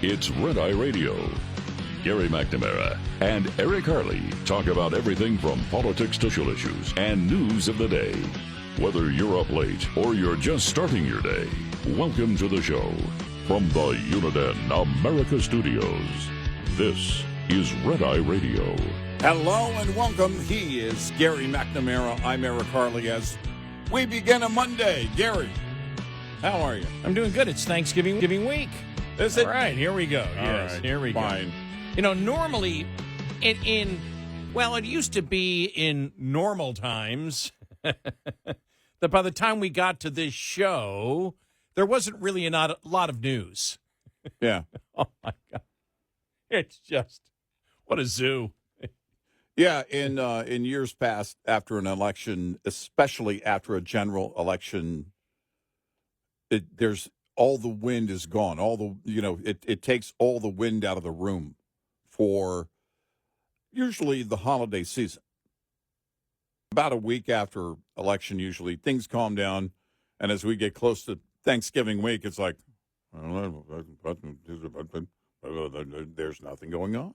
It's Red Eye Radio. Gary McNamara and Eric Harley talk about everything from politics to social issues and news of the day. Whether you're up late or you're just starting your day, welcome to the show. From the Uniden America Studios, this is Red Eye Radio. Hello and welcome. He is Gary McNamara. I'm Eric Harley as we begin a Monday. Gary, how are you? I'm doing good. It's Thanksgiving week. Is it? All right, here we go. Yes, right, here we fine. go. You know, normally, it used to be in normal times that by the time we got to this show, there wasn't really a lot of news. Yeah. Oh, my God. It's just, what a zoo. Yeah, in years past, after an election, especially after a general election, there's all the wind is gone. It takes all the wind out of the room for usually the holiday season. About a week after election, usually things calm down, and as we get close to Thanksgiving week, it's like, there's nothing going on.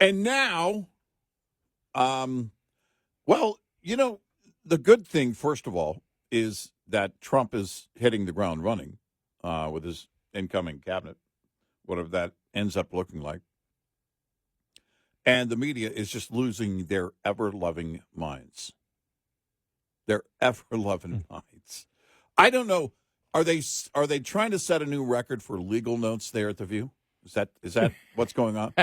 And now, the good thing, first of all, is that Trump is hitting the ground running with his incoming cabinet, whatever that ends up looking like. And the media is just losing their ever-loving minds. Their ever-loving minds. I don't know. Are they trying to set a new record for legal notes there at The View? Is that what's going on?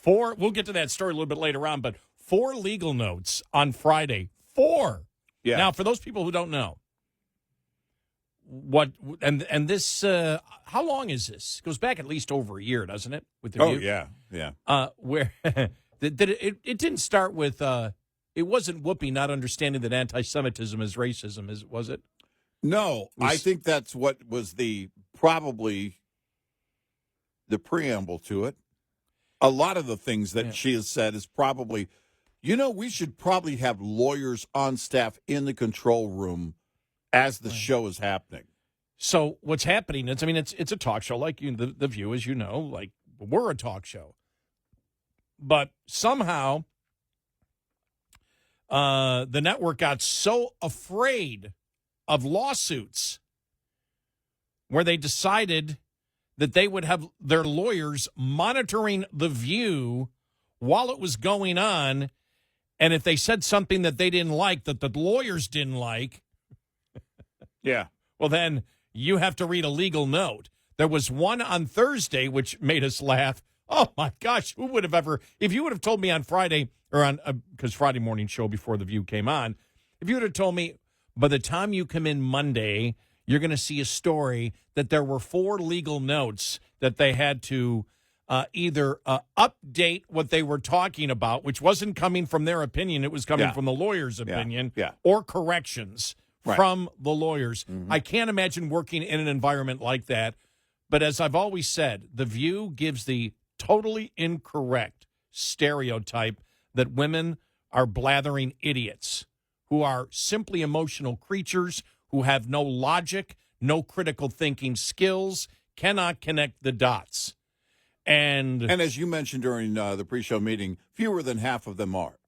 We'll get to that story a little bit later on, but 4 legal notes on Friday. 4. Yeah. Now, for those people who don't know, this, how long is this? It goes back at least over a year, doesn't it? With the View? Yeah. Where it didn't start with, it wasn't Whoopi not understanding that anti-Semitism is racism, was it? No, I think that's what was probably the preamble to it. A lot of the things that she has said is probably, we should probably have lawyers on staff in the control room as the show is happening. So what's happening is, it's a talk show like the View, as you know, like we're a talk show. But somehow the network got so afraid of lawsuits where they decided that they would have their lawyers monitoring the View while it was going on. And if they said something that they didn't like, that the lawyers didn't like, yeah, well, then you have to read a legal note. There was one on Thursday which made us laugh. Oh, my gosh, who would have ever, if you would have told me on Friday, or on, because Friday morning show before The View came on, if you would have told me by the time you come in Monday, you're going to see a story that there were 4 legal notes that they had to either update what they were talking about, which wasn't coming from their opinion, it was coming from the lawyer's opinion, or corrections from the lawyers. Mm-hmm. I can't imagine working in an environment like that. But as I've always said, The View gives the totally incorrect stereotype that women are blathering idiots who are simply emotional creatures who have no logic, no critical thinking skills, cannot connect the dots. And as you mentioned during the pre-show meeting, fewer than half of them are.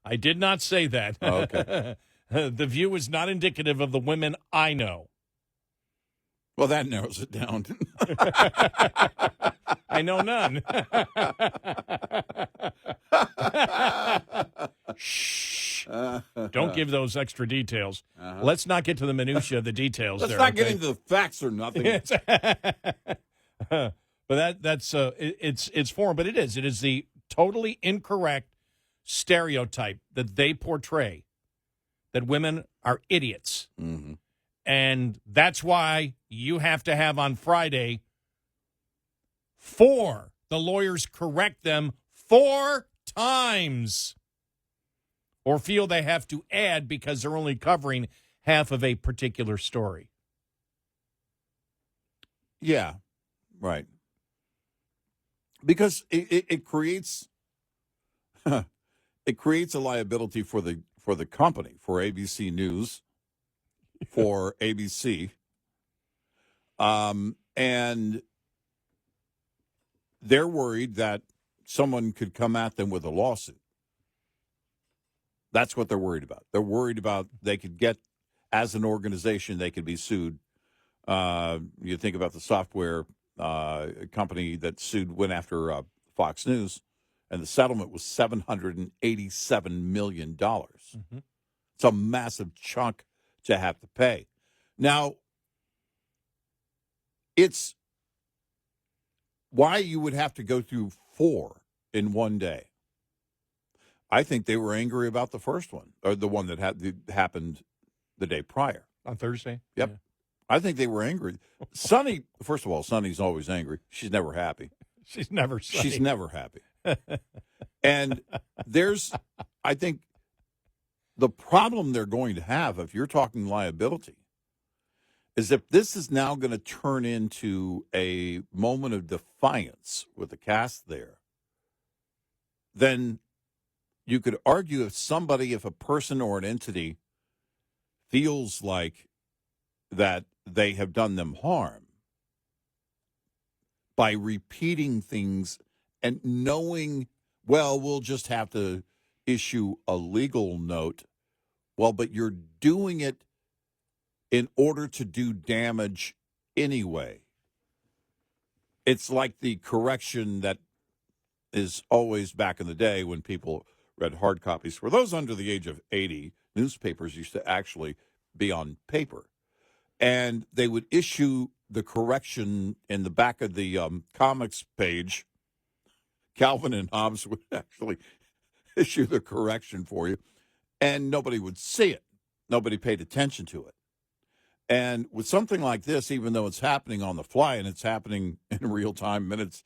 I did not say that. Oh, okay. The View is not indicative of the women I know. Well, that narrows it down. I know none. Shh. Don't give those extra details. Uh-huh. Let's not get to the minutia of the details. Let's not get into the facts or nothing. But that's it's foreign, but it is. It is the totally incorrect stereotype that they portray, that women are idiots. Mm-hmm. And that's why you have to have on Friday 4. The lawyers correct them 4 times. Or feel they have to add because they're only covering half of a particular story. Yeah, right. Because it creates it creates a liability for the company, for ABC News, for ABC. And they're worried that someone could come at them with a lawsuit. That's what they're worried about. They're worried about they could get, as an organization, they could be sued. You think about the software company that went after Fox News, and the settlement was $787 million. Mm-hmm. It's a massive chunk to have to pay. Now, it's why you would have to go through 4 in one day. I think they were angry about the first one, or the one that happened the day prior. On Thursday? Yep. Yeah. I think they were angry. Sonny, first of all, Sonny's always angry. She's never happy. She's never sunny. She's never happy. And I think, the problem they're going to have, if you're talking liability, is if this is now going to turn into a moment of defiance with the cast there, then you could argue if a person or an entity feels like that they have done them harm by repeating things and knowing, well, we'll just have to issue a legal note. Well, but you're doing it in order to do damage anyway. It's like the correction that is always back in the day when people read hard copies. For those under the age of 80, newspapers used to actually be on paper. And they would issue the correction in the back of the comics page. Calvin and Hobbes would actually issue the correction for you, and nobody would see it. Nobody paid attention to it. And with something like this, even though it's happening on the fly and it's happening in real time minutes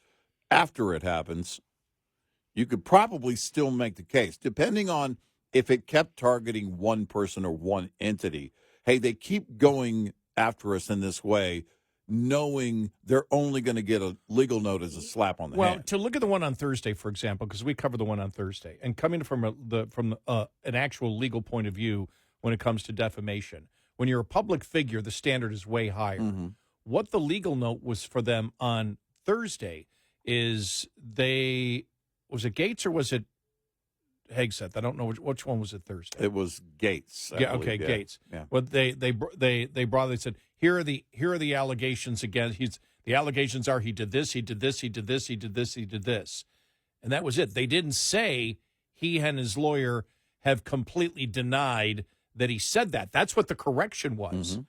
after it happens, you could probably still make the case, depending on if it kept targeting one person or one entity. Hey, they keep going after us in this way, knowing they're only going to get a legal note as a slap on the hand. Well, to look at the one on Thursday, for example, because we covered the one on Thursday, and coming from an actual legal point of view when it comes to defamation, when you're a public figure, the standard is way higher. Mm-hmm. What the legal note was for them on Thursday is was it Gaetz or was it Hegseth? I don't know which one was it Thursday. It was Gaetz. Yeah, okay, yeah. Gaetz. Yeah. Well, they said here are the allegations against. The allegations are he did this, he did this, he did this, he did this, he did this, and that was it. They didn't say he and his lawyer have completely denied that he said that. That's what the correction was. Mm-hmm.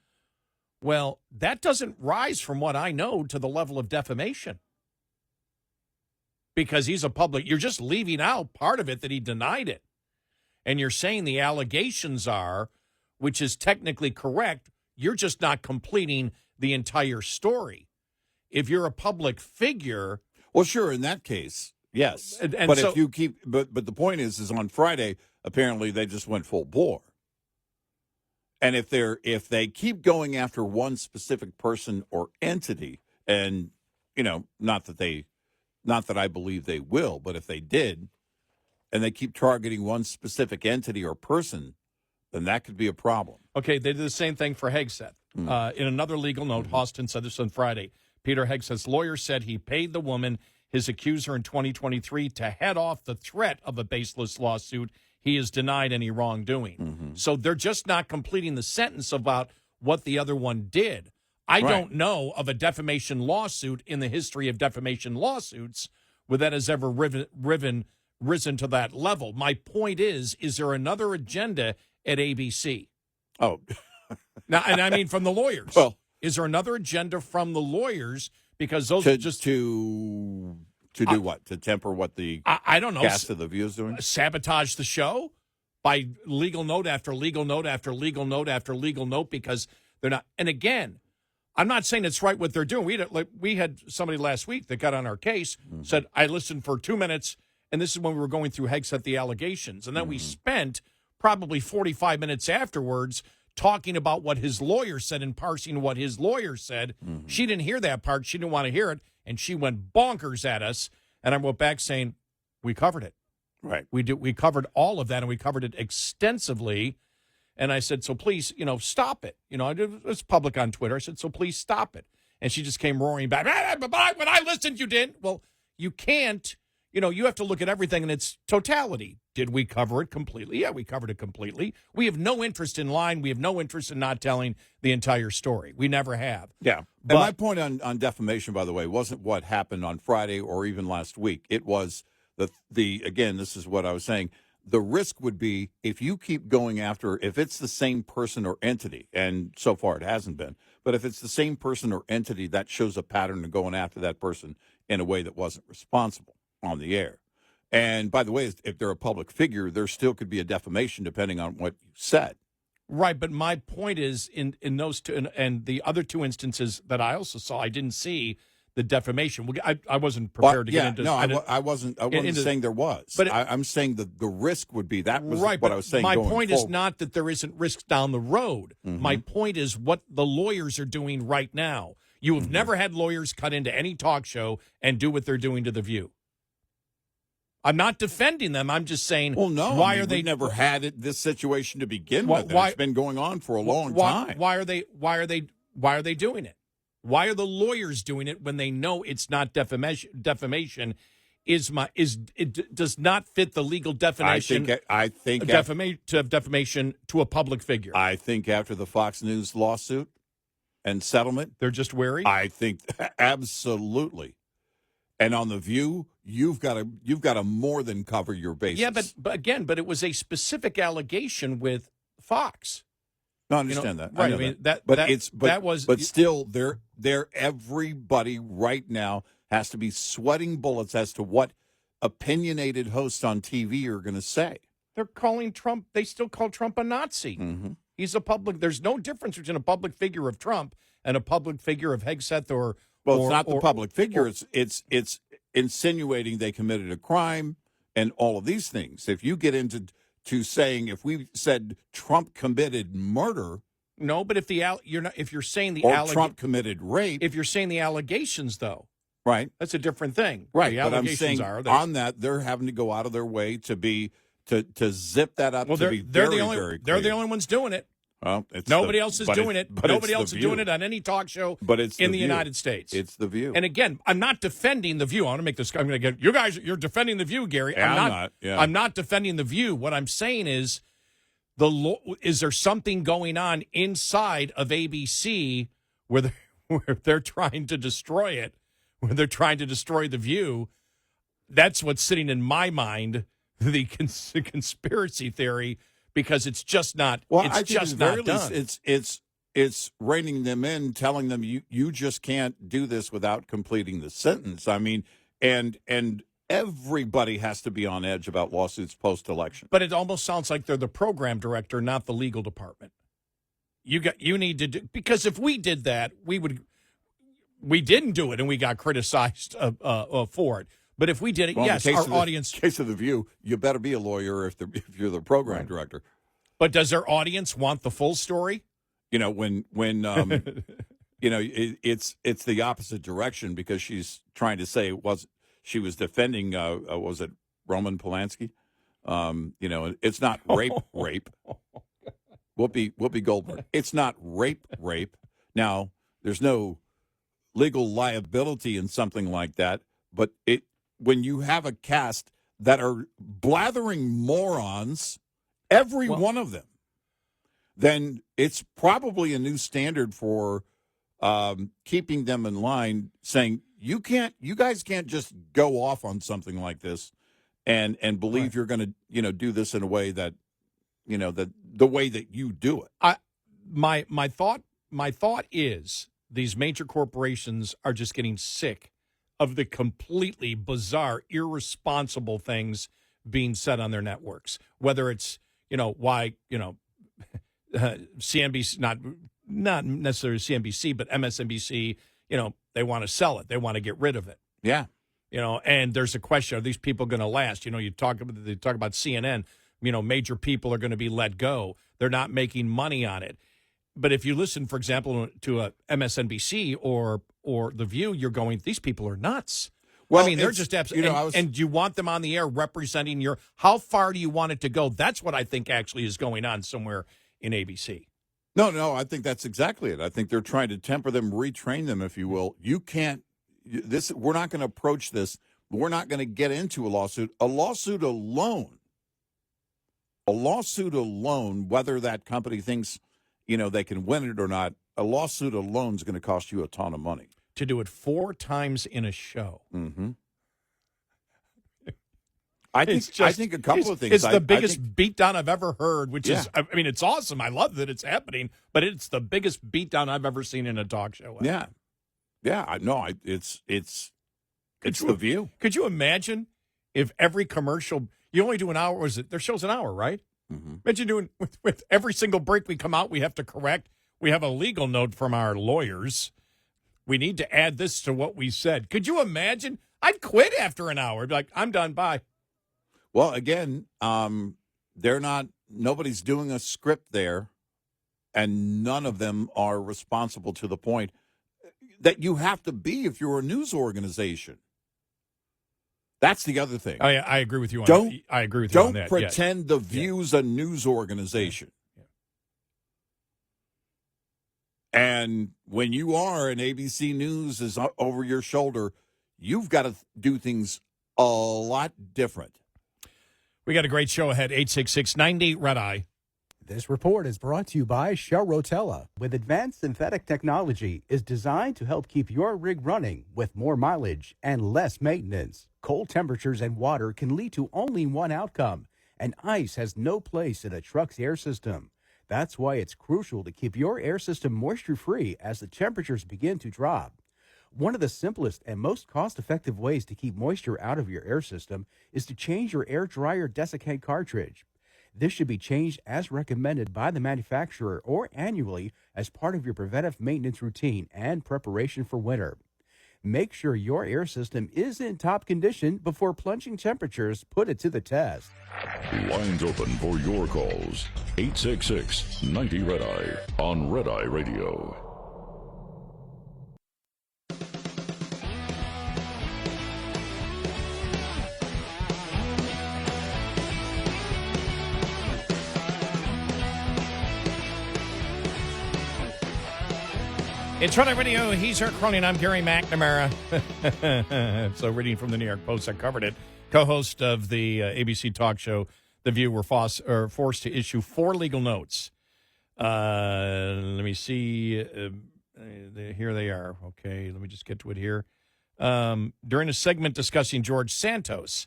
Well, that doesn't rise, from what I know, to the level of defamation. Because he's a public, you're just leaving out part of it that he denied it. And you're saying the allegations are, which is technically correct, you're just not completing the entire story. If you're a public figure. Well, sure, in that case, yes. And but so, if you keep, but the point is on Friday, apparently they just went full bore. And if they keep going after one specific person or entity, and not that I believe they will, but if they did, and they keep targeting one specific entity or person, then that could be a problem. Okay, they did the same thing for Hegseth. In another legal note, Austin said this on Friday. Peter Hegseth's lawyer said he paid the woman, his accuser in 2023, to head off the threat of a baseless lawsuit. He has denied any wrongdoing. Mm-hmm. So they're just not completing the sentence about what the other one did. I don't know of a defamation lawsuit in the history of defamation lawsuits where that has ever risen to that level. My point is there another agenda at ABC? Oh. Now, and I mean from the lawyers. Well, is there another agenda from the lawyers? Because those to do what? To temper what the I don't know. cast of the View is doing? Sabotage the show by legal note after legal note after legal note after legal note because they're not. And again, I'm not saying it's right what they're doing. We had somebody last week that got on our case, said, I listened for 2 minutes, and this is when we were going through Hegseth the allegations. And then we spent probably 45 minutes afterwards talking about what his lawyer said and parsing what his lawyer said. Mm-hmm. She didn't hear that part. She didn't want to hear it, and she went bonkers at us. And I went back saying, we covered it. Right. We covered all of that, and we covered it extensively. And I said, so please, stop it. It's public on Twitter. I said, so please stop it. and she just came roaring back. But when I listened, you didn't. Well, you can't. You have to look at everything in its totality. Did we cover it completely? Yeah, we covered it completely. We have no interest in lying. We have no interest in not telling the entire story. We never have. Yeah. But and my point on defamation, by the way, wasn't what happened on Friday or even last week. It was again, this is what I was saying. The risk would be if you keep going after, if it's the same person or entity, and so far it hasn't been, but if it's the same person or entity, that shows a pattern of going after that person in a way that wasn't responsible on the air. And by the way, if they're a public figure, there still could be a defamation depending on what you said. Right, but my point is in those two and the other two instances that I also saw, I didn't see the defamation. I wasn't prepared to get into. No, I wasn't saying there was. But I'm saying that the risk would be that was right, what I was saying. My going point forward. is not that there isn't risks down the road. Mm-hmm. My point is what the lawyers are doing right now. You have never had lawyers cut into any talk show and do what they're doing to The View. I'm not defending them. I'm just saying, well, no. Why are they never had this situation to begin with? Why, it's been going on for a long time. Why are they doing it? Why are the lawyers doing it when they know it's not defamation? Defamation does not fit the legal definition. I think defamation to a public figure. I think after the Fox News lawsuit and settlement, they're just wary. I think absolutely. And on The View, you've got to more than cover your bases. Yeah, but it was a specific allegation with Fox. No, I understand that. Right. I mean but still, everybody right now has to be sweating bullets as to what opinionated hosts on TV are going to say. They're calling Trump. They still call Trump a Nazi. Mm-hmm. He's a public. There's no difference between a public figure of Trump and a public figure of Hegseth or. Well, it's not the public figure. It's insinuating they committed a crime and all of these things. If you get into saying if we said Trump committed murder, no, but if you're saying the Trump committed rape, if you're saying the allegations though, right, that's a different thing. Right, the but I'm saying on that they're having to go out of their way to zip that up. Well, they're the only ones doing it. Well, nobody else is doing it. Nobody else is doing it on any talk show in the United States. It's The View. And again, I'm not defending The View. I want to make this. I'm going to get you guys. You're defending The View, Gary. Yeah, I'm not. Yeah. I'm not defending The View. What I'm saying is, is there something going on inside of ABC where they're trying to destroy it, where they're trying to destroy The View? That's what's sitting in my mind. The conspiracy theory. Because it's just not. Well, it's just not done. It's reining them in, telling them you just can't do this without completing the sentence. I mean, and everybody has to be on edge about lawsuits post-election. But it almost sounds like they're the program director, not the legal department. You need to do, because if we did that, we didn't do it and we got criticized for it. But if we did it, yes, our audience. In the case of The View, you better be a lawyer if you're the program director. But does their audience want the full story? When it's the opposite direction because she's trying to say she was defending was it Roman Polanski? It's not rape. Whoopi Goldberg. It's not rape. Now there's no legal liability in something like that, but when you have a cast that are blathering morons, every one of them, then it's probably a new standard for keeping them in line, saying you guys can't just go off on something like this and believe you're going to do this in a way that that the way that you do it. My thought is these major corporations are just getting sick of the completely bizarre, irresponsible things being said on their networks. Whether it's, why, CNBC, not necessarily CNBC, but MSNBC, they want to sell it. They want to get rid of it. Yeah. And there's a question, are these people going to last? They talk about CNN, major people are going to be let go. They're not making money on it. But if you listen, for example, to a MSNBC or The View, you're going, these people are nuts. Well, I mean, they're just absolutely. And you want them on the air representing how far do you want it to go? That's what I think actually is going on somewhere in ABC. No, I think that's exactly it. I think they're trying to temper them, retrain them, if you will. You can't. We're not going to approach this. We're not going to get into a lawsuit. A lawsuit alone, whether that company thinks, they can win it or not, a lawsuit alone is going to cost you a ton of money. To do it 4 times in a show. Mm-hmm. I think a couple of things. It's the biggest beatdown I've ever heard, which is, it's awesome. I love that it's happening, but it's the biggest beatdown I've ever seen in a talk show. Yeah. It's the View. Could you imagine if every commercial, you only do an hour, their show's an hour, right? Mm-hmm. Imagine doing, with every single break we come out, we have to correct. We have a legal note from our lawyers. We need to add this to what we said. Could you imagine? I'd quit after an hour. I'd be like, I'm done, bye. Well, again, nobody's doing a script there, and none of them are responsible to the point that you have to be if you're a news organization. That's the other thing. Oh, yeah, I agree with you on that. I agree with you on that. Don't pretend The View's a news organization. Yeah. And when you are and ABC News is over your shoulder, you've got to do things a lot different. We got a great show ahead, 866-98-RED-EYE. This report is brought to you by Shell Rotella. With advanced synthetic technology, is designed to help keep your rig running with more mileage and less maintenance. Cold temperatures and water can lead to only one outcome, and ice has no place in a truck's air system. That's why it's crucial to keep your air system moisture-free as the temperatures begin to drop. One of the simplest and most cost-effective ways to keep moisture out of your air system is to change your air dryer desiccant cartridge. This should be changed as recommended by the manufacturer or annually as part of your preventive maintenance routine and preparation for winter. Make sure your air system is in top condition before plunging temperatures put it to the test. Lines open for your calls. 866-90-RED-EYE on Red Eye Radio. It's Red Eye Radio. He's Eric Cronin. I'm Gary McNamara. So, reading from the New York Post, I covered it. Co-host of the ABC talk show, The View, were forced to issue 4 legal notes. Let me see. Here they are. Okay, let me just get to it here. During a segment discussing George Santos,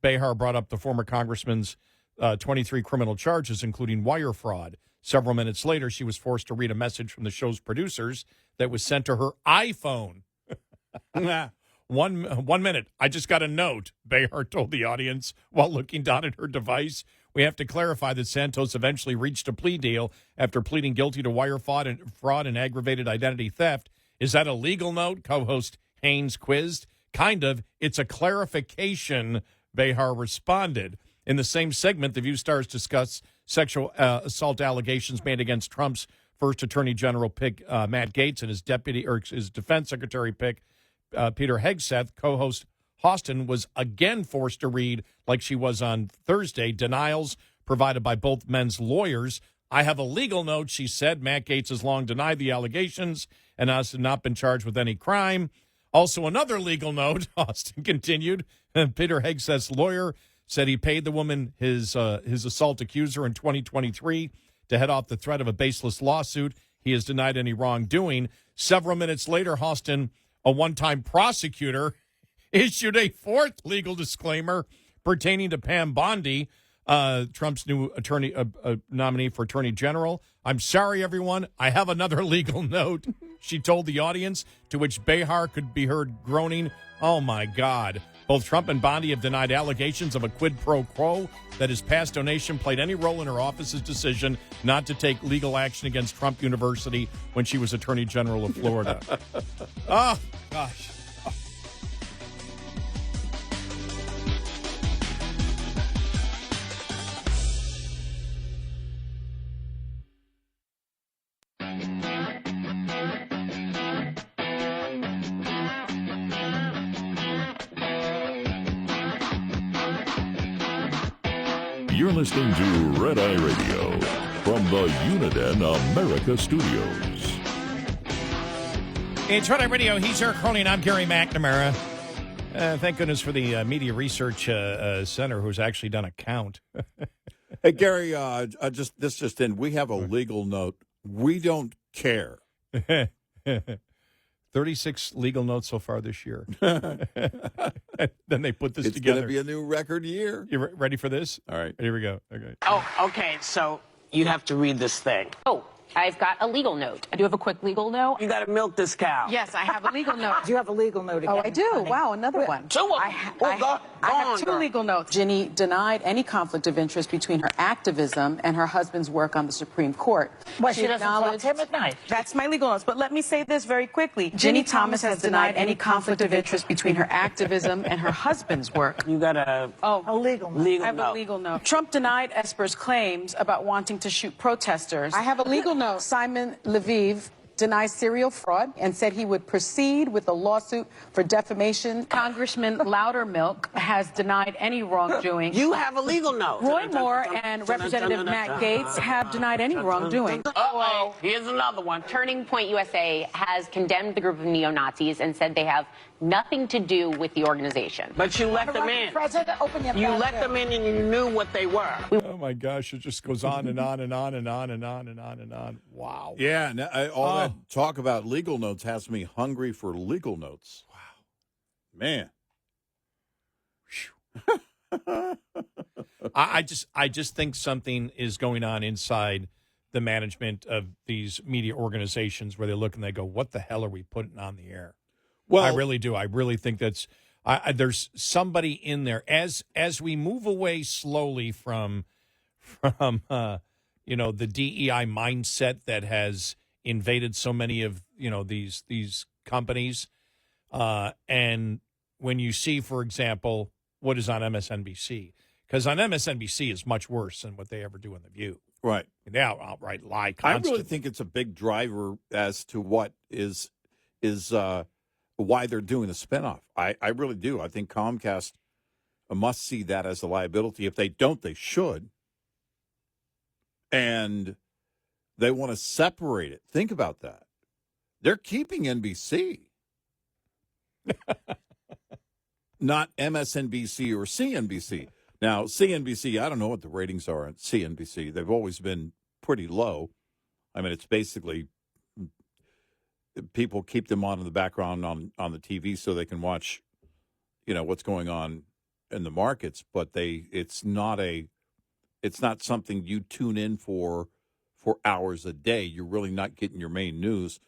Behar brought up the former congressman's 23 criminal charges, including wire fraud. Several minutes later, she was forced to read a message from the show's producers that was sent to her iPhone. One minute. I just got a note, Behar told the audience while looking down at her device. We have to clarify that Santos eventually reached a plea deal after pleading guilty to wire fraud and aggravated identity theft. Is that a legal note? Co-host Haynes quizzed. Kind of. It's a clarification, Behar responded. In the same segment, the View stars discuss sexual assault allegations made against Trump's first Attorney General pick, Matt Gaetz, and his defense secretary pick, Peter Hegseth. Co-host Austin was again forced to read, like she was on Thursday, denials provided by both men's lawyers. I have a legal note, she said. Matt Gaetz has long denied the allegations and has not been charged with any crime. Also, another legal note, Austin continued. Peter Hegseth's lawyer said he paid the woman his assault accuser in 2023 to head off the threat of a baseless lawsuit. He has denied any wrongdoing. Several minutes later, Austin, a one-time prosecutor, issued a 4th legal disclaimer pertaining to Pam Bondi, Trump's new attorney nominee for Attorney General. I'm sorry, everyone. I have another legal note, she told the audience, to which Behar could be heard groaning, oh, my God. Both Trump and Bondi have denied allegations of a quid pro quo that his past donation played any role in her office's decision not to take legal action against Trump University when she was Attorney General of Florida. Oh, gosh. You're listening to Red Eye Radio from the Uniden America Studios. It's Friday Radio. He's Eric Harley, and I'm Gary McNamara. Thank goodness for the Media Research Center, who's actually done a count. Hey, Gary, this just in. We have a legal note. We don't care. 36 legal notes so far this year. Then they put this It's together. going to be a new record year. You ready for this? All right. Here we go. Okay. Oh, okay, so you have to read this thing. Oh, I've got a legal note. I do have a quick legal note. You got to milk this cow. Yes, I have a legal note. Do you have a legal note again? Oh, I do. honey? Wow, another one. Two of them. I have two legal notes. Ginny denied any conflict of interest between her activism and her husband's work on the Supreme Court. Well, she doesn't talk acknowledged to him at night. That's my legal notes. But let me say this very quickly. Ginny Thomas has denied any conflict of interest between her activism and her husband's work. You got a A legal note. legal I have note. a legal note. Trump denied Esper's claims about wanting to shoot protesters. I have a legal note. Simon Lviv denies serial fraud and said he would proceed with a lawsuit for defamation. Congressman Loudermilk has denied any wrongdoing. You have a legal note. Roy Moore and Representative Matt Gaetz have denied any wrongdoing. Uh-oh, here's another one. Turning Point USA has condemned the group of neo-Nazis and said they have nothing to do with the organization. But you let them in. President, open your You mouth. let them in and you knew what they were. Oh, my gosh. It just goes on and on and on and on and on and on and on. Wow. Yeah, all that talk about legal notes has me hungry for legal notes. Wow. Man. I just think something is going on inside the management of these media organizations where they look and they go, what the hell are we putting on the air? Well, I really do. I really think that's there's somebody in there as we move away slowly from the DEI mindset that has invaded so many of these companies, and when you see, for example, what is on MSNBC, because on MSNBC is much worse than what they ever do in The View. right. They outright lie I constantly. really think it's a big driver as to what is why they're doing a spinoff. I really do. I think Comcast must see that as a liability. If they don't, they should. And they want to separate it. Think about that. They're keeping NBC. Not MSNBC or CNBC. Now, CNBC, I don't know what the ratings are on CNBC. They've always been pretty low. I mean, it's basically people keep them on in the background on the TV so they can watch, what's going on in the markets. But it's not something you tune in for hours a day. You're really not getting your main news.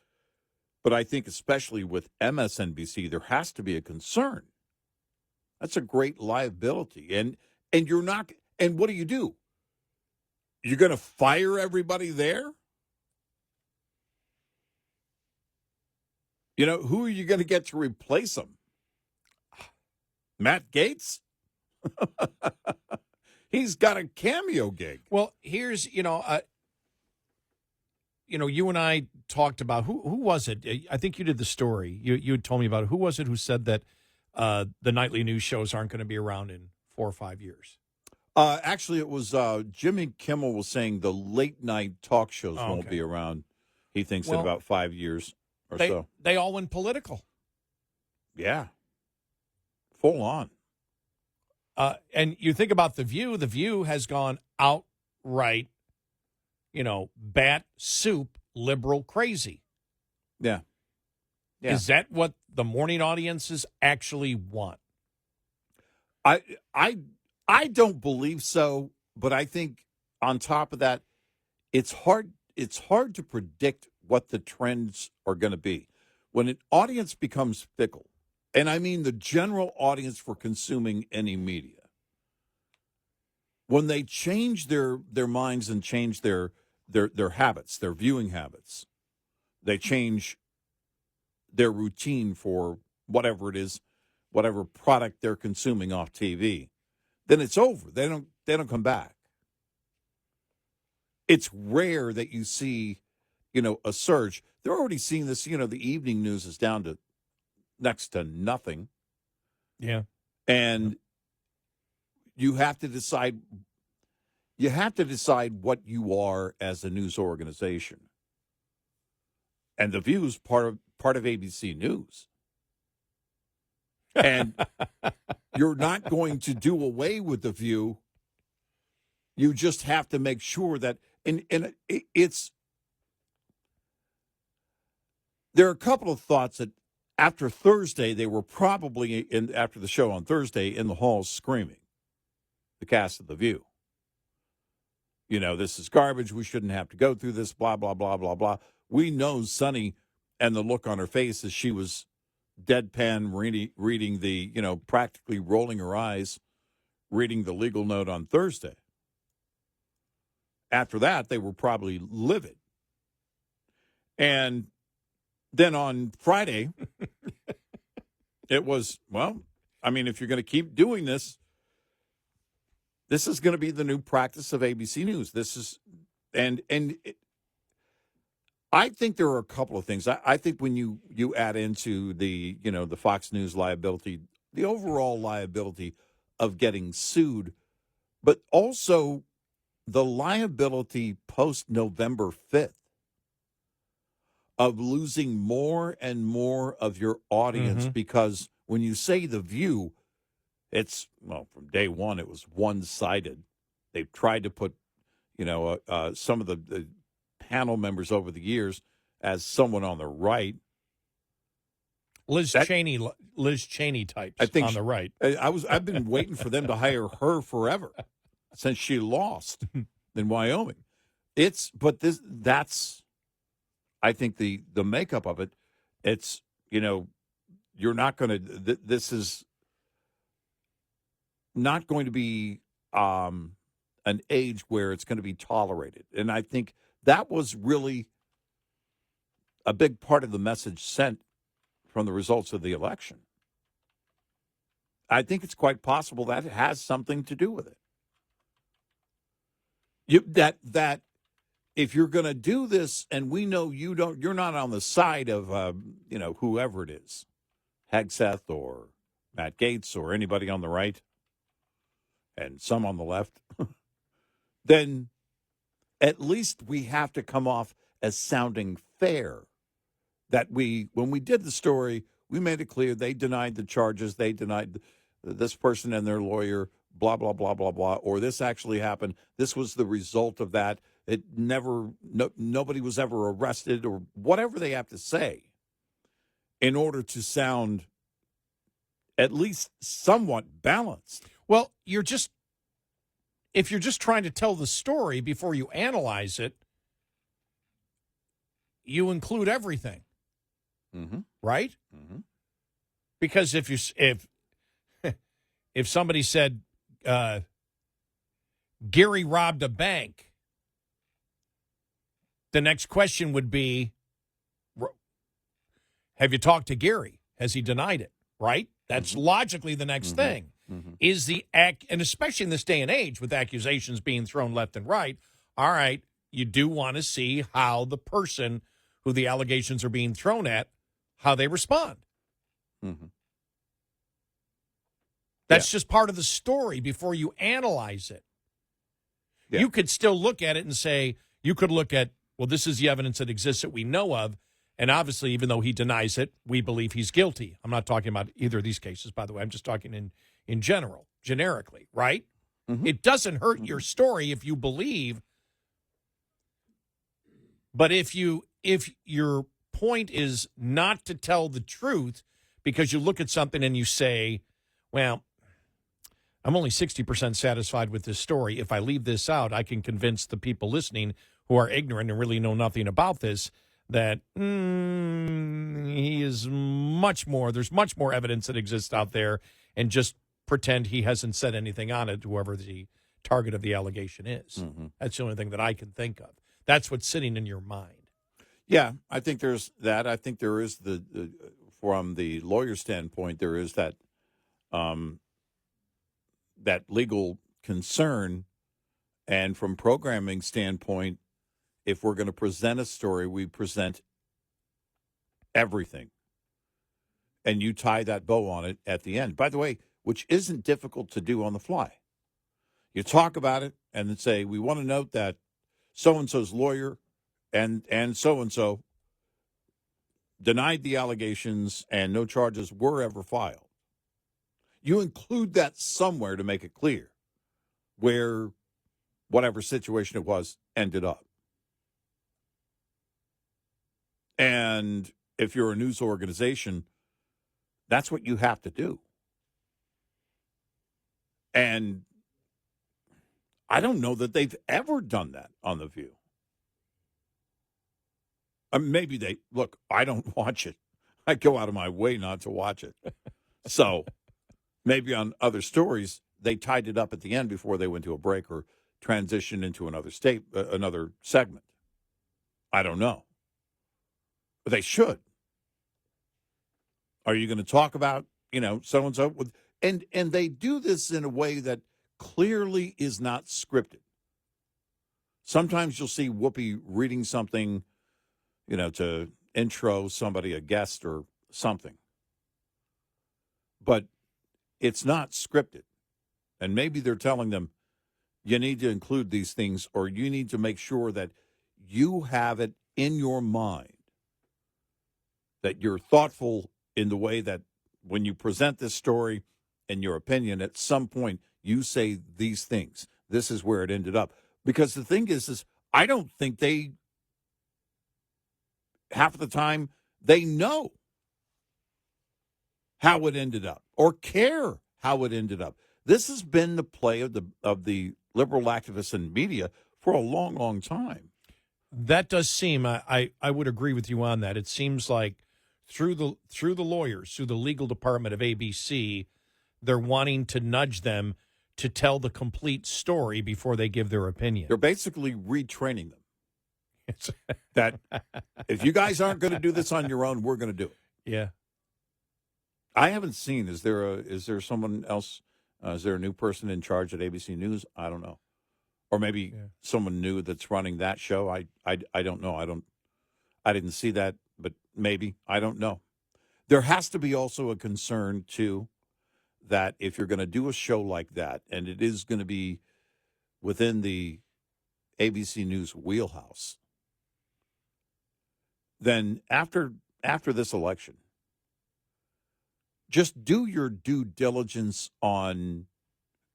But I think especially with MSNBC, there has to be a concern. That's a great liability. And you're not, and what do? You're going to fire everybody there? Who are you going to get to replace them? Matt Gaetz? He's got a cameo gig. Well, here's, you and I talked about who was it? I think you did the story. You had told me about it. Who was it who said that the nightly news shows aren't going to be around in 4 or 5 years? Actually, it was Jimmy Kimmel was saying the late night talk shows won't be around. He thinks in about 5 years or so. They all went political. Yeah. Full on. And you think about The View. The View has gone outright, bat soup, liberal crazy. Yeah. Yeah. Is that what the morning audiences actually want? I don't believe so, but I think on top of that, it's hard to predict what the trends are going to be. When an audience becomes fickle, and I mean the general audience for consuming any media, when they change their minds and change their habits, their viewing habits, they change their routine for whatever it is, whatever product they're consuming off TV, then it's over. They don't come back. It's rare that you see, a surge. They're already seeing this, the evening news is down to next to nothing. Yeah. And you have to decide, you have to decide what you are as a news organization. And The View is part of ABC News. And you're not going to do away with The View. You just have to make sure that there are a couple of thoughts that after Thursday, they were probably after the show on Thursday in the halls screaming, the cast of The View. You know, this is garbage. We shouldn't have to go through this, blah, blah, blah, blah, blah. We know Sunny and the look on her face as she was deadpan reading the, practically rolling her eyes, reading the legal note on Thursday. After that, they were probably livid. And then on Friday, it was, if you're going to keep doing this, this is going to be the new practice of ABC News. This is, I think there are a couple of things. I think when you add into the Fox News liability, the overall liability of getting sued, but also the liability post-November 5th of losing more and more of your audience, because when you say The View, it's, from day one, it was one-sided. They've tried to put, some of the panel members over the years as someone on the right. Liz Cheney types I think on the right. I've been waiting for them to hire her forever since she lost in Wyoming. That's I think the makeup of it. It's, you're not going to, this is not going to be an age where it's going to be tolerated. And I think that was really a big part of the message sent from the results of the election. I think it's quite possible that it has something to do with it. That if you're going to do this, and we know you're not on the side of whoever it is, Hegseth or Matt Gaetz or anybody on the right, and some on the left, then at least we have to come off as sounding fair. That when we did the story, we made it clear they denied the charges, they denied this person and their lawyer, blah, blah, blah, blah, blah, or this actually happened. This was the result of that. Nobody was ever arrested, or whatever they have to say in order to sound at least somewhat balanced. Well, if you're just trying to tell the story before you analyze it, you include everything, right? Mm-hmm. Because if somebody said Gary robbed a bank, the next question would be, have you talked to Gary? Has he denied it? Right? That's logically the next thing. Mm-hmm. Is and especially in this day and age with accusations being thrown left and right, all right, you do want to see how the person who the allegations are being thrown at, how they respond. Mm-hmm. That's just part of the story before you analyze it. Yeah. You could still look at it and say, well, this is the evidence that exists that we know of, and obviously, even though he denies it, we believe he's guilty. I'm not talking about either of these cases, by the way. I'm just talking in general, generically, right? Mm-hmm. It doesn't hurt your story if you believe, but if your point is not to tell the truth because you look at something and you say, well, I'm only 60% satisfied with this story. If I leave this out, I can convince the people listening who are ignorant and really know nothing about this that he is much more. There's much more evidence that exists out there, and just pretend he hasn't said anything on it, whoever the target of the allegation is. Mm-hmm. That's the only thing that I can think of. That's what's sitting in your mind. Yeah, I think there's that. I think there is from the lawyer standpoint, there is that that legal concern, and from programming standpoint, if we're going to present a story, we present everything, and you tie that bow on it at the end. By the way, which isn't difficult to do on the fly. You talk about it, and then say, we want to note that so-and-so's lawyer and so-and-so denied the allegations and no charges were ever filed. You include that somewhere to make it clear where whatever situation it was ended up. And if you're a news organization, that's what you have to do. And I don't know that they've ever done that on The View. Maybe they, look, I don't watch it. I go out of my way not to watch it. So maybe on other stories, they tied it up at the end before they went to a break or transitioned into another segment. I don't know. But they should. Are you going to talk about, so-and-so? And they do this in a way that clearly is not scripted. Sometimes you'll see Whoopi reading something, to intro somebody, a guest or something. But it's not scripted. And maybe they're telling them, you need to include these things, or you need to make sure that you have it in your mind, that you're thoughtful in the way that when you present this story and your opinion, at some point you say these things. This is where it ended up. Because the thing is I don't think they, half of the time, they know how it ended up or care how it ended up. This has been the play of the liberal activists and media for a long, long time. That does seem, I would agree with you on that. It seems like through the lawyers, through the legal department of ABC, they're wanting to nudge them to tell the complete story before they give their opinion. They're basically retraining them. That if you guys aren't going to do this on your own, we're going to do it. Yeah. I haven't seen. Is there someone else? Is there a new person in charge at ABC News? I don't know. Or maybe someone new that's running that show. I don't know. I didn't see that, but maybe. I don't know. There has to be also a concern, too, that if you're going to do a show like that, and it is going to be within the ABC News wheelhouse, then after this election, just do your due diligence on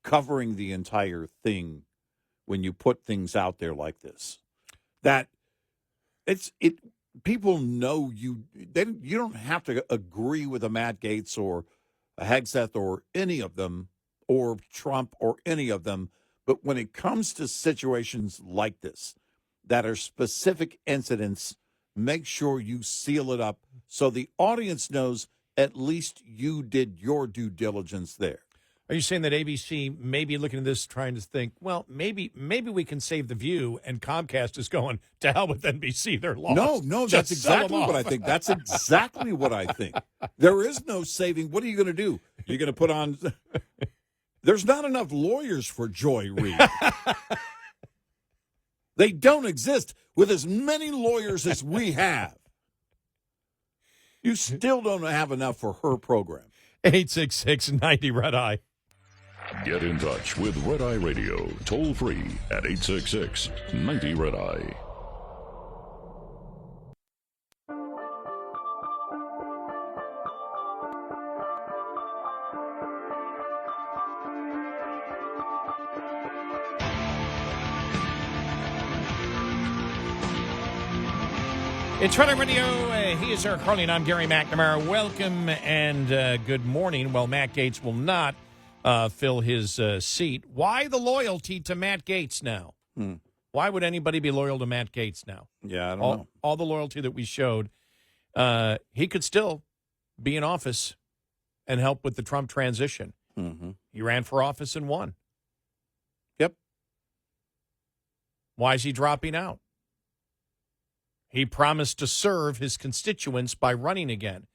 covering the entire thing when you put things out there like this. That people know you don't have to agree with a Matt Gaetz or a Hegseth or any of them, or Trump or any of them, but when it comes to situations like this that are specific incidents, make sure you seal it up so the audience knows at least you did your due diligence there. Are you saying that ABC may be looking at this trying to think, well, maybe we can save The View, and Comcast is going, to hell with NBC, they're lost. No, that's exactly what I think. That's exactly what I think. There is no saving. What are you going to do? You're going to put on... There's not enough lawyers for Joy Reid. They don't exist with as many lawyers as we have. You still don't have enough for her program. 866-90 Red Eye. Get in touch with Red Eye Radio, toll free at 866-90 Red Eye. It's Red Eye Radio. He is Eric Harley, and I'm Gary McNamara. Welcome and good morning. Well, Matt Gaetz will not fill his seat. Why the loyalty to Matt Gaetz now? Why would anybody be loyal to Matt Gaetz now? Yeah, I don't know. All the loyalty that we showed. He could still be in office and help with the Trump transition. Mm-hmm. He ran for office and won. Yep. Why is he dropping out? He promised to serve his constituents by running again.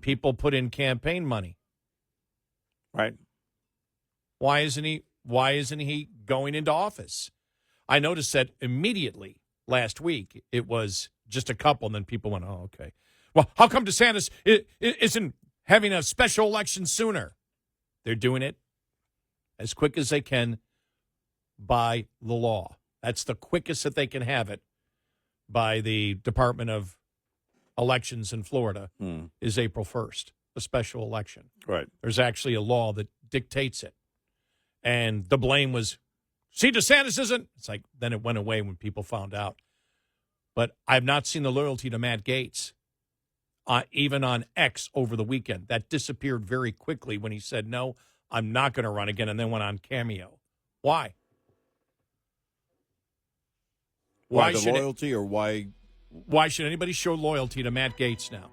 People put in campaign money. Right. Why isn't he going into office? I noticed that immediately last week. It was just a couple, and then people went, oh, okay. Well, how come DeSantis isn't having a special election sooner? They're doing it as quick as they can by the law. That's the quickest that they can have it by the Department of Elections in Florida is April 1st, a special election. Right. There's actually a law that dictates it. And the blame was, see, DeSantis isn't. It's like, then it went away when people found out. But I've not seen the loyalty to Matt Gaetz, even on X over the weekend. That disappeared very quickly when he said, no, I'm not going to run again, and then went on Cameo. Why? Why the loyalty or why? Why should anybody show loyalty to Matt Gaetz now?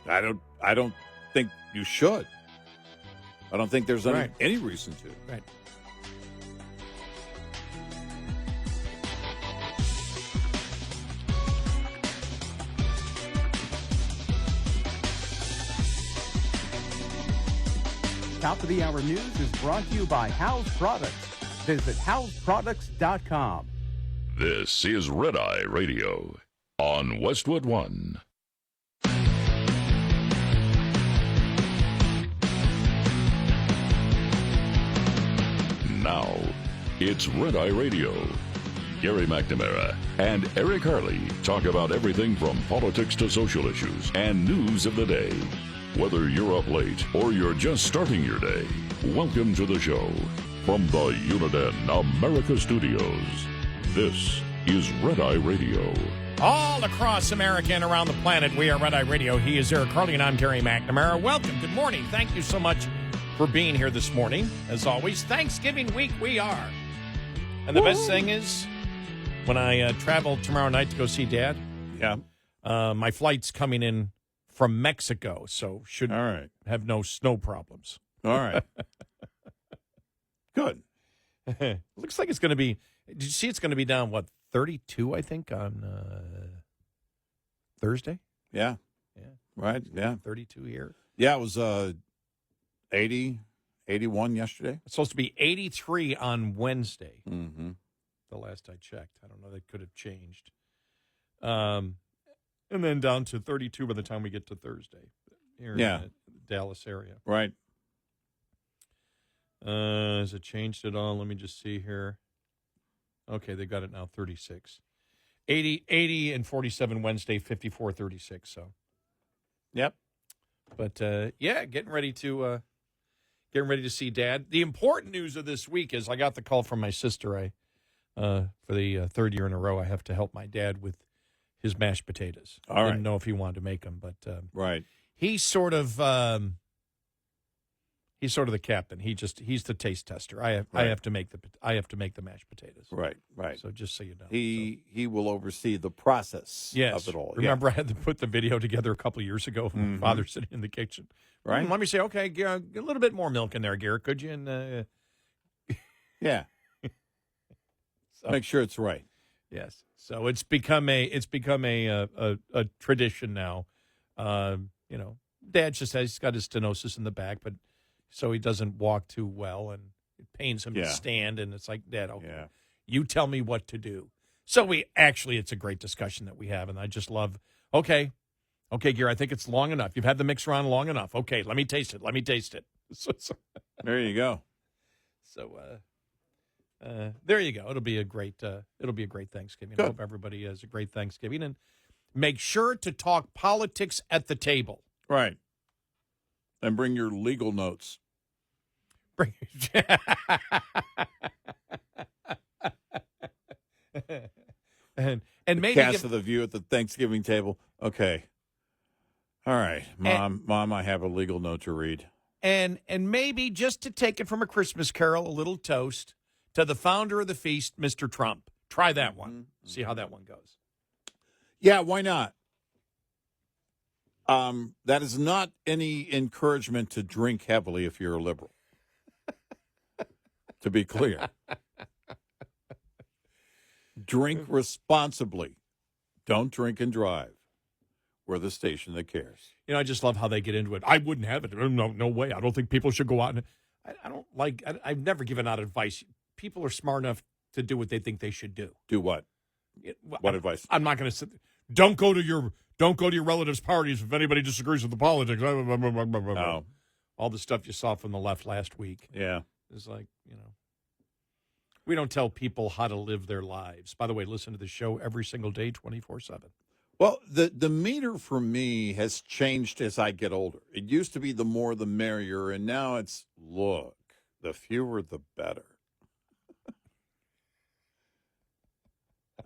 I don't think you should. I don't think there's Right. any reason to. Right. Top of the Hour News is brought to you by House Products. Visit houseproducts.com. This is Red Eye Radio on Westwood One. Now, it's Red Eye Radio. Gary McNamara and Eric Harley talk about everything from politics to social issues and news of the day. Whether you're up late or you're just starting your day, welcome to the show. From the Uniden America Studios, this is Red Eye Radio. All across America and around the planet, we are Red Eye Radio. He is Eric Harley, and I'm Gary McNamara. Welcome. Good morning. Thank you so much for being here this morning. As always, Thanksgiving week we are. And the best thing is, when I travel tomorrow night to go see Dad, my flight's coming in from Mexico, so should have no snow problems. All right. Good. Looks like it's going to be, did you see it's going to be down, 32, I think, on Thursday? Yeah. Yeah. Right. Yeah. 32 here. Yeah, it was 80, 81 yesterday. It's supposed to be 83 on Wednesday. Mm-hmm. The last I checked. I don't know. That could have changed. And then down to 32 by the time we get to Thursday here in the Dallas area. Right. Has it changed at all? Let me just see here. Okay, they got it now, 36. 80 and 47 Wednesday, 54, 36. So, yep. But, getting ready to see Dad. The important news of this week is I got the call from my sister. For the third year in a row, I have to help my dad with his mashed potatoes. I didn't know if he wanted to make them, but he's sort of the captain. He's the taste tester. I have to make the mashed potatoes. Right. So just so you know, he will oversee the process of it all. Remember, I had to put the video together a couple of years ago of my father sitting in the kitchen. Right. Let me say, okay, a little bit more milk in there, Garrett, could you? And yeah. So, make sure it's right. Yes. So it's become a tradition now. Dad just has, he's got his stenosis in the back, but so he doesn't walk too well, and it pains him to stand. And it's like, Dad, okay, you tell me what to do. So it's a great discussion that we have, and I just love. Okay, Gary, I think it's long enough. You've had the mixer on long enough. Okay, let me taste it. So there you go. So. There you go. It'll be a great Thanksgiving. Good. I hope everybody has a great Thanksgiving, and make sure to talk politics at the table. Right. And bring your legal notes. And maybe cast of the view at the Thanksgiving table. Okay. All right, Mom, I have a legal note to read. And maybe just to take it from A Christmas Carol, a little toast to the founder of the feast, Mr. Trump. Try that one. Mm-hmm. See how that one goes. Yeah, why not? That is not any encouragement to drink heavily if you're a liberal. To be clear. Drink responsibly. Don't drink and drive. We're the station that cares. I just love how they get into it. I wouldn't have it. No way. I don't think people should go out. And I've never given out advice. People are smart enough to do what they think they should do. Do what? What advice? I'm not going to sit. Don't go to your relatives' parties if anybody disagrees with the politics. Oh. All the stuff you saw from the left last week. Yeah. It's like, We don't tell people how to live their lives. By the way, listen to the show every single day, 24/7. Well, the meter for me has changed as I get older. It used to be the more the merrier, and now it's, look, the fewer the better.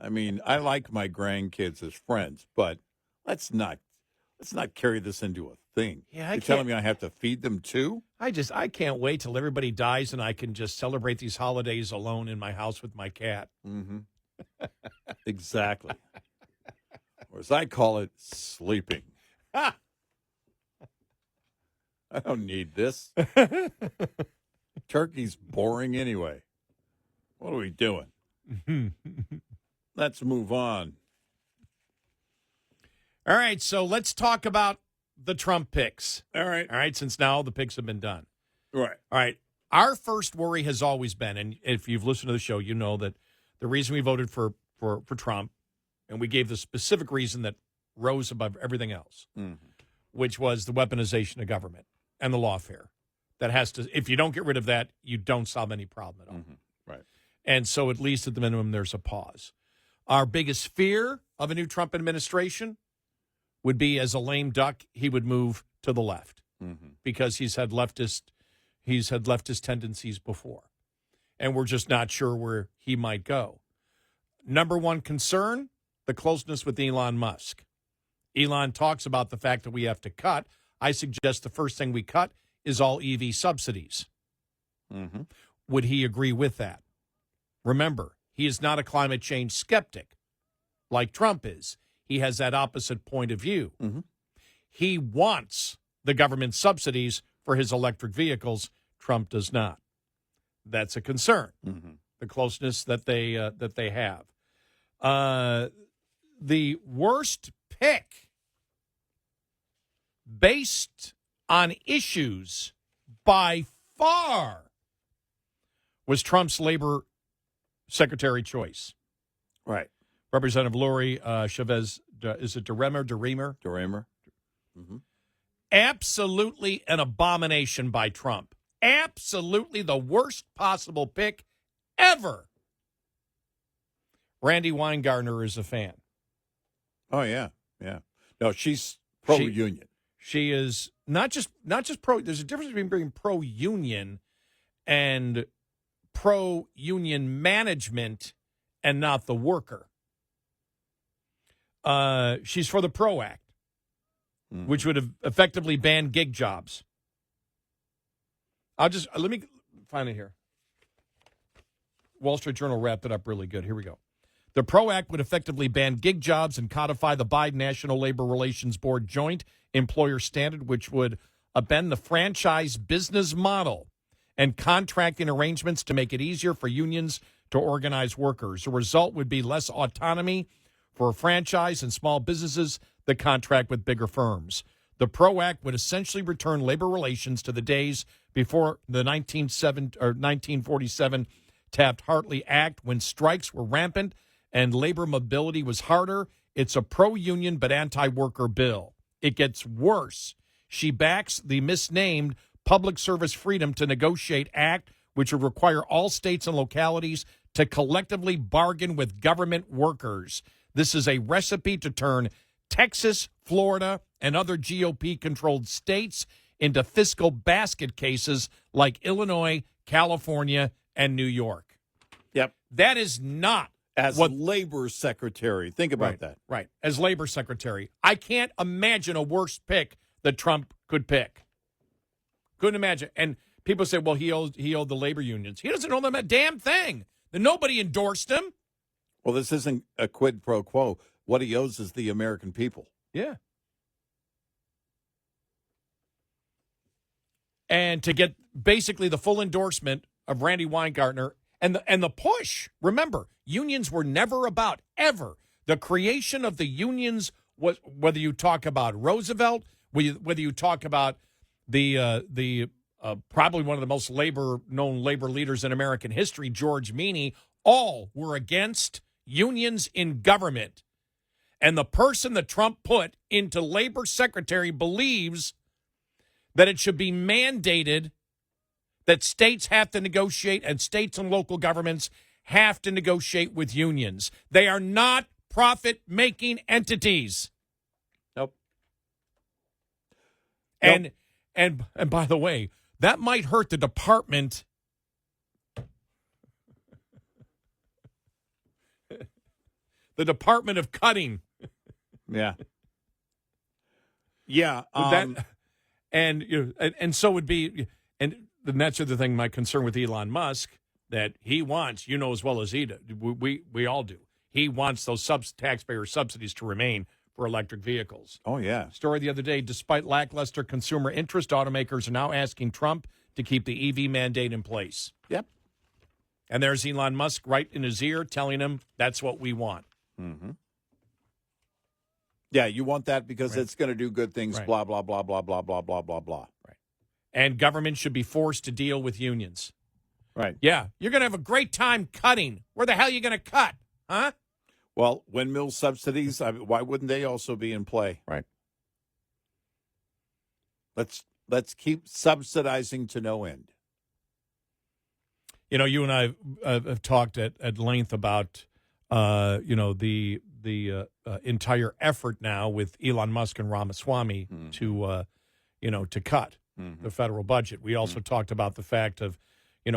I mean, I like my grandkids as friends, but let's not carry this into a thing. Yeah, You're telling me I have to feed them too? I can't wait till everybody dies and I can just celebrate these holidays alone in my house with my cat. Mm-hmm. Exactly. Or as I call it, sleeping. I don't need this. Turkey's boring anyway. What are we doing? Let's move on. All right, so let's talk about the Trump picks. All right, since now all the picks have been done. Right. All right, our first worry has always been, and if you've listened to the show, you know that the reason we voted for Trump, and we gave the specific reason that rose above everything else, which was the weaponization of government and the lawfare. That has to, if you don't get rid of that, you don't solve any problem at all. Right. And so at least at the minimum, there's a pause. Our biggest fear of a new Trump administration would be, as a lame duck, he would move to the left because he's had leftist tendencies before, and we're just not sure where he might go. Number one concern, the closeness with Elon Musk. Elon talks about the fact that we have to cut. I suggest the first thing we cut is all EV subsidies. Would he agree with that? Remember, he is not a climate change skeptic like Trump is. He has that opposite point of view. He wants the government subsidies for his electric vehicles. Trump does not. That's a concern, the closeness that they have. The worst pick based on issues by far was Trump's labor secretary choice. Right. Representative Lori Chavez, is it DeRemer? DeRemer. Absolutely an abomination by Trump. Absolutely the worst possible pick ever. Randy Weingartner is a fan. Oh, yeah. Yeah. No, she's pro-union. She is not just pro. There's a difference between being pro-union and pro-union management and not the worker. She's for the PRO Act, which would have effectively banned gig jobs. Let me find it here. Wall Street Journal wrapped it up really good. Here we go. The PRO Act would effectively ban gig jobs and codify the Biden National Labor Relations Board joint employer standard, which would upend the franchise business model and contracting arrangements to make it easier for unions to organize workers. The result would be less autonomy for a franchise and small businesses that contract with bigger firms. The PRO Act would essentially return labor relations to the days before the 1947 Taft-Hartley Act, when strikes were rampant and labor mobility was harder. It's a pro-union but anti-worker bill. It gets worse. She backs the misnamed Public Service Freedom to Negotiate Act, which would require all states and localities to collectively bargain with government workers. This is a recipe to turn Texas, Florida, and other GOP-controlled states into fiscal basket cases like Illinois, California, and New York. Yep. That is not As labor secretary. Think about that. Right. As labor secretary. I can't imagine a worse pick that Trump could pick. Couldn't imagine. And people say, well, he owed the labor unions. He doesn't owe them a damn thing. Nobody endorsed him. Well, this isn't a quid pro quo. What he owes is the American people. Yeah. And to get basically the full endorsement of Randy Weingartner and the push. Remember, unions were never about, ever. The creation of the unions was, whether you talk about Roosevelt, whether you talk about the probably one of the most known labor leaders in American history, George Meany, all were against unions in government. And the person that Trump put into labor secretary believes that it should be mandated that states have to negotiate and states and local governments have to negotiate with unions. They are not profit-making entities. Nope. And by the way, that might hurt the department. The Department of Cutting. Yeah. Yeah. And so would be, and that's the other thing, my concern with Elon Musk, that he wants, you know as well as he does, we all do, he wants those taxpayer subsidies to remain for electric vehicles. Oh, yeah. Story the other day, despite lackluster consumer interest, automakers are now asking Trump to keep the EV mandate in place. Yep. And there's Elon Musk right in his ear telling him that's what we want. Mm-hmm. Yeah, you want that because it's going to do good things, Right. blah, blah, blah, blah, blah, blah, blah, blah, blah. Right. And government should be forced to deal with unions. Right. Yeah, you're going to have a great time cutting. Where the hell are you going to cut? Huh? Well, windmill subsidies, why wouldn't they also be in play? Right. Let's keep subsidizing to no end. You know, you and I have talked at length about, the entire effort now with Elon Musk and Ramaswamy to cut the federal budget. We also talked about the fact of,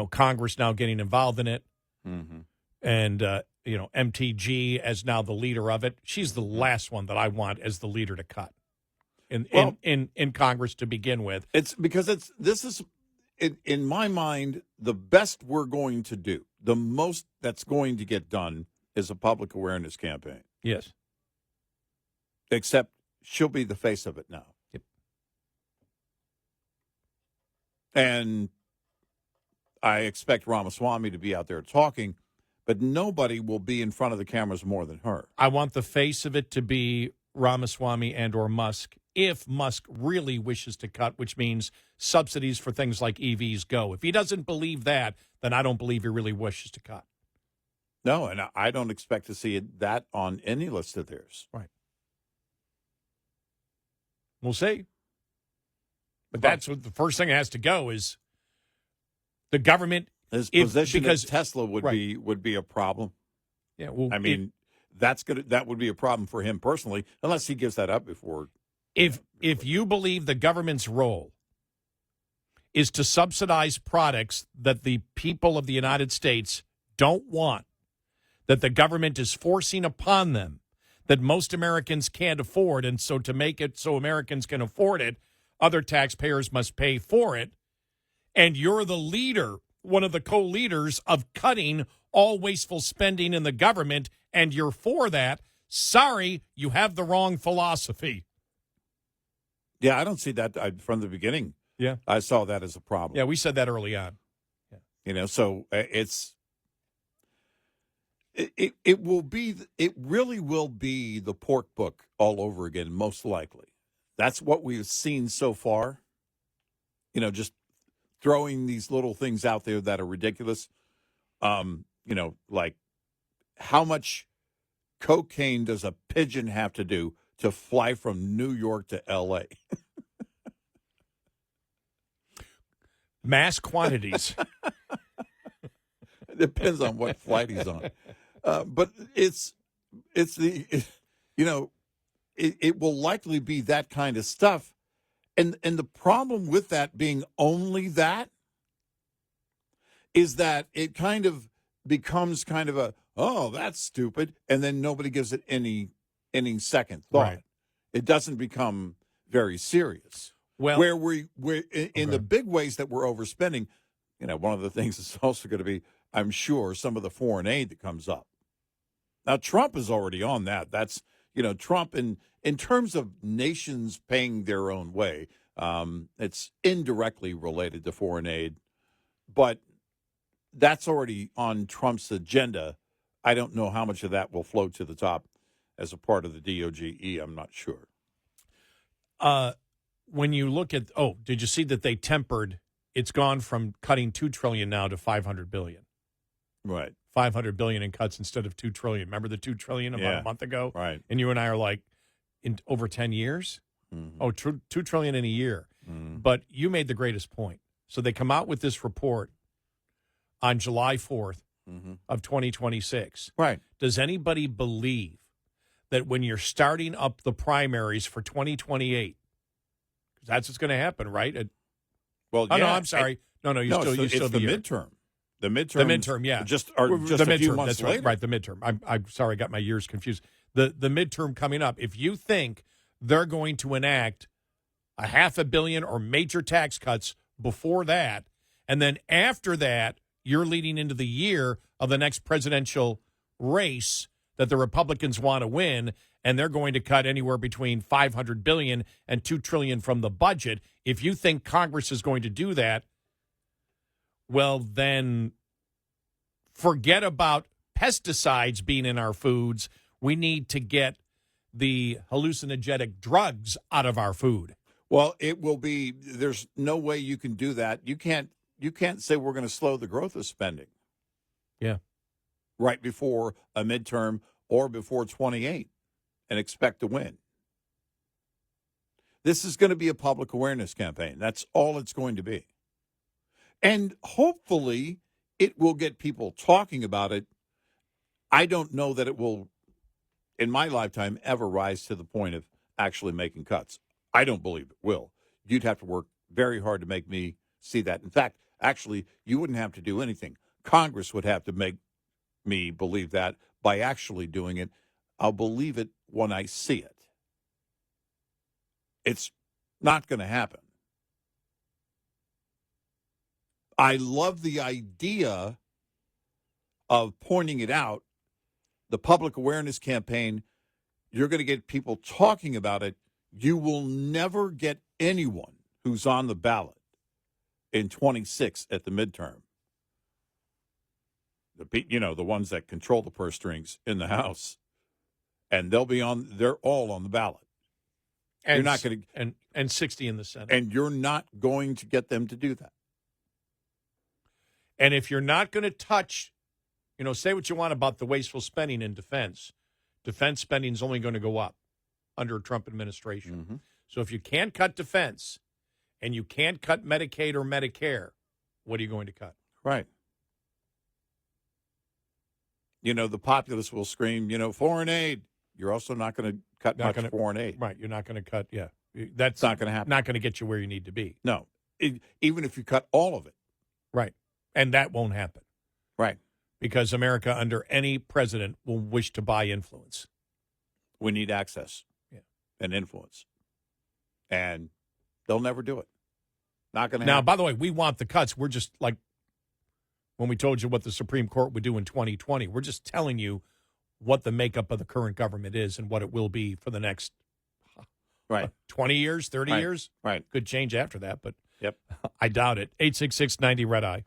Congress now getting involved in it. Mm-hmm. And, MTG as now the leader of it. She's the last one that I want as the leader to cut in Congress to begin with. It's because this is, in my mind, the best we're going to do. The most that's going to get done is a public awareness campaign. Yes. Except she'll be the face of it now. Yep. And I expect Ramaswamy to be out there talking, but nobody will be in front of the cameras more than her. I want the face of it to be Ramaswamy and or Musk, if Musk really wishes to cut, which means subsidies for things like EVs go. If he doesn't believe that, then I don't believe he really wishes to cut. No, and I don't expect to see that on any list of theirs. Right. We'll see. But that's what the first thing that has to go is the government. His position because at Tesla would be a problem. Yeah, well, I mean, that would be a problem for him personally, unless he gives that up before. If you believe the government's role is to subsidize products that the people of the United States don't want, that the government is forcing upon them, that most Americans can't afford, and so to make it so Americans can afford it, other taxpayers must pay for it, and you're the leader, one of the co-leaders of cutting all wasteful spending in the government, and you're for that, sorry, you have the wrong philosophy. Yeah, I don't see that from the beginning. Yeah. I saw that as a problem. Yeah, we said that early on. Yeah. So it really will be the pork book all over again, most likely. That's what we've seen so far. Just throwing these little things out there that are ridiculous. Like how much cocaine does a pigeon have to do to fly from New York to L.A.? Mass quantities. It depends on what flight he's on. But it will likely be that kind of stuff. And the problem with that being only that is that it kind of becomes kind of that's stupid. And then nobody gives it any second thought. Right. It doesn't become very serious. Well, where we're in the big ways that we're overspending, one of the things is also going to be, I'm sure, some of the foreign aid that comes up. Now, Trump is already on that. That's, Trump, in terms of nations paying their own way, it's indirectly related to foreign aid. But that's already on Trump's agenda. I don't know how much of that will float to the top as a part of the DOGE. I'm not sure. When you look at, did you see that they tempered? It's gone from cutting $2 trillion now to $500 billion. Right. $500 billion in cuts instead of $2 trillion. Remember the $2 trillion about a month ago? Right. And you and I are like, in over 10 years? Mm-hmm. Oh, $2 trillion in a year. Mm-hmm. But you made the greatest point. So they come out with this report on July 4th. of 2026. Right. Does anybody believe that when you're starting up the primaries for 2028, because that's what's going to happen, right? Well, no, I'm sorry. No, you still it's the year. midterm. The midterm, yeah. Just the a few midterm, months that's later. right, the midterm. I'm sorry, I got my years confused. The midterm coming up. If you think they're going to enact a $500 million or major tax cuts before that, and then after that, you're leading into the year of the next presidential race that the Republicans want to win, and they're going to cut anywhere between $500 billion and $2 trillion from the budget. If you think Congress is going to do that, well, then forget about pesticides being in our foods. We need to get the hallucinogenic drugs out of our food. Well, it will be. There's no way you can do that. You can't say we're going to slow the growth of spending. Yeah. Right before a midterm or before 28 and expect to win. This is going to be a public awareness campaign. That's all it's going to be. And hopefully it will get people talking about it. I don't know that it will, in my lifetime, ever rise to the point of actually making cuts. I don't believe it will. You'd have to work very hard to make me see that. In fact, actually, you wouldn't have to do anything. Congress would have to make me believe that by actually doing it. I'll believe it when I see it. It's not going to happen. I love the idea of pointing it out. The public awareness campaign, you're going to get people talking about it. You will never get anyone who's on the ballot in 26 at the midterm. The ones that control the purse strings in the House, and they're all on the ballot. And you're not going to and 60 in the Senate. And you're not going to get them to do that. And if you're not going to touch, say what you want about the wasteful spending in defense. Defense spending is only going to go up under a Trump administration. Mm-hmm. So if you can't cut defense and you can't cut Medicaid or Medicare, what are you going to cut? Right. The populace will scream, foreign aid. You're also not going to cut much foreign aid. Right. You're not going to cut, yeah. That's not going to happen. Not going to get you where you need to be. No. Even if you cut all of it. Right. And that won't happen. Right. Because America, under any president, will wish to buy influence. We need access and influence. And they'll never do it. Not going to happen. Now, by the way, we want the cuts. We're just like when we told you what the Supreme Court would do in 2020. We're just telling you what the makeup of the current government is and what it will be for the next 20 years, 30 years. Right. Could change after that, but yep. I doubt it. 866-90 Red Eye.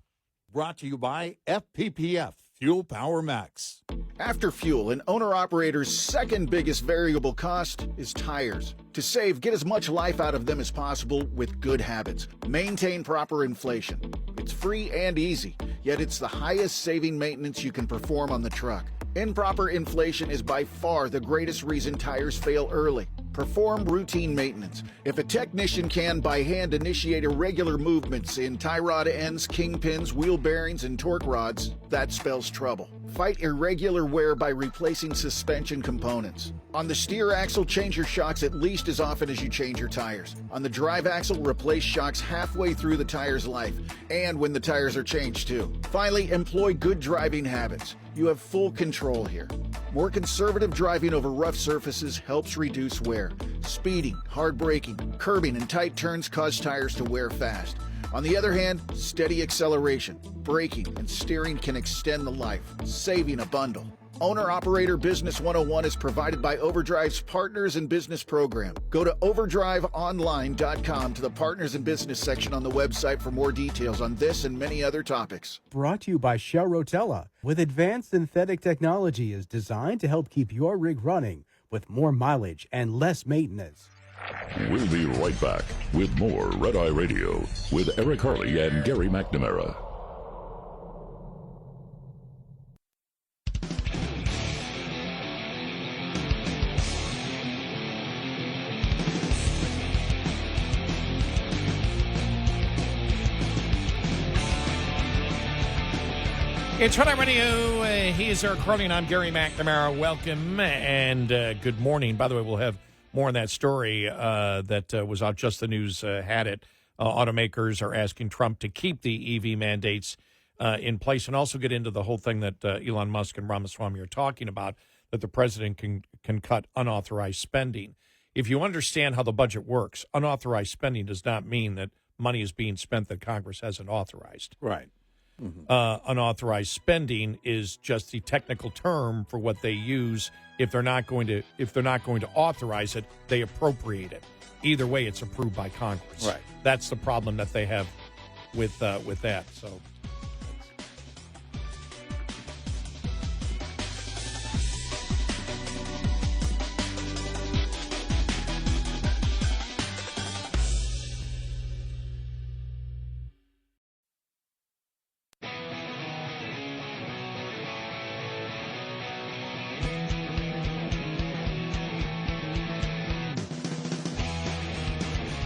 Brought to you by FPPF, Fuel Power Max. After fuel, an owner-operator's second biggest variable cost is tires. To save, get as much life out of them as possible with good habits. Maintain proper inflation. It's free and easy, yet it's the highest saving maintenance you can perform on the truck. Improper inflation is by far the greatest reason tires fail early. Perform routine maintenance. If a technician can by hand initiate irregular movements in tie rod ends, kingpins, wheel bearings, and torque rods, that spells trouble. Fight irregular wear by replacing suspension components. On the steer axle, change your shocks at least as often as you change your tires. On the drive axle, replace shocks halfway through the tire's life, and when the tires are changed too. Finally, employ good driving habits. You have full control here. More conservative driving over rough surfaces helps reduce wear. Speeding, hard braking, curbing, and tight turns cause tires to wear fast. On the other hand, steady acceleration, braking, and steering can extend the life, saving a bundle. Owner-Operator Business 101 is provided by Overdrive's Partners in Business program. Go to overdriveonline.com to the Partners in Business section on the website for more details on this and many other topics. Brought to you by Shell Rotella. With advanced synthetic technology is designed to help keep your rig running with more mileage and less maintenance. We'll be right back with more Red Eye Radio with Eric Harley and Gary McNamara. It's Harley Radio. He is Eric Harley, and I'm Gary McNamara. Welcome and good morning. By the way, we'll have more on that story that was out. Just the News had it. Automakers are asking Trump to keep the EV mandates in place, and also get into the whole thing that Elon Musk and Ramaswamy are talking about, that the president can cut unauthorized spending. If you understand how the budget works, unauthorized spending does not mean that money is being spent that Congress hasn't authorized. Right. Unauthorized spending is just the technical term for what they use. If they're not going to authorize it, they appropriate it. Either way, it's approved by Congress. Right. That's the problem that they have with that. So.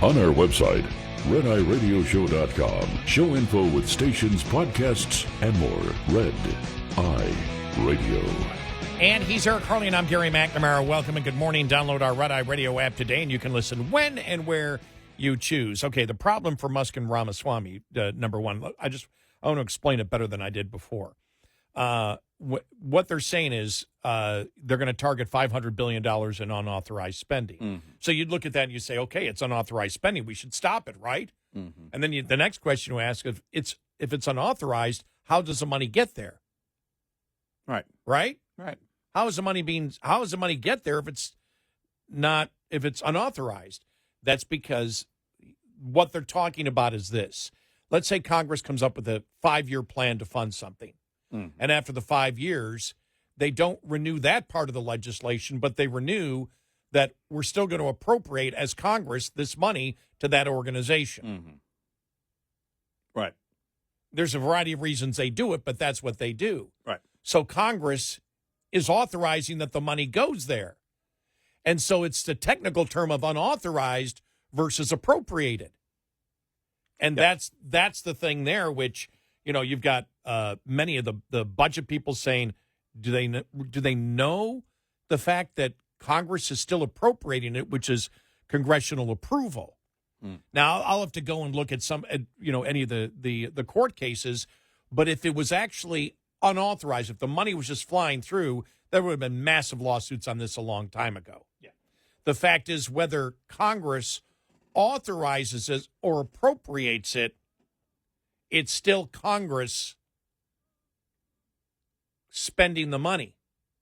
On our website, RedEyeRadioShow.com. Show info with stations, podcasts, and more. Red Eye Radio. And he's Eric Harley, and I'm Gary McNamara. Welcome and good morning. Download our Red Eye Radio app today, and you can listen when and where you choose. Okay, the problem for Musk and Ramaswamy, number one, I want to explain it better than I did before. What they're saying is they're going to target $500 billion in unauthorized spending. Mm-hmm. So you'd look at that and you say, okay, it's unauthorized spending. We should stop it, right? Mm-hmm. And then the next question you ask, if it's unauthorized, how does the money get there? Right. Right? Right. How does the money get there if it's unauthorized? That's because what they're talking about is this. Let's say Congress comes up with a 5-year plan to fund something. Mm. And after the 5 years, they don't renew that part of the legislation, but they renew that we're still going to appropriate as Congress this money to that organization. Mm-hmm. Right. There's a variety of reasons they do it, but that's what they do. Right. So Congress is authorizing that the money goes there. And so it's the technical term of unauthorized versus appropriated. And that's the thing there, which, you know, you've got many of the budget people saying, do they know the fact that Congress is still appropriating it, which is congressional approval? Mm. Now, I'll have to go and look at any of the court cases, but if it was actually unauthorized, if the money was just flying through, there would have been massive lawsuits on this a long time ago. Yeah. The fact is, whether Congress authorizes it or appropriates it, it's still Congress spending the money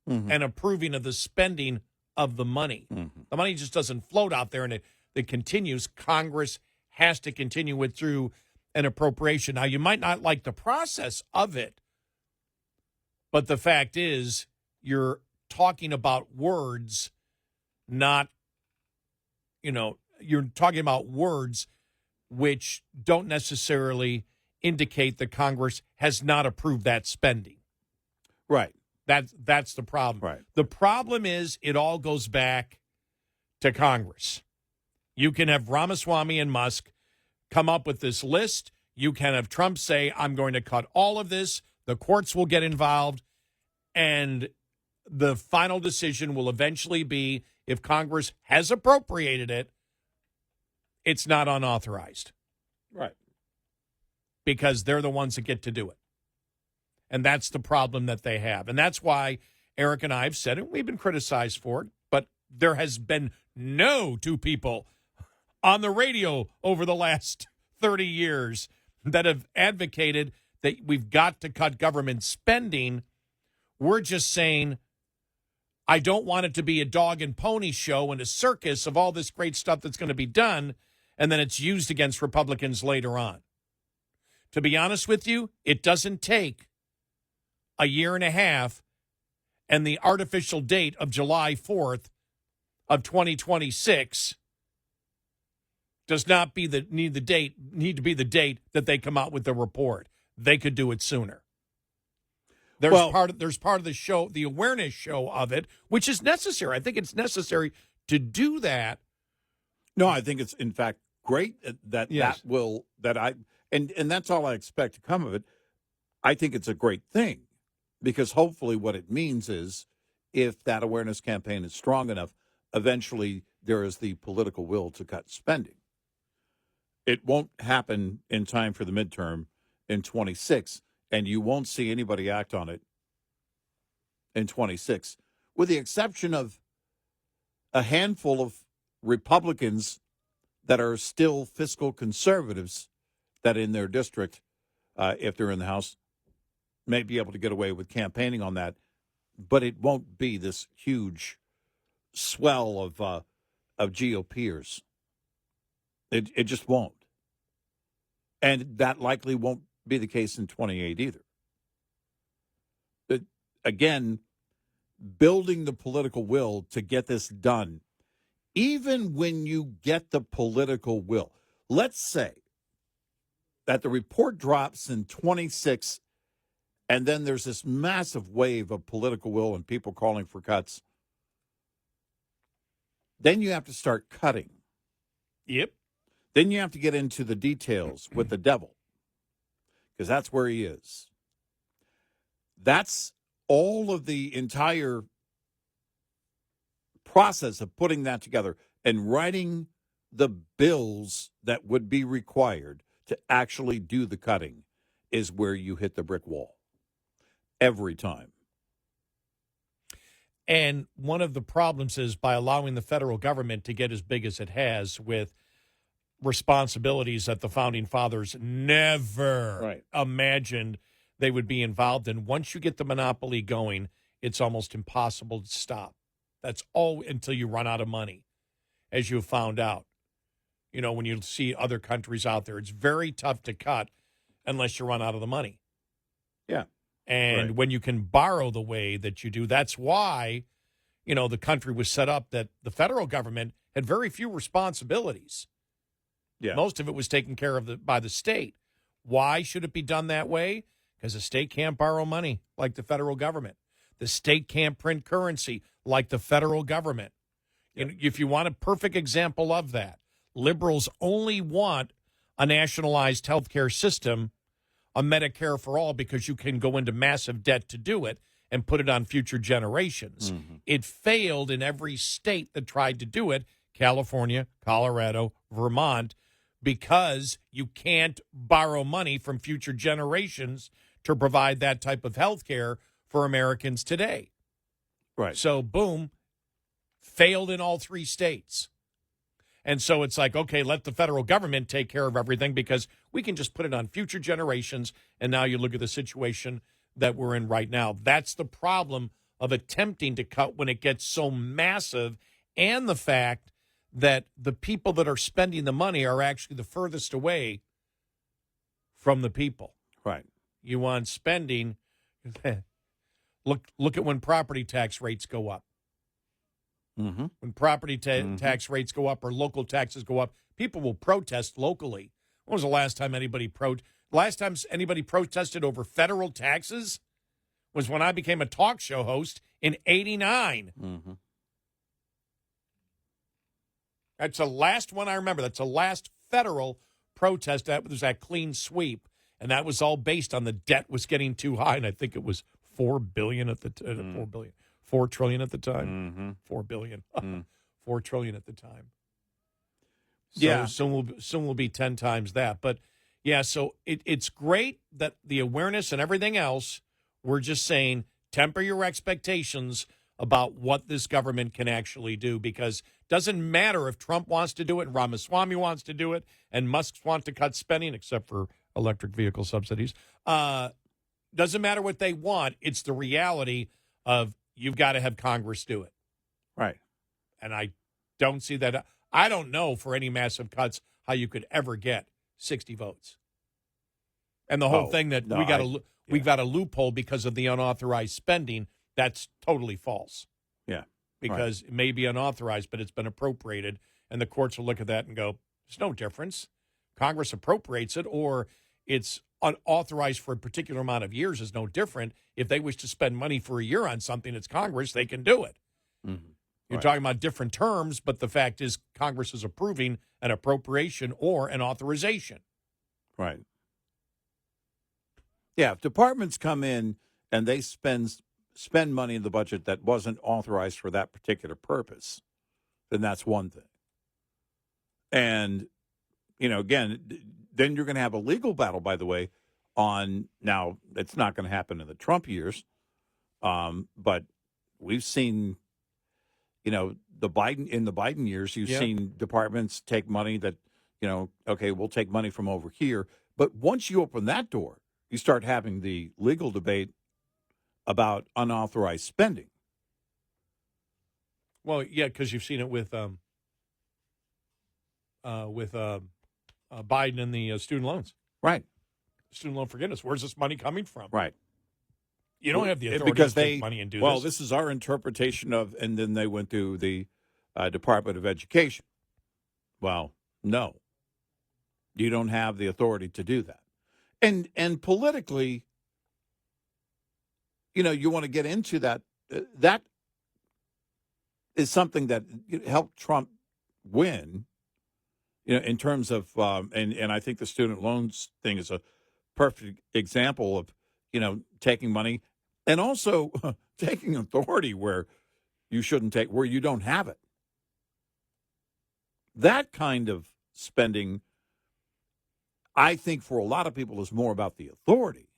and approving of the spending of the money. Mm-hmm. The money just doesn't float out there and it continues. Congress has to continue it through an appropriation. Now, you might not like the process of it, but the fact is you're talking about words, not, you're talking about words which don't necessarily indicate that Congress has not approved that spending. Right. That's the problem. Right. The problem is it all goes back to Congress. You can have Ramaswamy and Musk come up with this list. You can have Trump say, I'm going to cut all of this. The courts will get involved. And the final decision will eventually be, if Congress has appropriated it, it's not unauthorized. Right. Because they're the ones that get to do it. And that's the problem that they have. And that's why Eric and I have said it. We've been criticized for it. But there has been no two people on the radio over the last 30 years that have advocated that we've got to cut government spending. We're just saying, I don't want it to be a dog and pony show and a circus of all this great stuff that's going to be done, and then it's used against Republicans later on. To be honest with you, it doesn't take a year and a half and the artificial date of July 4th of 2026 does not need to be the date that they come out with the report. They could do it sooner. There's part of the show, the awareness show of it, which is necessary. I think it's necessary to do that. No, I think it's in fact great and that's all I expect to come of it. I think it's a great thing because hopefully what it means is if that awareness campaign is strong enough, eventually there is the political will to cut spending. It won't happen in time for the midterm in 26, and you won't see anybody act on it in 26, with the exception of a handful of Republicans that are still fiscal conservatives that in their district, if they're in the House, may be able to get away with campaigning on that. But it won't be this huge swell of GOPers. It just won't. And that likely won't be the case in 28 either. But again, building the political will to get this done, even when you get the political will, let's say that the report drops in 26 and then there's this massive wave of political will and people calling for cuts. Then you have to start cutting. Yep. Then you have to get into the details with the devil, because that's where he is. That's all of the entire process of putting that together and writing the bills that would be required to actually do the cutting is where you hit the brick wall every time. And one of the problems is by allowing the federal government to get as big as it has with responsibilities that the founding fathers never imagined they would be involved in. Once you get the monopoly going, it's almost impossible to stop. That's all until you run out of money, as you found out. You know, when you see other countries out there, it's very tough to cut unless you run out of the money. Yeah. And when you can borrow the way that you do, that's why, you know, the country was set up that the federal government had very few responsibilities. Yeah. Most of it was taken care of by the state. Why should it be done that way? Because the state can't borrow money like the federal government. The state can't print currency like the federal government. Yeah. And if you want a perfect example of that, liberals only want a nationalized healthcare system, a Medicare for all, because you can go into massive debt to do it and put it on future generations. Mm-hmm. It failed in every state that tried to do it, California, Colorado, Vermont, because you can't borrow money from future generations to provide that type of health care for Americans today. Right. So, boom, failed in all three states. And so it's like, okay, let the federal government take care of everything because we can just put it on future generations. And now you look at the situation that we're in right now. That's the problem of attempting to cut when it gets so massive, and the fact that the people that are spending the money are actually the furthest away from the people. Right. You want spending. Look at when property tax rates go up. Mm-hmm. When property tax rates go up or local taxes go up, people will protest locally. When was the last time anybody protested over federal taxes? Was when I became a talk show host in '89. Mm-hmm. That's the last one I remember. That's the last federal protest. That was that clean sweep, and that was all based on the debt was getting too high, and I think it was $4 billion at the $4 trillion at the time. Mm-hmm. $4 billion. $4 trillion at the time. So yeah. Soon will be 10 times that. But, yeah, so it's great that the awareness and everything else, we're just saying temper your expectations about what this government can actually do, because it doesn't matter if Trump wants to do it and Ramaswamy wants to do it and Musk wants to cut spending, except for electric vehicle subsidies. Doesn't matter what they want. It's the reality of you've got to have Congress do it. Right. And I don't see that. I don't know for any massive cuts how you could ever get 60 votes. And the whole thing that we got a loophole because of the unauthorized spending, that's totally false. Yeah. Because it may be unauthorized, but it's been appropriated, and the courts will look at that and go, there's no difference. Congress appropriates it, or it's unauthorized for a particular amount of years is no different. If they wish to spend money for a year on something, it's Congress, they can do it. Mm-hmm. You're talking about different terms, but the fact is Congress is approving an appropriation or an authorization. Right. Yeah, if departments come in and they spend money in the budget that wasn't authorized for that particular purpose, then that's one thing. And, again, then you're going to have a legal battle, by the way, now it's not going to happen in the Trump years, but we've seen, in the Biden years, you've seen departments take money that, okay, we'll take money from over here. But once you open that door, you start having the legal debate about unauthorized spending. Well, yeah, because you've seen it with Biden and the student loans. Right. Student loan forgiveness. Where's this money coming from? Right. You don't have the authority because to take money and do this. Well, this is our interpretation of, and then they went to the Department of Education. Well, no. You don't have the authority to do that. And politically, you want to get into that. That is something that helped Trump win, in terms of, and I think the student loans thing is a perfect example of, taking money and also taking authority where you shouldn't take, where you don't have it. That kind of spending, I think for a lot of people is more about the authority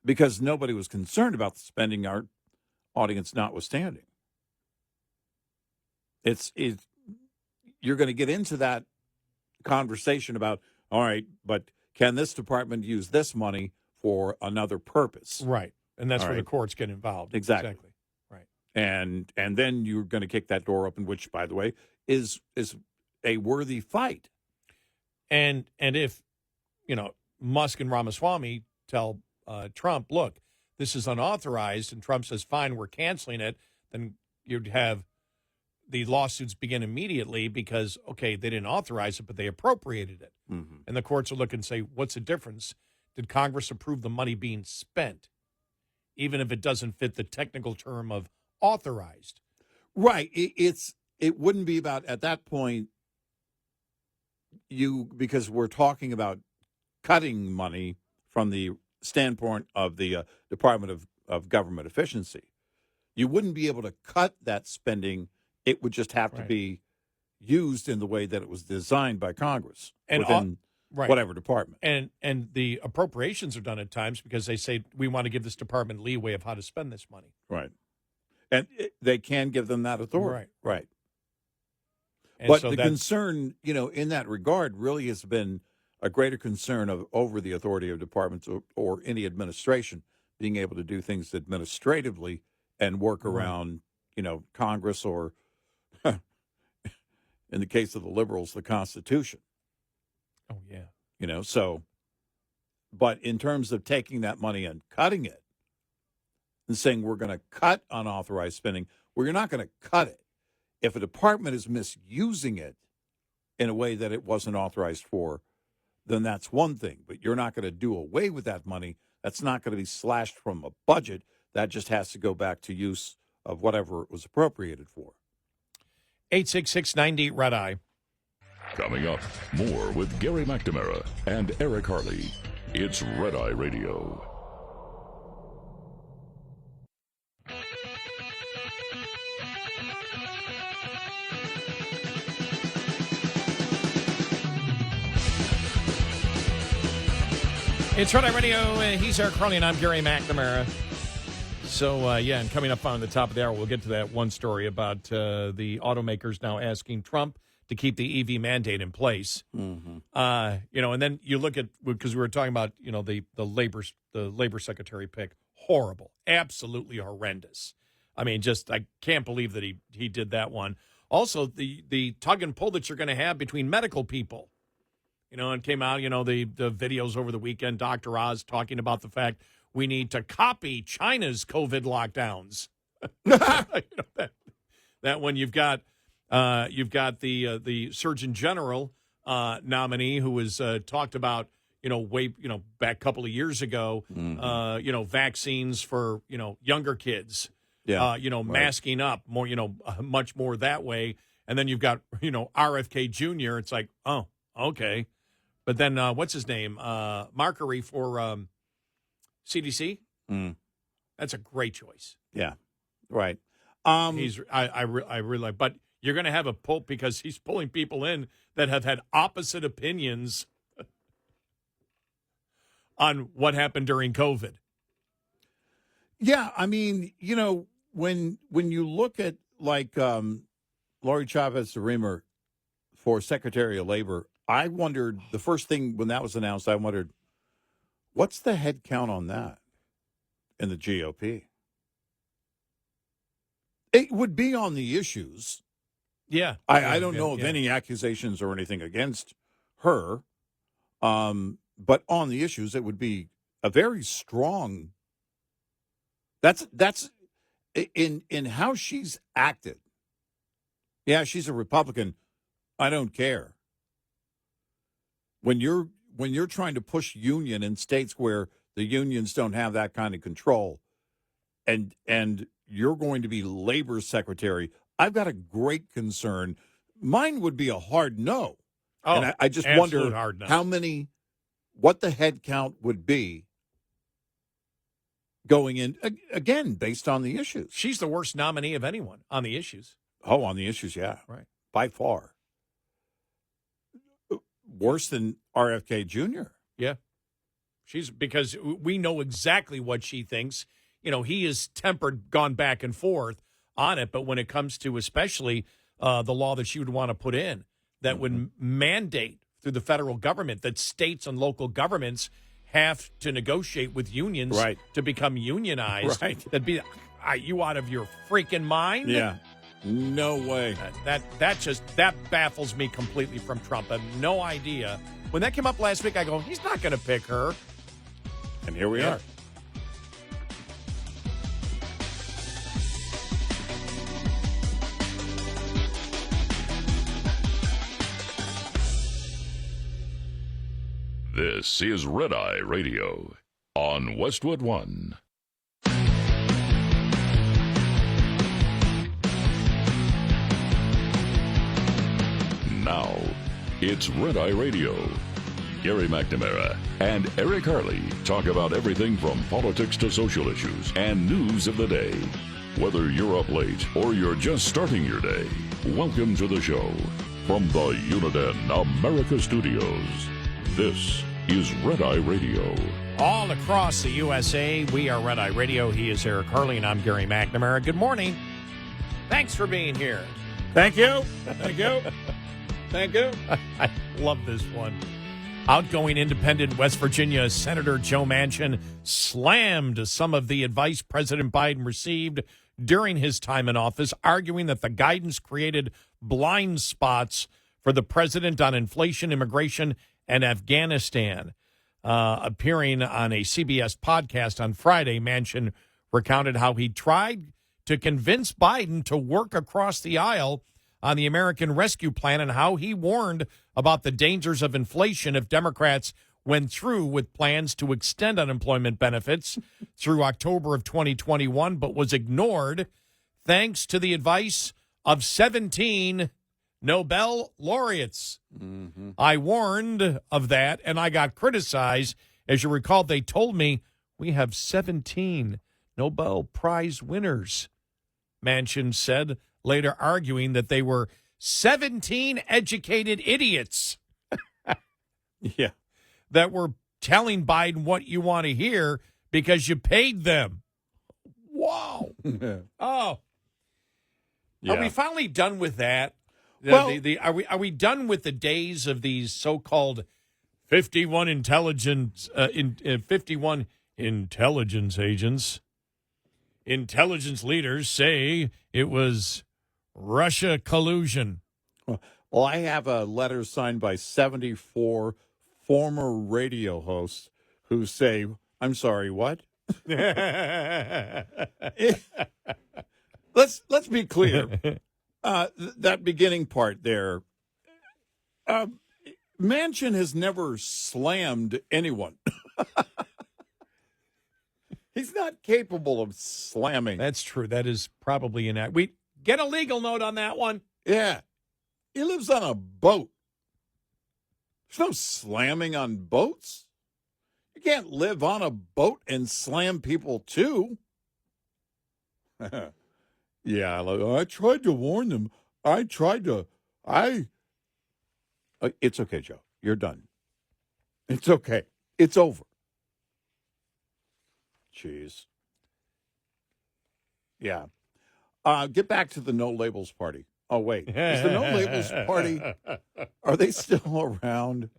because nobody was concerned about the spending, our audience notwithstanding. You're going to get into that conversation about, all right, but can this department use this money for another purpose? Right. And that's All where right. the courts get involved. Exactly. Right. And then you're going to kick that door open, which, by the way, is a worthy fight. And if, Musk and Ramaswamy tell Trump, look, this is unauthorized, and Trump says, fine, we're canceling it, then you'd have the lawsuits begin immediately because, okay, they didn't authorize it, but they appropriated it. Mm-hmm. And the courts will look and say, what's the difference? Did Congress approve the money being spent, even if it doesn't fit the technical term of authorized? Right. It wouldn't be about, at that point, because we're talking about cutting money from the standpoint of the Department of Government Efficiency. You wouldn't be able to cut that spending. It would just have to be used in the way that it was designed by Congress within whatever department. And the appropriations are done at times because they say we want to give this department leeway of how to spend this money. Right. And they can give them that authority. Right. And but so the concern, in that regard really has been a greater concern over the authority of departments or any administration being able to do things administratively and work around, Congress or, in the case of the liberals, the Constitution. Oh, yeah. But in terms of taking that money and cutting it and saying we're going to cut unauthorized spending, well, you're not going to cut it. If a department is misusing it in a way that it wasn't authorized for, then that's one thing. But you're not going to do away with that money. That's not going to be slashed from a budget. That just has to go back to use of whatever it was appropriated for. 866-98 Red Eye. Coming up, more with Gary McNamara and Eric Harley. It's Red Eye Radio. It's Red Eye Radio. He's Eric Harley, and I'm Gary McNamara. So, and coming up on the top of the hour, we'll get to that one story about the automakers now asking Trump to keep the EV mandate in place. Mm-hmm. And then you look at, because we were talking about, the labor secretary pick, horrible, absolutely horrendous. I mean, I can't believe that he did that one. Also, the tug and pull that you're going to have between medical people. It came out, the videos over the weekend, Dr. Oz talking about the fact we need to copy China's COVID lockdowns. That one you've got the Surgeon General nominee who was talked about, back a couple of years ago, vaccines for, younger kids, masking up more, much more that way. And then you've got, RFK Jr. It's like, oh, okay. But then what's his name? Markery for CDC. That's a great choice. Yeah, right. I really like, but you're going to have a pull because he's pulling people in that have had opposite opinions on what happened during COVID. Yeah, I mean, when you look at like Lori Chavez-Remer for Secretary of Labor, I wondered, the first thing when that was announced, I wondered, what's the head count on that in the GOP? It would be on the issues. Yeah. I don't know of any accusations or anything against her, but on the issues, it would be a very strong. That's in how she's acted. Yeah, she's a Republican. I don't care. When you're trying to push union in states where the unions don't have that kind of control, and you're going to be labor secretary, I've got a great concern. Mine would be a hard no. Oh, and I just absolute wonder hard no. what the head count would be going in, again, based on the issues. She's the worst nominee of anyone on the issues. Oh, on the issues, yeah. Right. By far. Worse than RFK Jr. Yeah. Because we know exactly what she thinks. He is tempered, gone back and forth on it. But when it comes to especially the law that she would want to put in that would mandate through the federal government that states and local governments have to negotiate with unions to become unionized. Right. That'd be, are you out of your freaking mind? Yeah. No way. That baffles me completely from Trump. I have no idea. When that came up last week, I go, he's not going to pick her. And here we are. This is Red Eye Radio on Westwood One. Now, it's Red Eye Radio. Gary McNamara and Eric Harley talk about everything from politics to social issues and news of the day. Whether you're up late or you're just starting your day, welcome to the show. From the Uniden America Studios, this is Red Eye Radio. All across the USA, we are Red Eye Radio. He is Eric Harley, and I'm Gary McNamara. Good morning. Thanks for being here. Thank you. Thank you. Thank you. I love this one. Outgoing independent West Virginia Senator Joe Manchin slammed some of the advice President Biden received during his time in office, arguing that the guidance created blind spots for the president on inflation, immigration, and Afghanistan. Appearing on a CBS podcast on Friday, Manchin recounted how he tried to convince Biden to work across the aisle on the American Rescue Plan and how he warned about the dangers of inflation if Democrats went through with plans to extend unemployment benefits through October of 2021, but was ignored thanks to the advice of 17 Nobel laureates. Mm-hmm. I warned of that, and I got criticized. As you recall, they told me we have 17 Nobel Prize winners, Manchin said, later arguing that they were 17 educated idiots. Yeah. That were telling Biden what you want to hear because you paid them. Wow. Oh. Yeah. Are we finally done with that? Well, are we done with the days of these so-called 51 intelligence agents? Intelligence leaders say it was Russia collusion. Well, I have a letter signed by 74 former radio hosts who say, I'm sorry, what? Let's be clear. That beginning part there, Manchin has never slammed anyone. He's not capable of slamming. That's true. That is probably inaccurate. We get a legal note on that one. Yeah. He lives on a boat. There's no slamming on boats. You can't live on a boat and slam people too. Yeah, I tried to warn them. It's okay, Joe. You're done. It's okay. It's over. Jeez. Yeah. Get back to the No Labels Party. Oh, wait. Is the No Labels Party, are they still around?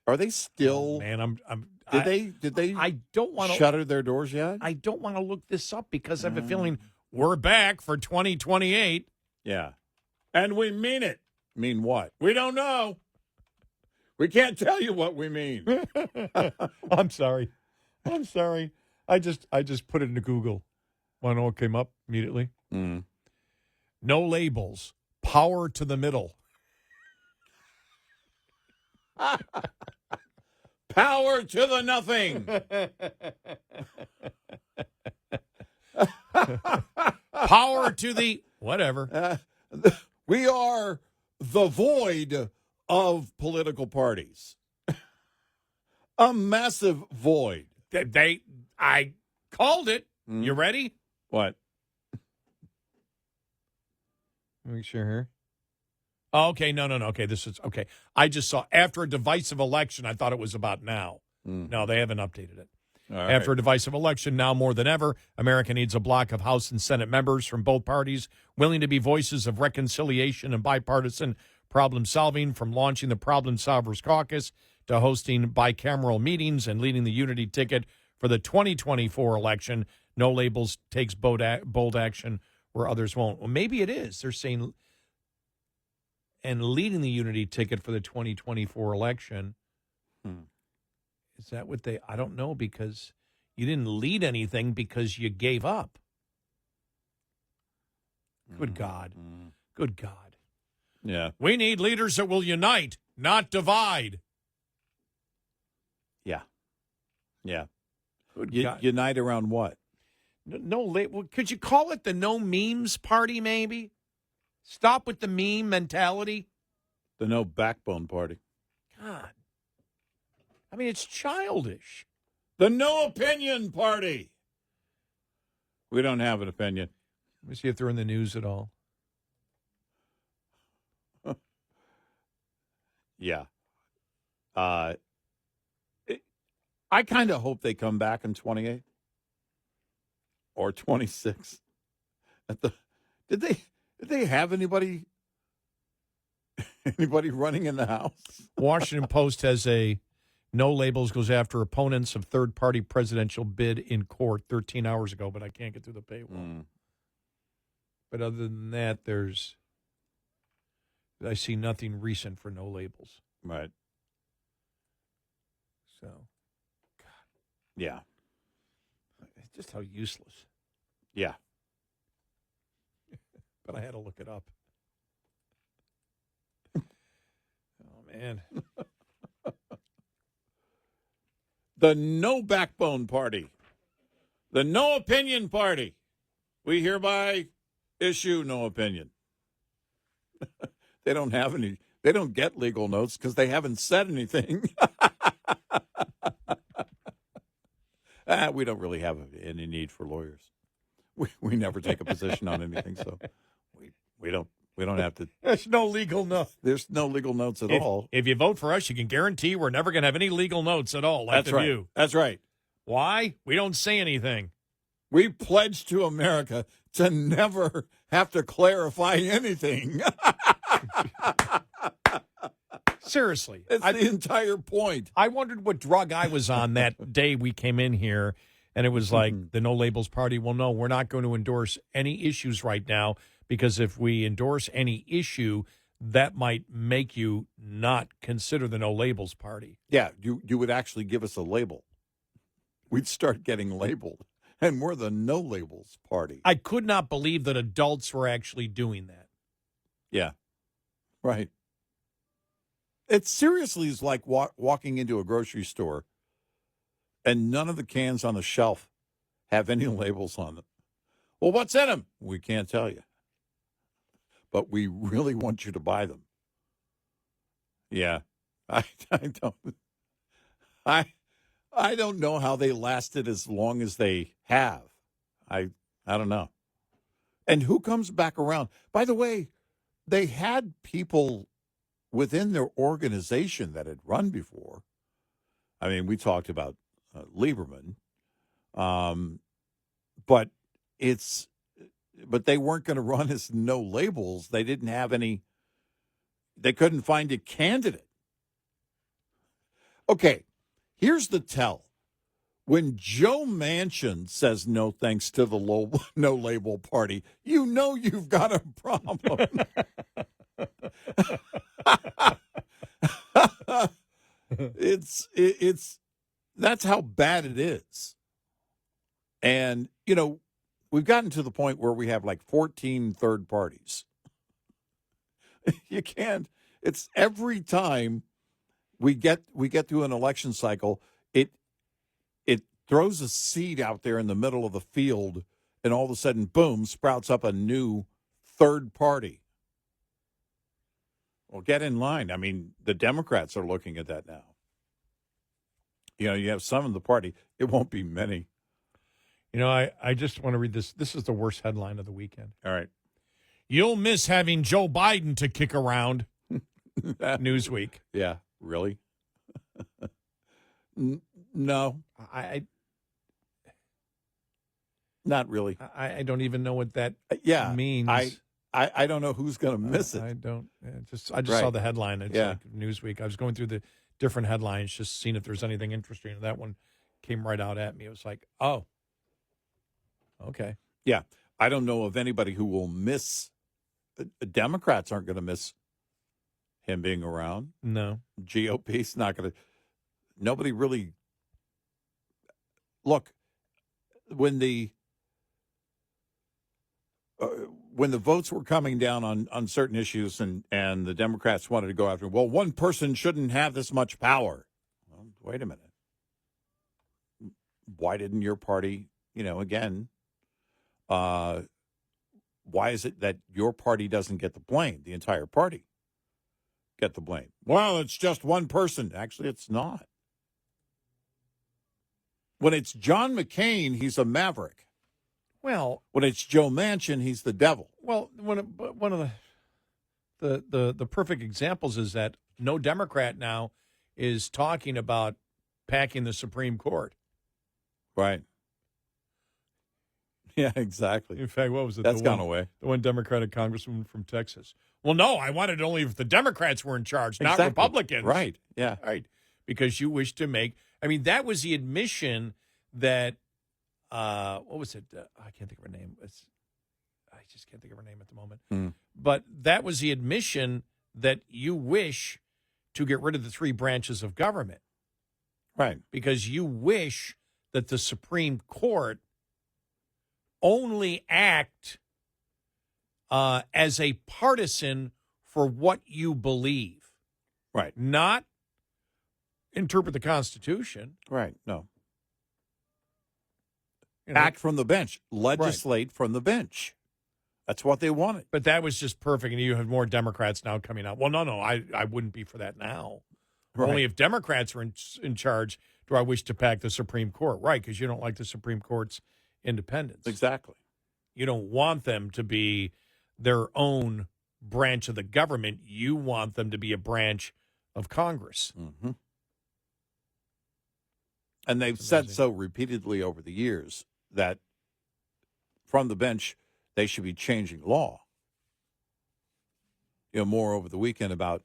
Are they still? Oh, man, Did they I don't want to shutter their doors yet? I don't want to look this up because I have a feeling we're back for 2028. Yeah. And we mean it. Mean what? We don't know. We can't tell you what we mean. I'm sorry. I just put it into Google. Want to know what came up immediately? Mm. No labels. Power to the middle. Power to the nothing. Power to the whatever. We are the void of political parties. A massive void. I called it. You ready? What? Make sure here. Oh, okay, no. Okay, this is okay. I just saw after a divisive election. I thought it was about now. No, they haven't updated it. After a divisive election, now more than ever, America needs a block of House and Senate members from both parties willing to be voices of reconciliation and bipartisan problem solving, from launching the Problem Solvers Caucus to hosting bicameral meetings and leading the unity ticket for the 2024 election. No Labels takes bold action where others won't. Well, maybe it is. They're saying, and leading the unity ticket for the 2024 election. Is that what they, I don't know, because you didn't lead anything because you gave up. Good God. Good God. Yeah. We need leaders that will unite, not divide. Yeah. Yeah. Good God. Unite around what? Could you call it the no memes party, maybe? Stop with the meme mentality. The No Backbone Party. God. I mean, it's childish. The No Opinion Party. We don't have an opinion. Let me see if they're in the news at all. Yeah. I kind of hope they come back in 28 or 26. Did they have anybody running in the House? Washington Post has a No Labels goes after opponents of third-party presidential bid in court 13 hours ago, but I can't get through the paywall. But other than that, I see nothing recent for No Labels. Right. So, Yeah. just how useless. Yeah. But I had to look it up. Oh, man. The No Backbone Party. The No Opinion Party. We hereby issue no opinion. They don't have any. They don't get legal notes because they haven't said anything. We don't really have any need for lawyers. We never take a position on anything, so we don't have to. There's no legal note. There's no legal notes at all. If you vote for us, you can guarantee we're never going to have any legal notes at all left That's of right. you. That's right. Why? We don't say anything. We pledge to America to never have to clarify anything. Seriously. It's the entire point. I wondered what drug I was on that day we came in here, and it was like the No Labels Party. Well, no, we're not going to endorse any issues right now, because if we endorse any issue, that might make you not consider the No Labels Party. Yeah, you would actually give us a label. We'd start getting labeled, and we're the No Labels Party. I could not believe that adults were actually doing that. Yeah, right. It seriously is like walking into a grocery store, and none of the cans on the shelf have any labels on them. Well, what's in them? We can't tell you. But we really want you to buy them. Yeah. I don't. I don't know how they lasted as long as they have. I don't know. And who comes back around? By the way, they had people within their organization that had run before. I mean, we talked about Lieberman, but they weren't going to run as no labels. They didn't have any. They couldn't find a candidate. Okay, here's the tell. When Joe Manchin says no thanks to the no label party, you know you've got a problem. It's that's how bad it is. And, we've gotten to the point where we have like 14 third parties. You can't. It's every time we get through an election cycle, it throws a seed out there in the middle of the field, and all of a sudden, boom, sprouts up a new third party. Well, get in line. I mean, the Democrats are looking at that now. You have some in the party. It won't be many. I just want to read this. This is the worst headline of the weekend. All right. You'll miss having Joe Biden to kick around. Newsweek. Yeah, really? No. Not really. I don't even know what that means. I don't know who's going to miss it. I don't. I just saw the headline. It's like Newsweek. I was going through the different headlines, just seeing if there's anything interesting. And that one came right out at me. It was like, oh, okay. Yeah. I don't know of anybody who will miss. Democrats aren't going to miss him being around. No. GOP's not going to. Nobody really. Look, when the votes were coming down on certain issues and the Democrats wanted to go after, well, one person shouldn't have this much power. Well, wait a minute. Why didn't your party, again, why is it that your party doesn't get the blame, the entire party get the blame? Well, it's just one person. Actually, it's not. When it's John McCain, he's a maverick. Well, when it's Joe Manchin, he's the devil. Well, one of the perfect examples is that no Democrat now is talking about packing the Supreme Court. Right. Yeah, exactly. In fact, what was it? That's gone away. The one Democratic congresswoman from Texas. Well, no, I wanted it only if the Democrats were in charge, not Republicans. Right. Yeah. Right. Because you wish to make. I mean, that was the admission that. What was it? I can't think of her name. I just can't think of her name at the moment. But that was the admission that you wish to get rid of the three branches of government. Right. Because you wish that the Supreme Court only act as a partisan for what you believe. Right. Not interpret the Constitution. Right. No. Act from the bench. Legislate from the bench. That's what they wanted. But that was just perfect, and you have more Democrats now coming out. Well, no, I wouldn't be for that now. Right. Only if Democrats are in charge do I wish to pack the Supreme Court. Right, because you don't like the Supreme Court's independence. Exactly. You don't want them to be their own branch of the government. You want them to be a branch of Congress. Mm-hmm. And they've said so repeatedly over the years that from the bench, they should be changing law. More over the weekend about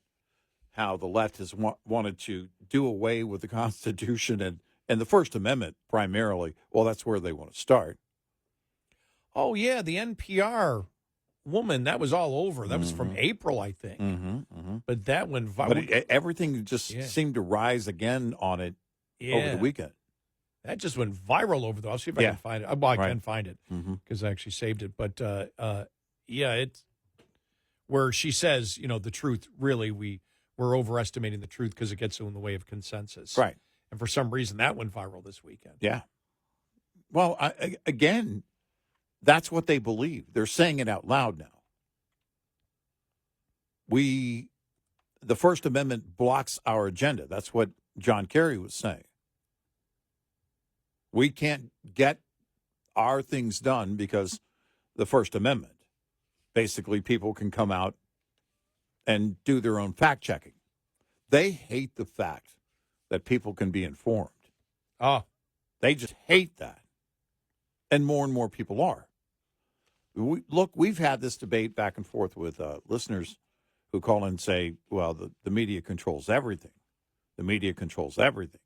how the left has wanted to do away with the Constitution and the First Amendment primarily. Well, that's where they want to start. Oh, yeah, the NPR woman, that was all over. That was from April, I think. But that went viral. But everything just seemed to rise again on it over the weekend. That just went viral over there. I'll see if I can find it. Well, I can find it because I actually saved it. But, it's where she says, the truth, really, we're overestimating the truth because it gets in the way of consensus. Right. And for some reason, that went viral this weekend. Yeah. Well, again, that's what they believe. They're saying it out loud now. the First Amendment blocks our agenda. That's what John Kerry was saying. We can't get our things done because the First Amendment. Basically, people can come out and do their own fact-checking. They hate the fact that people can be informed. Oh. They just hate that. And more people are. We've had this debate back and forth with listeners who call in and say, well, the media controls everything. The media controls everything.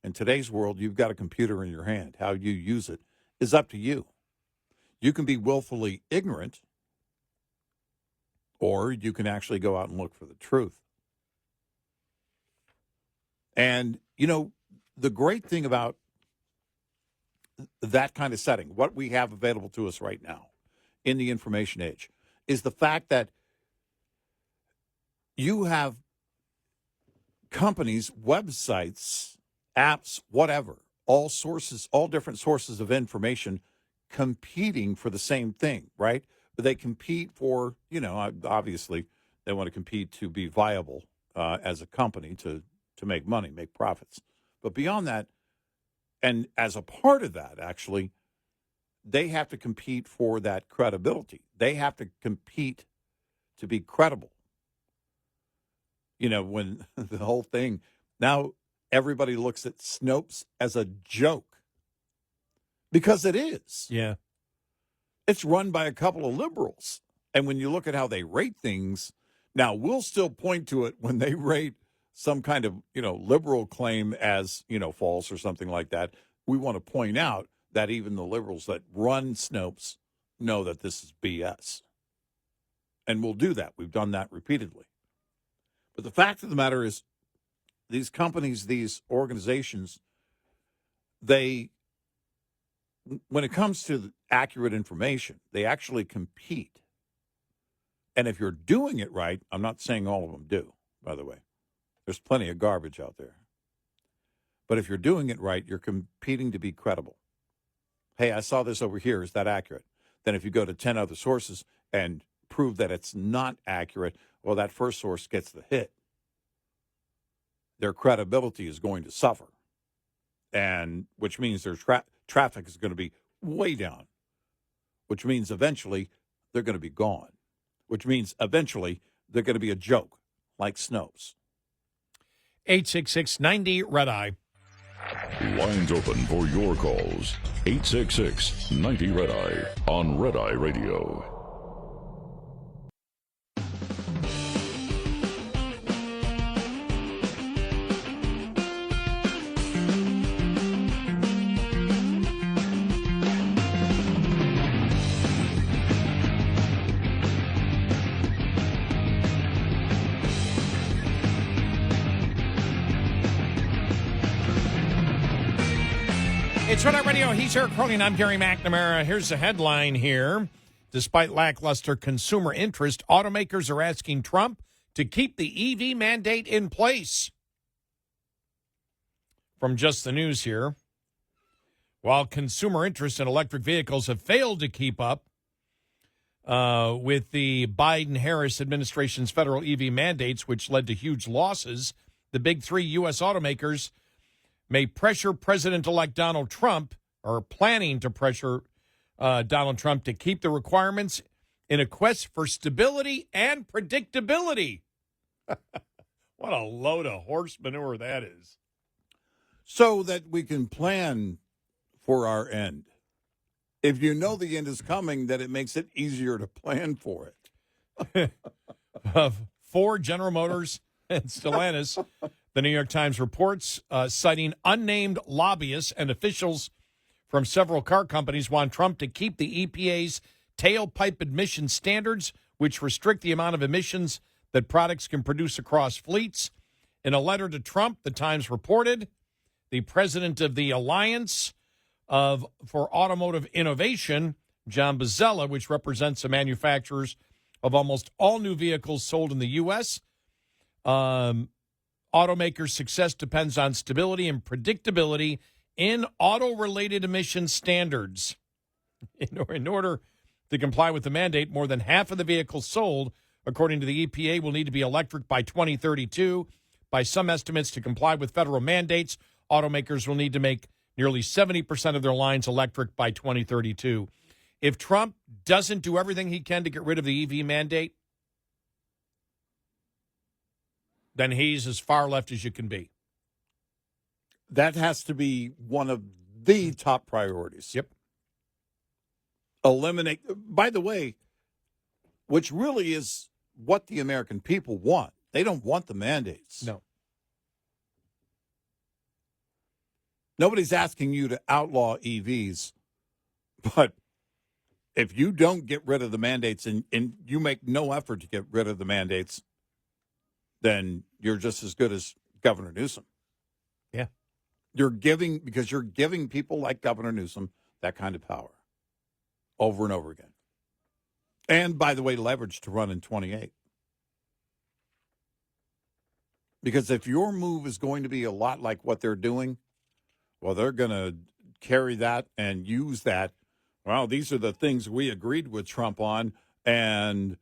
In today's world, you've got a computer in your hand. How you use it is up to you. You can be willfully ignorant, or you can actually go out and look for the truth. And, the great thing about that kind of setting, what we have available to us right now in the information age, is the fact that you have companies, websites, apps, whatever, all different sources of information competing for the same thing, right? But they compete for, obviously they want to compete to be viable as a company to make money, make profits. But beyond that, and as a part of that, actually, they have to compete for that credibility. They have to compete to be credible. When the whole thing, now everybody looks at Snopes as a joke. Because it is. Yeah. It's run by a couple of liberals. And when you look at how they rate things, now we'll still point to it when they rate some kind of, liberal claim as, false or something like that. We want to point out that even the liberals that run Snopes know that this is BS. And we'll do that. We've done that repeatedly. But the fact of the matter is, these companies, these organizations, when it comes to accurate information, they actually compete. And if you're doing it right, I'm not saying all of them do, by the way. There's plenty of garbage out there. But if you're doing it right, you're competing to be credible. Hey, I saw this over here. Is that accurate? Then if you go to 10 other sources and prove that it's not accurate, well, that first source gets the hit. Their credibility is going to suffer, and which means their traffic is going to be way down, which means eventually they're going to be gone, which means eventually they're going to be a joke like Snopes. 866-90-RED-EYE. Lines open for your calls. 866-90-RED-EYE on Red Eye Radio. It's Red Eye Radio. He's Eric Harley, and I'm Gary McNamara. Here's the headline here. Despite lackluster consumer interest, automakers are asking Trump to keep the EV mandate in place. From Just the News here. While consumer interest in electric vehicles have failed to keep up with the Biden-Harris administration's federal EV mandates, which led to huge losses, the big three U.S. automakers may pressure President-elect Donald Trump, or planning to pressure Donald Trump to keep the requirements in a quest for stability and predictability. What a load of horse manure that is. So that we can plan for our end. If you know the end is coming, then it makes it easier to plan for it. Ford, General Motors, and Stellantis, the New York Times reports, citing unnamed lobbyists and officials from several car companies, want Trump to keep the EPA's tailpipe emission standards, which restrict the amount of emissions that products can produce across fleets. In a letter to Trump, the Times reported, the president of the Alliance for Automotive Innovation, John Bozzella, which represents the manufacturers of almost all new vehicles sold in the U.S., automakers' success depends on stability and predictability in auto-related emission standards. In order to comply with the mandate, more than half of the vehicles sold according to the EPA, will need to be electric by 2032. By some estimates, to comply with federal mandates, automakers will need to make nearly 70% of their lines electric by 2032. If Trump doesn't do everything he can to get rid of the EV mandate, then he's as far left as you can be. That has to be one of the top priorities. Yep. Eliminate, by the way, which really is what the American people want. They don't want the mandates. No. Nobody's asking you to outlaw EVs, but if you don't get rid of the mandates and you make no effort to get rid of the mandates, then you're just as good as Governor Newsom. Yeah. You're giving people like Governor Newsom that kind of power over and over again. And, by the way, leverage to run in 28. Because if your move is going to be a lot like what they're doing, well, they're going to carry that and use that. Well, these are the things we agreed with Trump on, and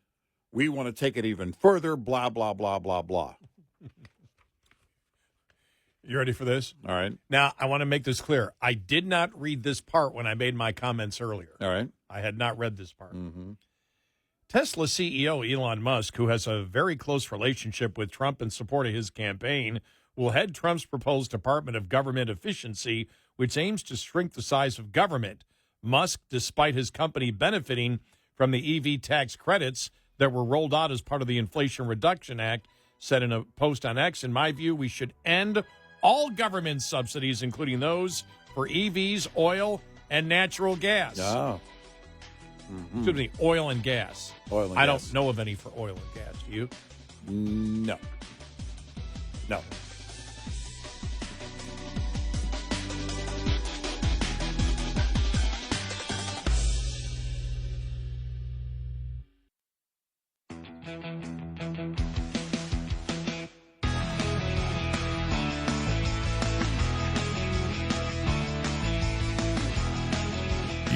we want to take it even further, blah, blah, blah, blah, blah. You ready for this? All right. Now, I want to make this clear. I did not read this part when I made my comments earlier. All right. I had not read this part. Mm-hmm. Tesla CEO Elon Musk, who has a very close relationship with Trump in support of his campaign, will head Trump's proposed Department of Government Efficiency, which aims to shrink the size of government. Musk, despite his company benefiting from the EV tax credits that were rolled out as part of the Inflation Reduction Act, said in a post on X, "In my view, we should end all government subsidies, including those for EVs, oil, and natural gas." Oh. Mm-hmm. Excuse me, oil and gas. Oil and I gas. don't know of any for oil and gas. Do you? No. No.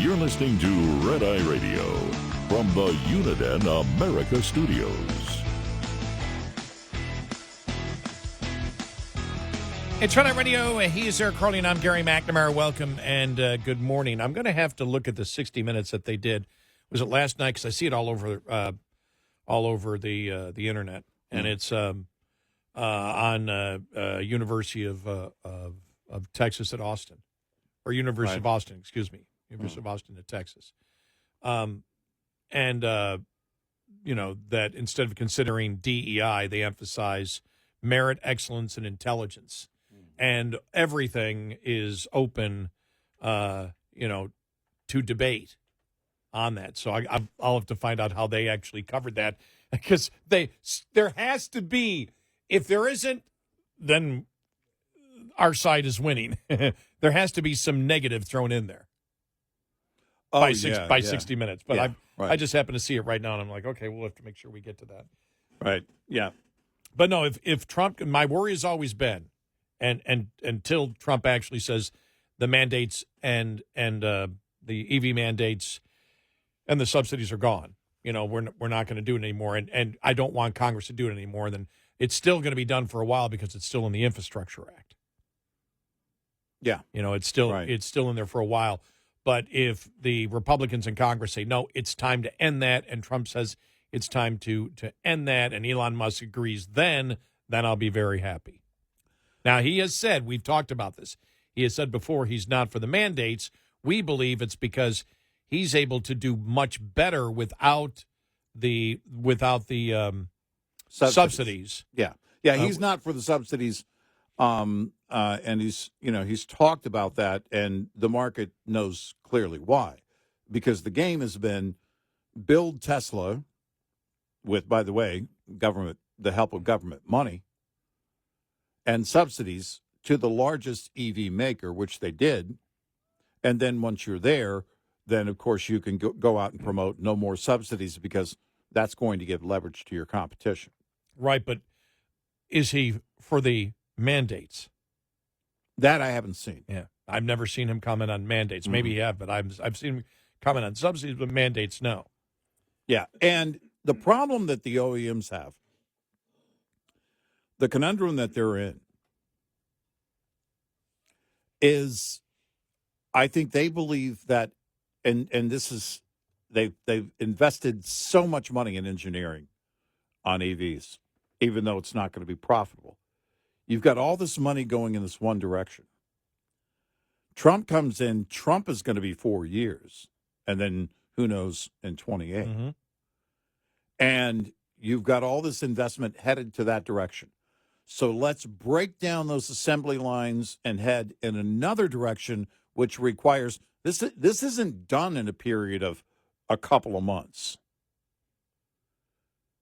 You're listening to Red Eye Radio from the Uniden America Studios. It's Red Eye Radio. He's Eric Harley, and I'm Gary McNamara. Welcome and good morning. I'm going to have to look at the 60 Minutes that they did. Was it last night? Because I see it all over the internet, and it's on University of Texas at Austin, or University of Austin. Excuse me. University of Austin at Texas. That instead of considering DEI, they emphasize merit, excellence, and intelligence. And everything is open, to debate on that. So I'll have to find out how they actually covered that, because there has to be, if there isn't, then our side is winning. There has to be some negative thrown in there. By 60 Minutes. But I just happen to see it right now, and I'm like, okay, we'll have to make sure we get to that. Right. Yeah. But no, if Trump, my worry has always been, and until Trump actually says the mandates and the EV mandates and the subsidies are gone, we're not going to do it anymore. And I don't want Congress to do it anymore. Then it's still going to be done for a while because it's still in the Infrastructure Act. Yeah. It's still in there for a while. But if the Republicans in Congress say, no, it's time to end that, and Trump says it's time to end that, and Elon Musk agrees, then I'll be very happy. Now, he has said, we've talked about this, he has said before he's not for the mandates. We believe it's because he's able to do much better without the subsidies. Yeah. Yeah, he's not for the subsidies. And he's talked about that, and the market knows clearly why. Because the game has been build Tesla with, by the way, the help of government money, and subsidies to the largest EV maker, which they did. And then once you're there, then, of course, you can go out and promote no more subsidies, because that's going to give leverage to your competition. Right, but is he for the mandates? That I haven't seen. Yeah, I've never seen him comment on mandates. Maybe he have, but I've seen him comment on subsidies, but mandates, no. Yeah, and The problem that the OEMs have, the conundrum that they're in, is I think they believe that, and this is, they've invested so much money in engineering on EVs, even though it's not going to be profitable. You've got all this money going in this one direction. Trump comes in, Trump is going to be 4 years, and then who knows in 28. Mm-hmm. And you've got all this investment headed to that direction. So let's break down those assembly lines and head in another direction, which requires this isn't done in a period of a couple of months.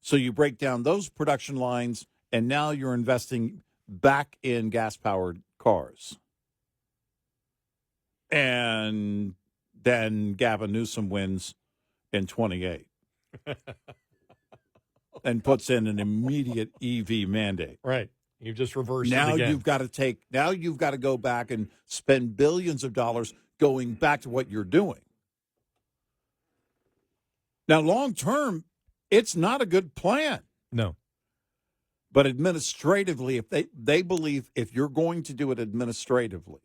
So you break down those production lines, and now you're investing back in gas-powered cars. And then Gavin Newsom wins in 28 and puts in an immediate EV mandate. Right. You've just reversed Now it again. you've got to go back and spend billions of dollars going back to what you're doing. Now, long term, it's not a good plan. No. But administratively, if they believe if you're going to do it administratively,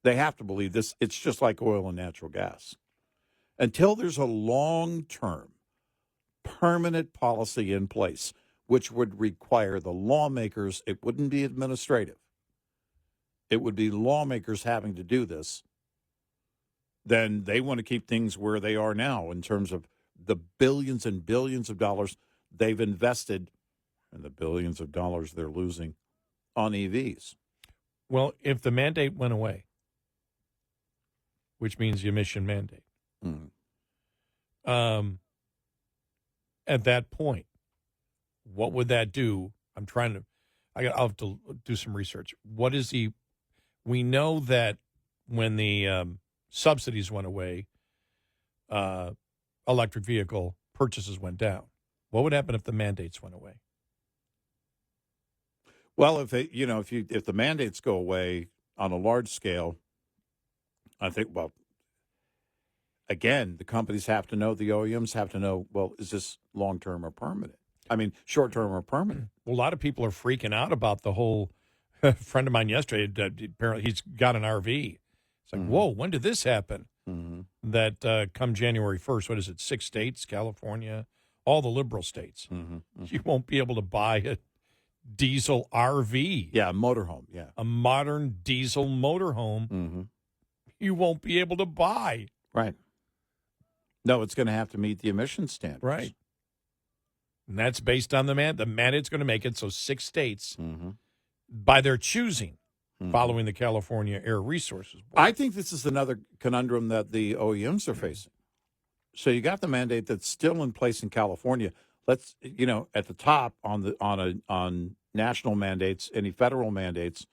they have to believe this. It's just like oil and natural gas. Until there's a long-term, permanent policy in place, which would require the lawmakers, it wouldn't be administrative. It would be lawmakers having to do this. Then they want to keep things where they are now in terms of the billions and billions of dollars they've invested and the billions of dollars they're losing on EVs. Well, if the mandate went away, which means the emission mandate, at that point, what would that do? I'll have to do some research. We know that when the subsidies went away, electric vehicle purchases went down. What would happen if the mandates went away? Well, if the mandates go away on a large scale, I think, well, again, the companies have to know, the OEMs have to know, well, is this long-term or permanent? I mean, short-term or permanent? Well, a lot of people are freaking out about the whole, friend of mine yesterday, apparently he's got an RV. It's like, whoa, when did this happen? That come January 1st, what is it, 6 states, California, all the liberal states. You won't be able to buy a diesel RV. Yeah, a motorhome, yeah. A modern diesel motorhome you won't be able to buy. Right. No, it's going to have to meet the emission standards. Right. And that's based on the mandate's going to make it so 6 states, by their choosing, following the California Air Resources Board. I think this is another conundrum that the OEMs are facing. So you got the mandate that's still in place in California. Let's, at the top on national mandates, any federal mandates,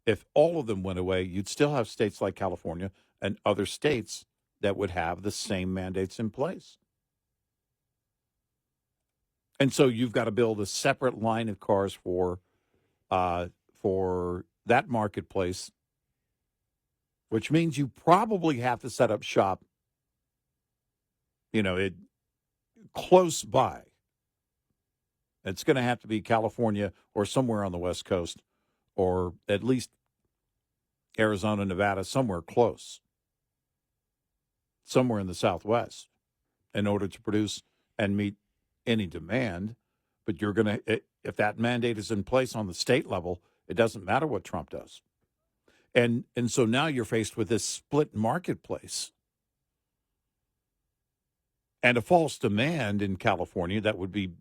if all of them went away, you'd still have states like California and other states that would have the same mandates in place. And so you've got to build a separate line of cars for that marketplace, which means you probably have to set up shop, close by. It's going to have to be California or somewhere on the West Coast, or at least Arizona, Nevada, somewhere close, somewhere in the Southwest, in order to produce and meet any demand. But you're going to, if that mandate is in place on the state level, it doesn't matter what Trump does. And so now you're faced with this split marketplace and a false demand in California that would be,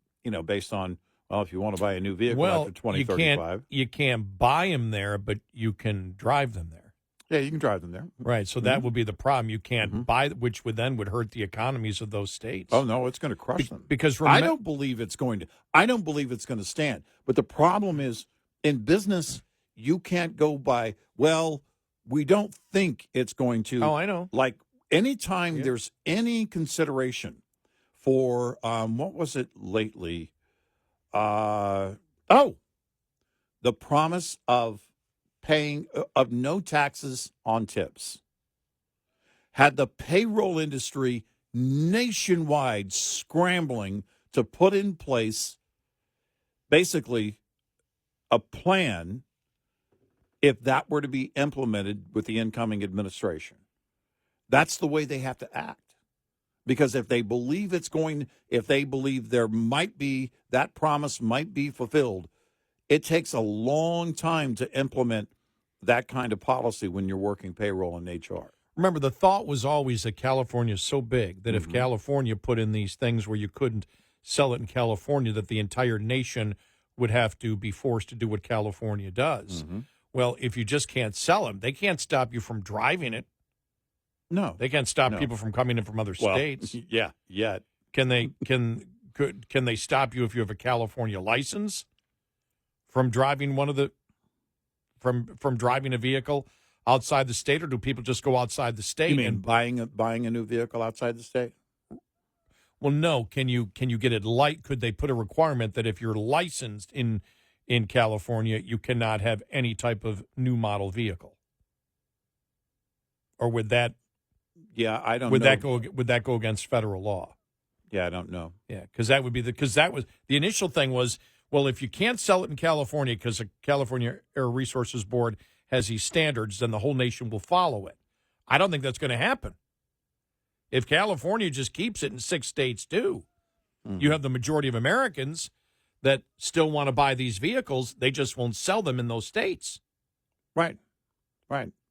based on, well, if you want to buy a new vehicle after 2035. You can't buy them there, but you can drive them there. Yeah, you can drive them there. Right, so that would be the problem. You can't buy, which would hurt the economies of those states. Oh, no, it's going to crush them. Because I don't believe it's going to stand. But the problem is, in business, you can't go by, well, we don't think it's going to. Oh, I know. Like, anytime there's any consideration for, what was it lately? The promise of paying, of no taxes on tips, had the payroll industry nationwide scrambling to put in place basically a plan if that were to be implemented with the incoming administration. That's the way they have to act. Because if they believe if they believe there might be, that promise might be fulfilled, it takes a long time to implement that kind of policy when you're working payroll and HR. Remember, the thought was always that California is so big that if California put in these things where you couldn't sell it in California, that the entire nation would have to be forced to do what California does. Well, if you just can't sell them, they can't stop you from driving it. No. They can't stop people from coming in from other states. Yeah, yet. Can they stop you if you have a California license from driving from driving a vehicle outside the state, or do people just go outside the state? You mean buying a new vehicle outside the state? Well, no. Can you get it could they put a requirement that if you're licensed in California, you cannot have any type of new model vehicle? Or would that I don't know. Would that go against federal law? Yeah, I don't know. Yeah, because that would be the initial thing was, well, if you can't sell it in California because the California Air Resources Board has these standards, then the whole nation will follow it. I don't think that's going to happen. If California just keeps it and 6 states do, you have the majority of Americans that still want to buy these vehicles. They just won't sell them in those states. Right.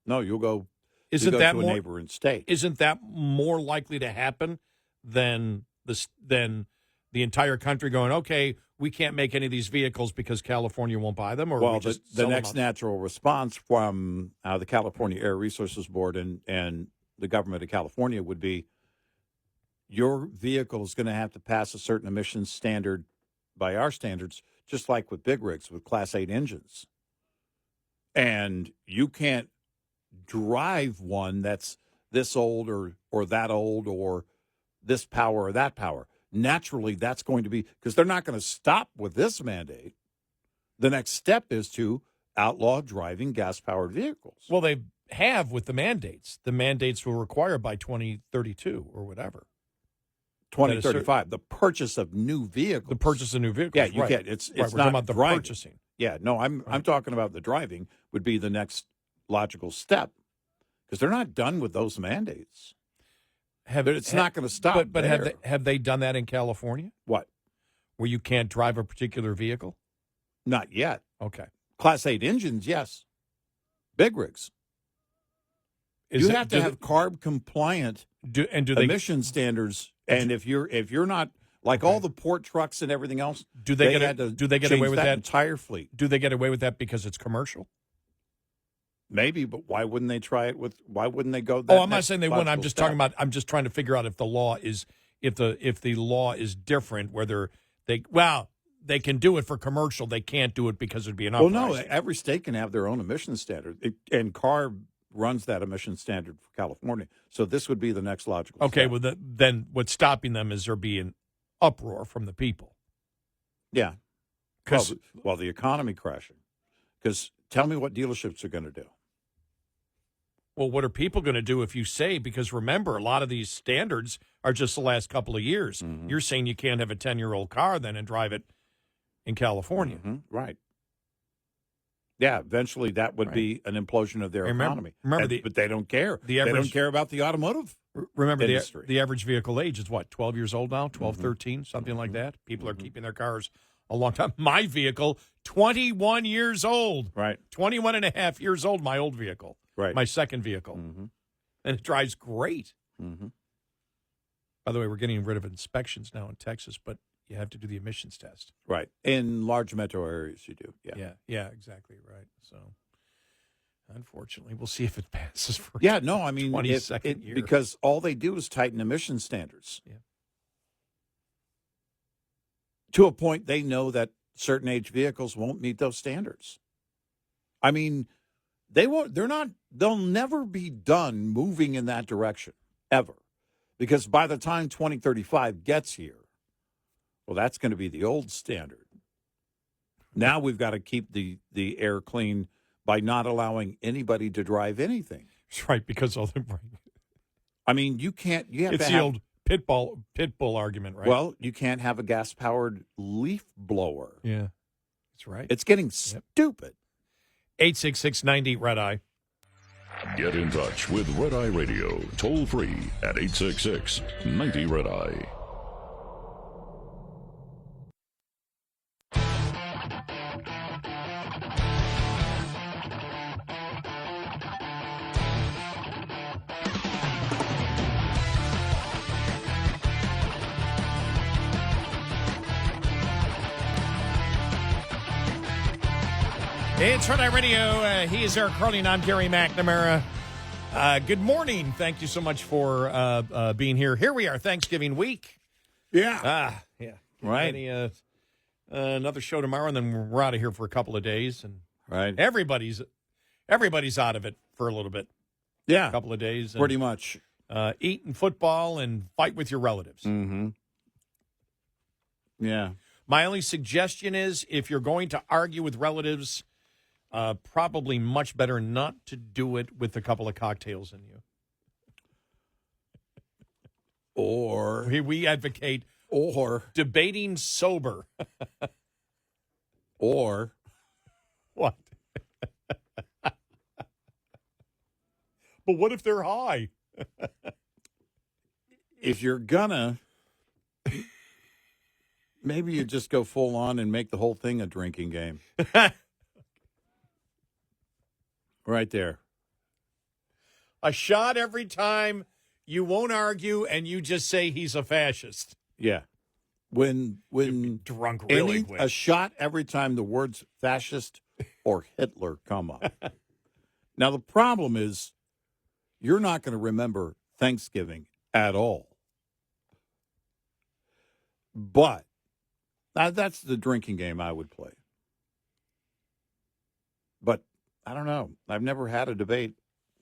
No, you'll go. Isn't to that a more neighboring state? Isn't that more likely to happen than the entire country going, okay, we can't make any of these vehicles because California won't buy them? Or well, we just the next natural response from the California Air Resources Board and the government of California would be, your vehicle is going to have to pass a certain emissions standard by our standards, just like with big rigs with Class 8 engines. And you can't drive one that's this old or that old or this power or that power. Naturally, that's going to be, because they're not going to stop with this mandate. The next step is to outlaw driving gas-powered vehicles. Well, they have with the mandates. The mandates will require by 2032 or whatever. 2035, the purchase of new vehicles. The purchase of new vehicles. Yeah, you right. can't. It's We're not talking about the driving. purchasing. Yeah, no, I'm talking about the driving would be the next logical step, because they're not done with those mandates. It's not going to stop. But have they done that in California? What? Where you can't drive a particular vehicle? Not yet. Okay. Class 8 engines, yes. Big rigs. You have to have CARB compliant emission standards, and if you're not, like all the port trucks and everything else, do they get away with that entire fleet? Do they get away with that because it's commercial? Maybe, but why wouldn't they try it with? Why wouldn't they go? That I'm not saying they wouldn't. I'm just talking about. I'm just trying to figure out if the law is if the law is different. Whether they can do it for commercial, they can't do it because it'd be an uprising. Well, no, every state can have their own emission standard, and CARB runs that emission standard for California. So this would be the next logical. Okay, step. well then what's stopping them is there being uproar from the people. Yeah, well, the economy crashing. Because tell me what dealerships are going to do. Well, what are people going to do if you say, because remember, a lot of these standards are just the last couple of years. Mm-hmm. You're saying you can't have a 10-year-old car then and drive it in California. Mm-hmm. Right. Yeah, eventually that would be an implosion of their economy. But they don't care. They don't care about the automotive industry. The average vehicle age is what, 12 years old now? 12, 13, something like that? People are keeping their cars a long time. My vehicle, 21 years old. Right. 21 and a half years old, my old vehicle. Right. My second vehicle. Mm-hmm. And it drives great. Mm-hmm. By the way, we're getting rid of inspections now in Texas, but you have to do the emissions test. Right. In large metro areas, you do. Yeah, exactly right. So, unfortunately, we'll see if it passes for 22nd year. Because all they do is tighten emission standards. Yeah. To a point, they know that certain age vehicles won't meet those standards. I mean, they won't. They'll never be done moving in that direction ever, because by the time 2035 gets here, well, that's going to be the old standard. Now we've got to keep the air clean by not allowing anybody to drive anything. That's right, because all the. I mean, you can't. You have it's to the have, old pit bull argument, right? Well, you can't have a gas-powered leaf blower. yeah, that's right. It's getting stupid. 866-90 Red Eye. Get in touch with Red Eye Radio, toll free at 866-90 Red Eye. It's Red Eye Radio. He is Eric Harley, and I'm Gary McNamara. Good morning. Thank you so much for being here. Here we are, Thanksgiving week. Yeah. Yeah. Right. Another show tomorrow, and then we're out of here for a couple of days. And Right. everybody's out of it for a little bit. Yeah. A couple of days. And, Pretty much. eating football and fight with your relatives. Mm-hmm. Yeah. My only suggestion is if you're going to argue with relatives, probably much better not to do it with a couple of cocktails in you. Or We advocate debating sober. or What? But what if they're high? if you're gonna, maybe you just go full on and make the whole thing a drinking game. Right there. A shot every time, you won't argue, and you just say he's a fascist. Yeah. When Drunk really quick. a shot every time the words fascist or Hitler come up. Now, the problem is you're not going to remember Thanksgiving at all. But that's the drinking game I would play. But I don't know. I've never had a debate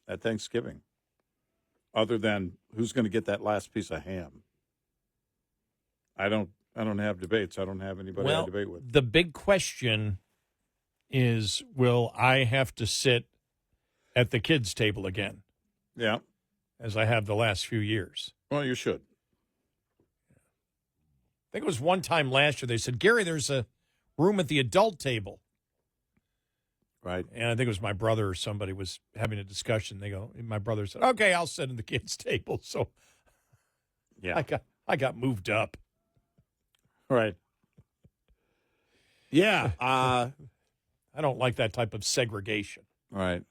at Thanksgiving other than who's going to get that last piece of ham. I don't have debates. I don't have anybody I debate with. The big question is, will I have to sit at the kids' table again? Yeah. As I have the last few years. Well, you should. I think it was one time last year they said, Gary, there's a room at the adult table. Right. And I think it was my brother or somebody was having a discussion. My brother said, okay, I'll sit at the kids' table. So yeah, I got moved up. Right. Yeah. I don't like that type of segregation. Right.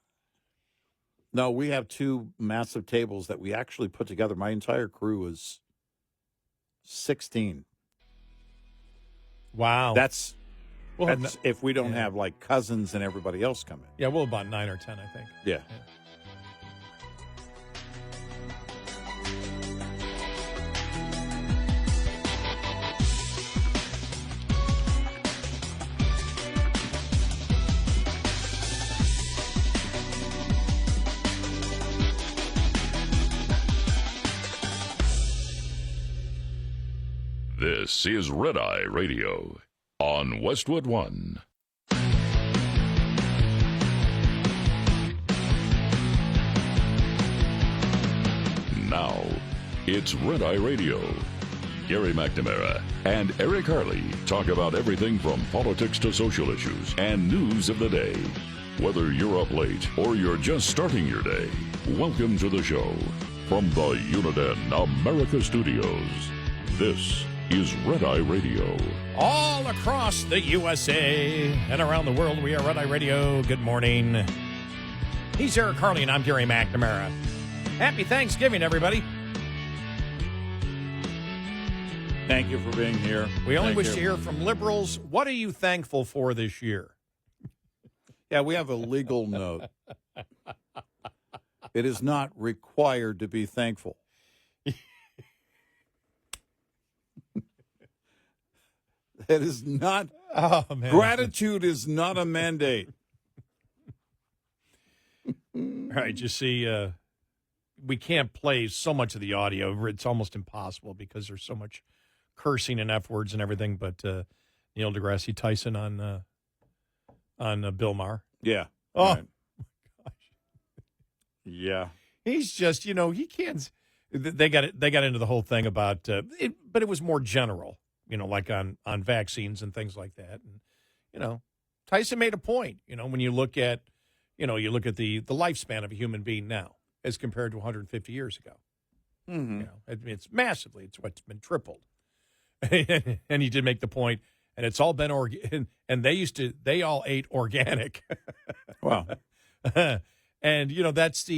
No, we have two massive tables that we actually put together. My entire crew is 16. Wow. That's if we don't have like cousins and everybody else come in. Yeah, well, about 9 or 10, I think. Yeah. This is Red Eye Radio on Westwood One. Now, it's Red Eye Radio. Gary McNamara and Eric Harley talk about everything from politics to social issues and news of the day. Whether you're up late or you're just starting your day, welcome to the show. From the Uniden America Studios, this is Red Eye Radio. All across the USA and around the world, we are Red Eye Radio. Good morning. He's Eric Harley, and I'm Gary McNamara. Happy Thanksgiving, everybody. Thank you for being here. We only wish to hear from liberals. What are you thankful for this year? Yeah, we have a legal note. It is not required to be thankful. It is not. Oh, man. Gratitude is not a mandate. All right, you see, we can't play so much of the audio. It's almost impossible because there's so much cursing and F words and everything. But Neil deGrasse Tyson on Bill Maher. Yeah. Oh, right. my gosh. Yeah. He's just, he can't. they got into the whole thing about it, but it was more general, like on vaccines and things like that. And Tyson made a point. When you look at the lifespan of a human being now as compared to 150 years ago. Mm-hmm. It's massively. It's what's been tripled. And he did make the point, and it's all been and they all ate organic. Wow. And that's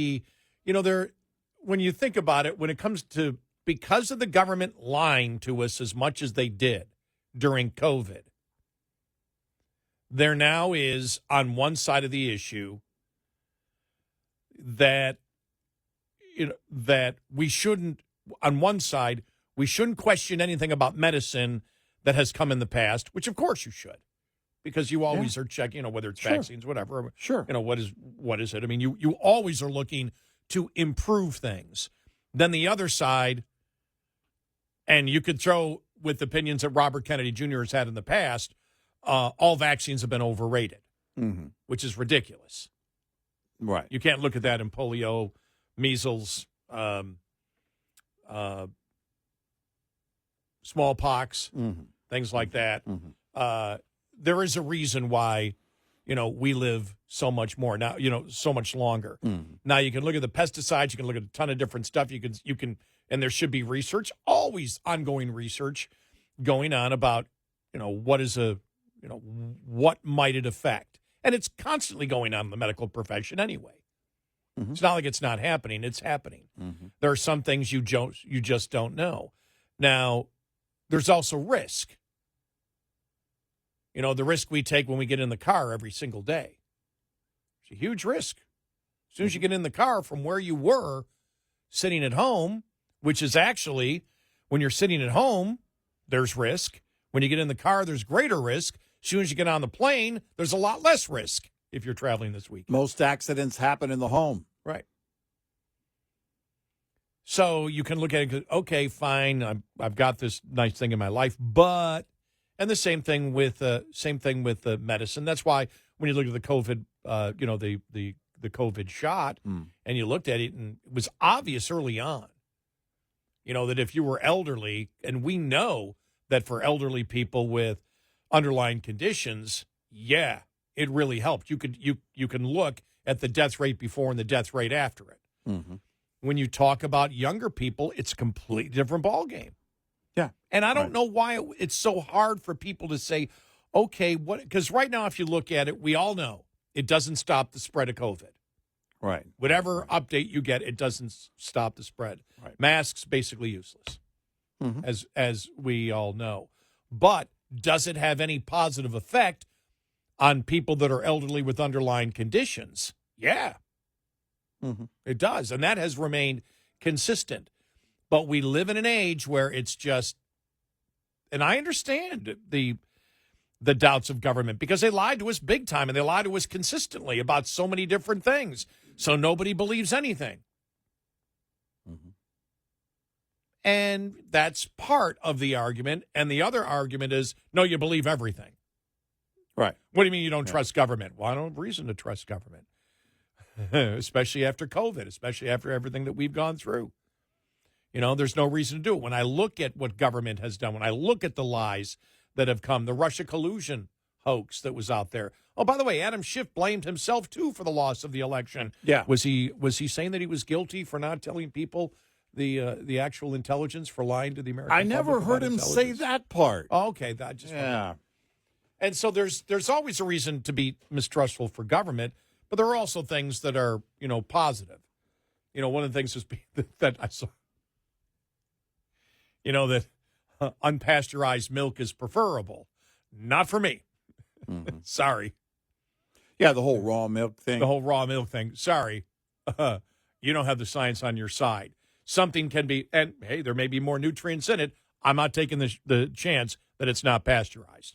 when you think about it, when it comes to, because of the government lying to us as much as they did during COVID, there now is on one side of the issue that that we shouldn't, on one side, we shouldn't question anything about medicine that has come in the past, which of course you should, because you always are checking, whether it's vaccines, whatever. Sure. What is it? I mean, you always are looking to improve things. Then the other side, and you could throw with opinions that Robert Kennedy Jr. has had in the past, all vaccines have been overrated, which is ridiculous. Right. You can't look at that in polio, measles, smallpox, things like that. There is a reason why, we live so much more now, so much longer. Now you can look at the pesticides, you can look at a ton of different stuff. You can, and there should be research, always ongoing research going on about, what might it affect? And it's constantly going on in the medical profession anyway. It's not like it's not happening. It's happening. There are some things you just don't know. Now, there's also risk. The risk we take when we get in the car every single day. It's a huge risk. As soon as you get in the car from where you were sitting at home, which is actually, when you're sitting at home, there's risk. When you get in the car, there's greater risk. As soon as you get on the plane, there's a lot less risk if you're traveling this week. Most accidents happen in the home. Right. So you can look at it, okay, fine, I've got this nice thing in my life, but, and the same thing with the medicine. That's why when you look at the COVID, the COVID shot, and you looked at it, and it was obvious early on, that if you were elderly, and we know that for elderly people with underlying conditions, it really helped. You can look at the death rate before and the death rate after it. When you talk about younger people, it's a completely different ballgame. Yeah. And I don't know why it's so hard for people to say, okay, what? Because right now, if you look at it, we all know it doesn't stop the spread of COVID. Right. Whatever update you get, it doesn't stop the spread. Right. Masks, basically useless, as we all know. But does it have any positive effect on people that are elderly with underlying conditions? Yeah. It does, and that has remained consistent. But we live in an age where it's just, and I understand the doubts of government because they lied to us big time, and they lied to us consistently about so many different things. So nobody believes anything. And that's part of the argument. And the other argument is, no, you believe everything. Right. What do you mean you don't trust government? Well, I don't have reason to trust government, especially after COVID, especially after everything that we've gone through. There's no reason to do it. When I look at what government has done, when I look at the lies that have come, the Russia collusion hoax that was out there. Oh, by the way, Adam Schiff blamed himself, too, for the loss of the election. Yeah. Was he saying that he was guilty for not telling people the actual intelligence, for lying to the American I never public heard about him say intelligence? that part. Oh, okay. That just And so there's always a reason to be mistrustful for government, but there are also things that are, positive. One of the things is that I saw, that unpasteurized milk is preferable. Not for me. Sorry. Yeah, the whole raw milk thing. The whole raw milk thing. Sorry. You don't have the science on your side. Something can be, and hey, there may be more nutrients in it. I'm not taking the chance that it's not pasteurized.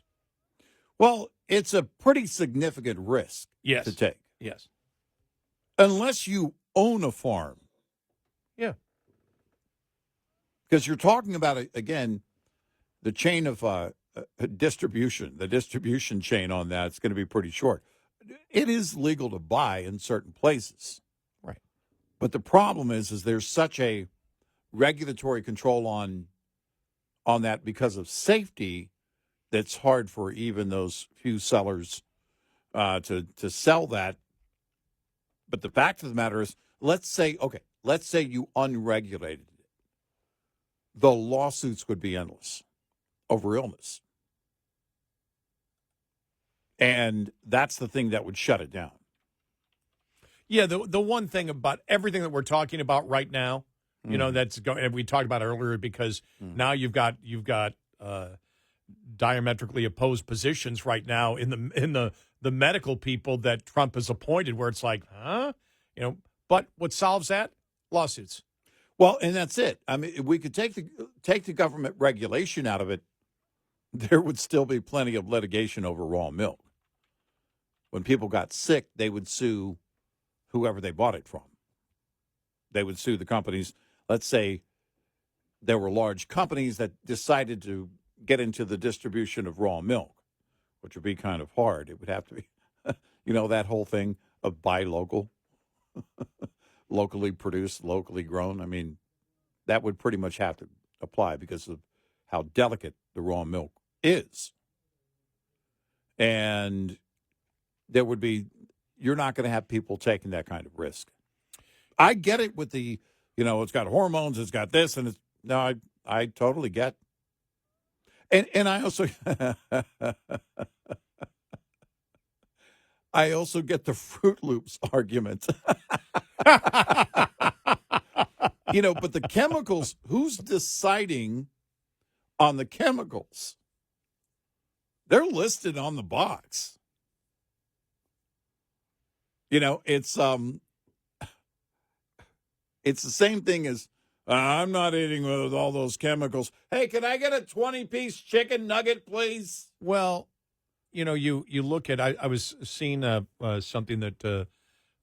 Well, it's a pretty significant risk to take. Yes. Unless you own a farm. Yeah. Because you're talking about, again, the chain of distribution. The distribution chain on that is going to be pretty short. It is legal to buy in certain places. Right. But the problem is there's such a regulatory control on that because of safety, that's hard for even those few sellers to sell that. But the fact of the matter is, let's say you unregulated it. The lawsuits would be endless over illness. And that's the thing that would shut it down. Yeah, the one thing about everything that we're talking about right now, you know, that's going. And we talked about it earlier because now you've got diametrically opposed positions right now in the medical people that Trump has appointed, where it's like, huh, you know. But what solves that? Lawsuits. Well, and that's it. I mean, we could take the government regulation out of it. There would still be plenty of litigation over raw milk. When people got sick, they would sue whoever they bought it from. They would sue the companies. Let's say there were large companies that decided to get into the distribution of raw milk, which would be kind of hard. It would have to be, that whole thing of buy local, locally produced, locally grown. I mean, that would pretty much have to apply because of how delicate the raw milk is. And there would be, you're not going to have people taking that kind of risk. I get it with the, it's got hormones, it's got this, and I totally get. And I also, I also get the Fruit Loops argument. But the chemicals, who's deciding on the chemicals? They're listed on the box. It's the same thing as I'm not eating with all those chemicals. Hey, can I get a 20-piece chicken nugget, please? Well, you look at. I was seeing something that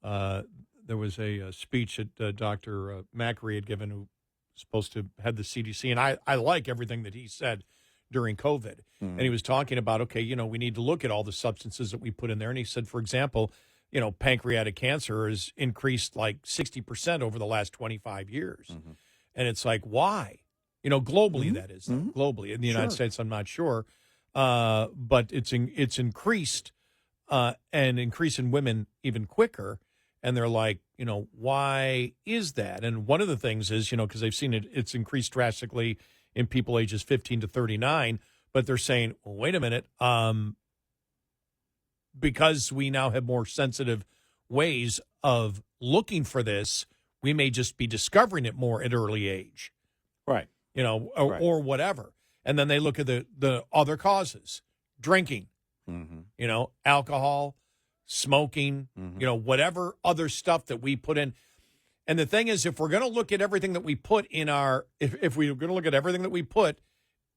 there was a speech that Dr. Macri had given, who was supposed to head the CDC, and I like everything that he said during COVID. And he was talking about, okay, we need to look at all the substances that we put in there. And he said, for example, pancreatic cancer has increased like 60% over the last 25 years. And it's like, why? Globally, that is. Globally. In the United States, I'm not sure. But it's increased and increase in women even quicker. And they're like, why is that? And one of the things is, because they've seen it's increased drastically in people ages 15 to 39. But they're saying, well, wait a minute. Because we now have more sensitive ways of looking for this, we may just be discovering it more at early age. Right. Or whatever. And then they look at the other causes, drinking, alcohol, smoking, whatever other stuff that we put in. And the thing is, if we're going to look at everything that we put in if we're going to look at everything that we put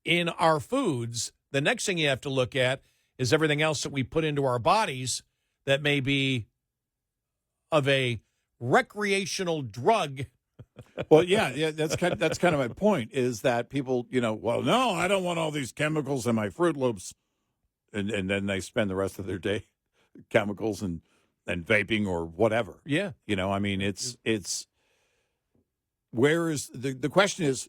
in our foods, the next thing you have to look at is everything else that we put into our bodies that may be of a recreational drug. Well, yeah, that's kind of my point, is that people, well, no, I don't want all these chemicals in my Fruit Loops, and then they spend the rest of their day chemicals and vaping or whatever. Yeah, I mean, it's where is the question is,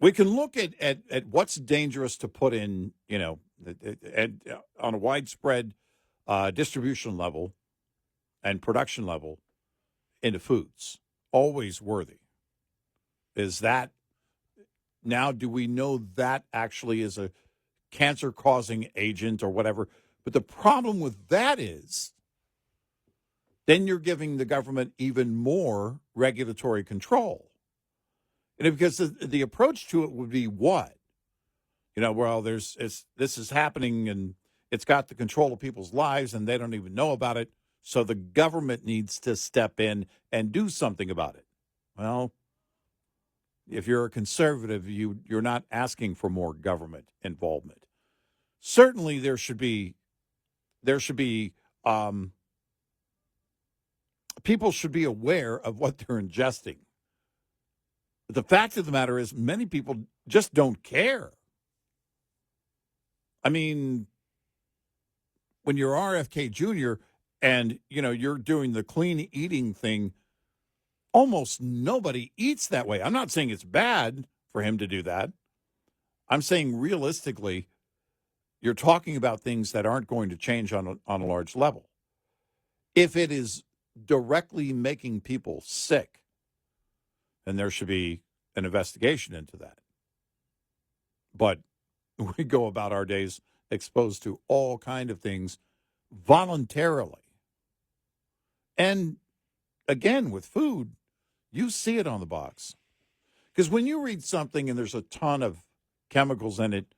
we can look at what's dangerous to put in, on a widespread distribution level and production level into foods. Always worthy. Is that, now do we know that actually is a cancer-causing agent or whatever? But the problem with that is then you're giving the government even more regulatory control. Because the approach to it would be what? Well, this is happening and it's got the control of people's lives and they don't even know about it. So the government needs to step in and do something about it. Well, if you're a conservative, you're not asking for more government involvement. Certainly there should be people should be aware of what they're ingesting. The fact of the matter is many people just don't care. I mean, when you're RFK Jr. and, you're doing the clean eating thing, almost nobody eats that way. I'm not saying it's bad for him to do that. I'm saying realistically, you're talking about things that aren't going to change on a large level. If it is directly making people sick, then there should be an investigation into that. But we go about our days exposed to all kind of things voluntarily. And again, with food, you see it on the box. Because when you read something and there's a ton of chemicals in it,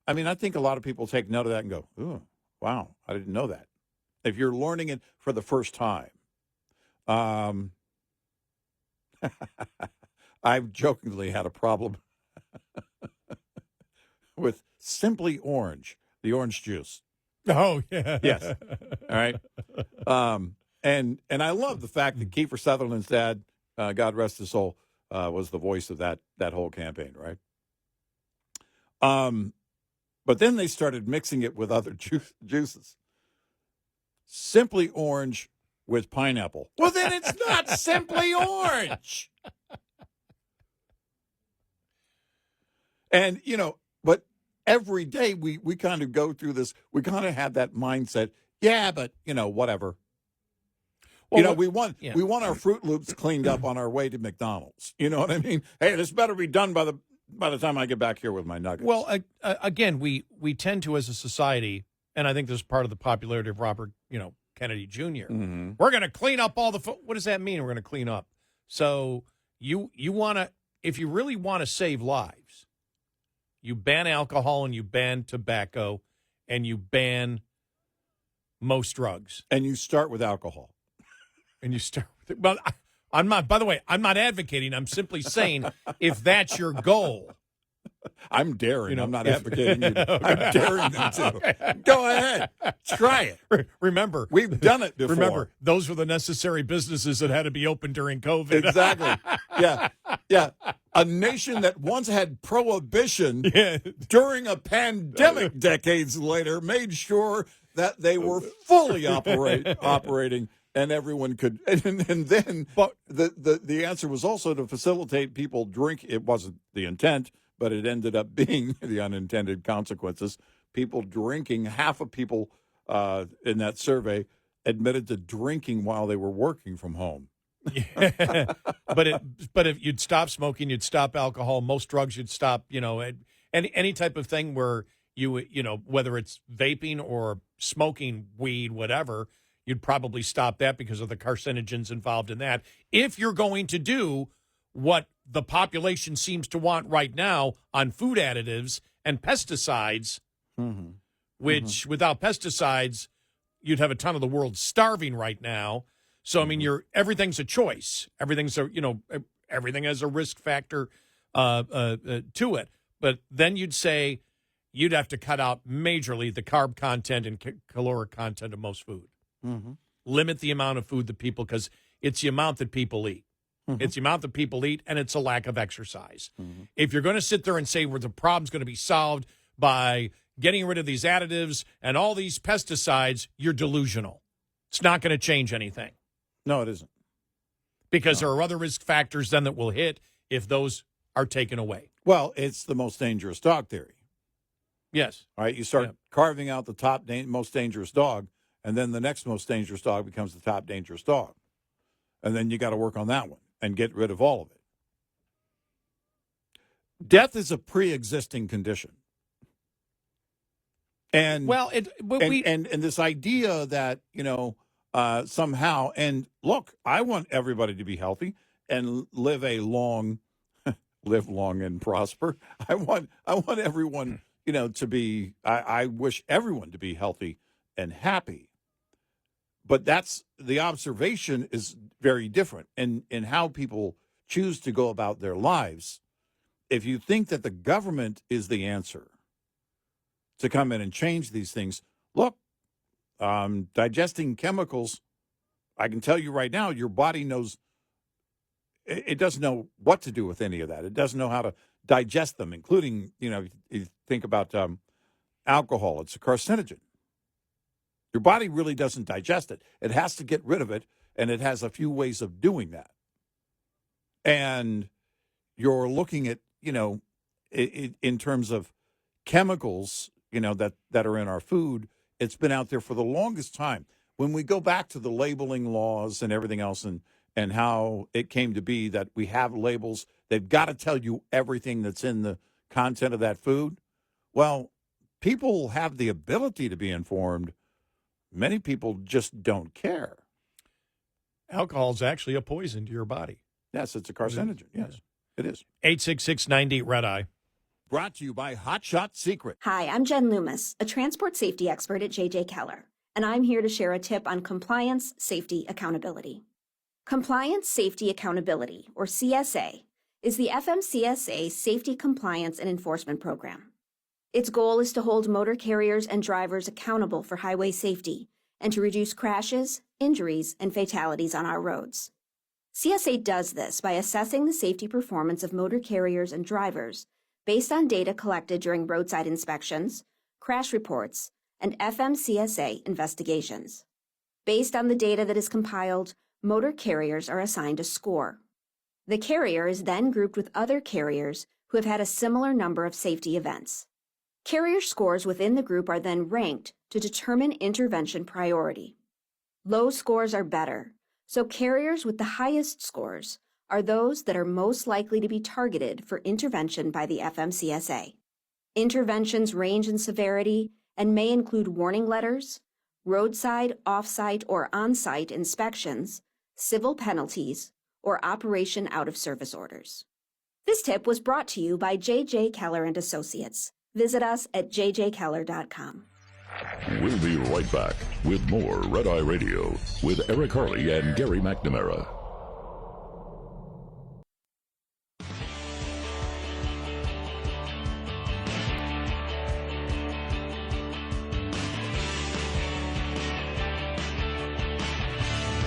I mean, I think a lot of people take note of that and go, "Ooh, wow, I didn't know that." If you're learning it for the first time. I've jokingly had a problem with Simply Orange, the orange juice. Oh, yeah. Yes. All right. And I love the fact that Kiefer Sutherland's dad, God rest his soul, was the voice of that whole campaign, right? But then they started mixing it with other juices. Simply Orange with pineapple. Well, then it's not Simply Orange. And, but every day we kind of go through this. We kind of have that mindset. Yeah, but, whatever. Well, we want our Fruit Loops cleaned up on our way to McDonald's. You know what I mean? Hey, this better be done by the time I get back here with my nuggets. Well, again, we tend to, as a society, and I think this is part of the popularity of Robert, Kennedy Jr. Mm-hmm. We're going to clean up all the what does that mean? We're going to clean up. So you want to, if you really want to save lives, you ban alcohol and you ban tobacco and you ban most drugs. And you start with alcohol. And you start with it. Well, I'm not, by the way, I'm not advocating. I'm simply saying if that's your goal. I'm daring. I'm not advocating you. I'm daring them to. Okay. Go ahead. Try it. Remember. We've done it before. Remember, those were the necessary businesses that had to be open during COVID. Exactly. Yeah. A nation that once had prohibition during a pandemic decades later made sure that they were fully operating and everyone could. And then but the answer was also to facilitate people drink. It wasn't the intent, but it ended up being the unintended consequences. People drinking, half of people in that survey admitted to drinking while they were working from home. Yeah. But if you'd stop smoking, you'd stop alcohol, most drugs you'd stop, any type of thing where whether it's vaping or smoking weed, whatever, you'd probably stop that because of the carcinogens involved in that. If you're going to do what the population seems to want right now on food additives and pesticides, which without pesticides, you'd have a ton of the world starving right now. So, I mean, everything's a choice. Everything has a risk factor to it. But then you'd say you'd have to cut out majorly the carb content and caloric content of most food. Limit the amount of food that people, because it's the amount that people eat. It's the amount that people eat, and it's a lack of exercise. If you're going to sit there and say the problem's going to be solved by getting rid of these additives and all these pesticides, you're delusional. It's not going to change anything. No, it isn't. Because there are other risk factors then that will hit if those are taken away. Well, it's the most dangerous dog theory. Yes. All right, you start carving out the top most dangerous dog, and then the next most dangerous dog becomes the top dangerous dog. And then you got to work on that one and get rid of all of it. Death is a pre-existing condition. And and this idea that, somehow, and look, I want everybody to be healthy and live long and prosper. I want everyone, to be, I wish everyone to be healthy and happy. But the observation is very different in how people choose to go about their lives. If you think that the government is the answer to come in and change these things, look, digesting chemicals, I can tell you right now, your body knows, it doesn't know what to do with any of that. It doesn't know how to digest them, including, you think about alcohol. It's a carcinogen. Your body really doesn't digest it. It has to get rid of it, and it has a few ways of doing that. And you're looking at, in terms of chemicals, that are in our food. It's been out there for the longest time. When we go back to the labeling laws and everything else and how it came to be that we have labels, they've got to tell you everything that's in the content of that food. Well, people have the ability to be informed. Many people just don't care. Alcohol is actually a poison to your body. Yes, it's a carcinogen. Yes, it is. 866-90 Red Eye. Brought to you by Hot Shot Secret. Hi, I'm Jen Loomis, a transport safety expert at J.J. Keller, and I'm here to share a tip on compliance, safety, accountability. Compliance, Safety, Accountability, or CSA, is the FMCSA Safety, Compliance, and Enforcement Program. Its goal is to hold motor carriers and drivers accountable for highway safety and to reduce crashes, injuries, and fatalities on our roads. CSA does this by assessing the safety performance of motor carriers and drivers based on data collected during roadside inspections, crash reports, and FMCSA investigations. Based on the data that is compiled, motor carriers are assigned a score. The carrier is then grouped with other carriers who have had a similar number of safety events. Carrier scores within the group are then ranked to determine intervention priority. Low scores are better, so carriers with the highest scores are those that are most likely to be targeted for intervention by the FMCSA. Interventions range in severity and may include warning letters, roadside, off-site, or on-site inspections, civil penalties, or operation out-of-service orders. This tip was brought to you by J.J. Keller & Associates. Visit us at jjkeller.com. We'll be right back with more Red Eye Radio with Eric Harley and Gary McNamara.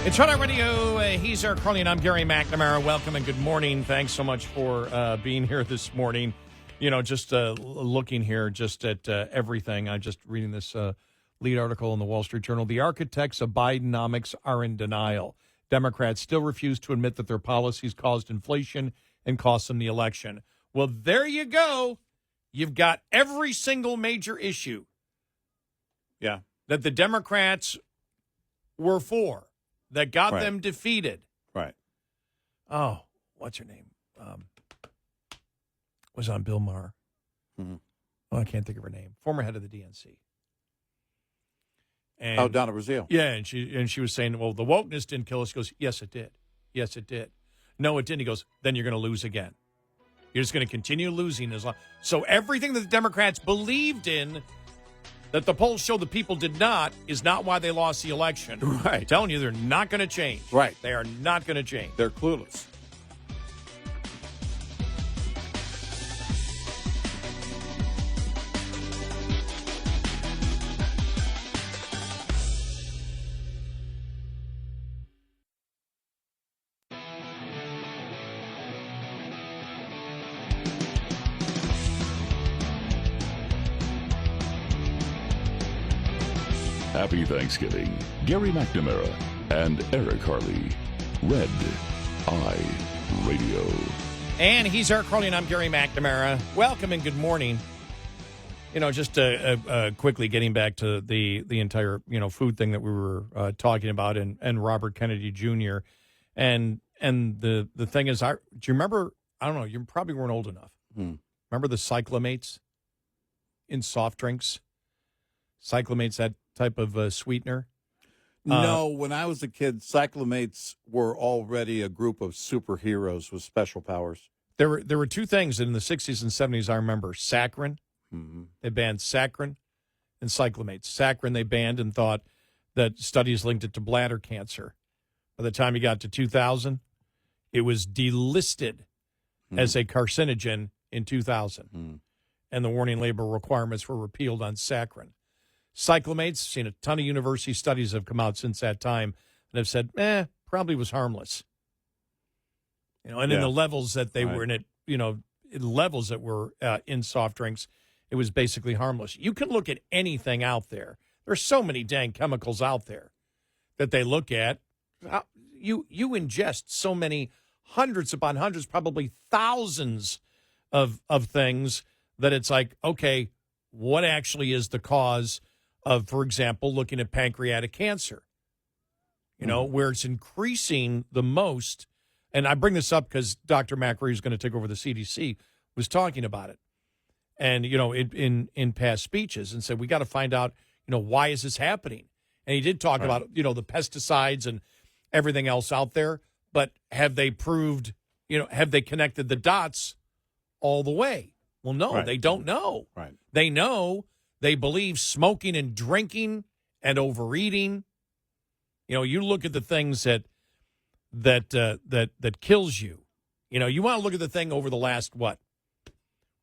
It's Red Eye Radio. He's Eric Harley, and I'm Gary McNamara. Welcome and good morning. Thanks so much for being here this morning. Just looking here just at everything. I'm just reading this lead article in the Wall Street Journal. The architects of Bidenomics are in denial. Democrats still refuse to admit that their policies caused inflation and cost them the election. Well, there you go. You've got every single major issue that the Democrats were for, that got them defeated. Right. Oh, what's her name? Was on Bill Maher. Mm-hmm. Oh, I can't think of her name. Former head of the DNC. And, Donna Brazile. Yeah, and she was saying, well, the wokeness didn't kill us. She goes, yes, it did. Yes, it did. No, it didn't. He goes, then you're going to lose again. You're just going to continue losing as long. So everything that the Democrats believed in that the polls show the people did not is not why they lost the election. Right. I'm telling you, they're not going to change. Right. They are not going to change. They're clueless. Happy Thanksgiving. Gary McNamara and Eric Harley. Red Eye Radio. And he's Eric Harley, and I'm Gary McNamara. Welcome and good morning. Just quickly getting back to the entire, food thing that we were talking about and Robert Kennedy Jr. And the thing is, do you remember, I don't know, you probably weren't old enough. Remember the cyclamates in soft drinks? Cyclamates, that type of sweetener? No, when I was a kid, cyclamates were already a group of superheroes with special powers. There were two things in the 60s and 70s I remember. Saccharin. Mm-hmm. They banned saccharin and cyclamates. Saccharin they banned and thought that studies linked it to bladder cancer. By the time you got to 2000, it was delisted as a carcinogen in 2000. And the warning label requirements were repealed on saccharin. Cyclamates, seen a ton of university studies have come out since that time and have said, probably was harmless. And in the levels that they were in it, in levels that were in soft drinks, it was basically harmless. You can look at anything out there. There's so many dang chemicals out there that they look at. You ingest so many hundreds upon hundreds, probably thousands of things that it's like, okay, what actually is the cause of, for example, looking at pancreatic cancer? You know, where it's increasing the most. And I bring this up because Dr. McNamara, who's going to take over the CDC, was talking about it. And, you know, in past speeches and said, we got to find out, you know, why is this happening? And he did talk about, you know, the pesticides and everything else out there. But have they proved, you know, have they connected the dots all the way? Well, no, they don't know. Right. They know, they believe smoking and drinking and overeating. You know, you look at the things that kills you. You know, you want to look at the thing over the last, what,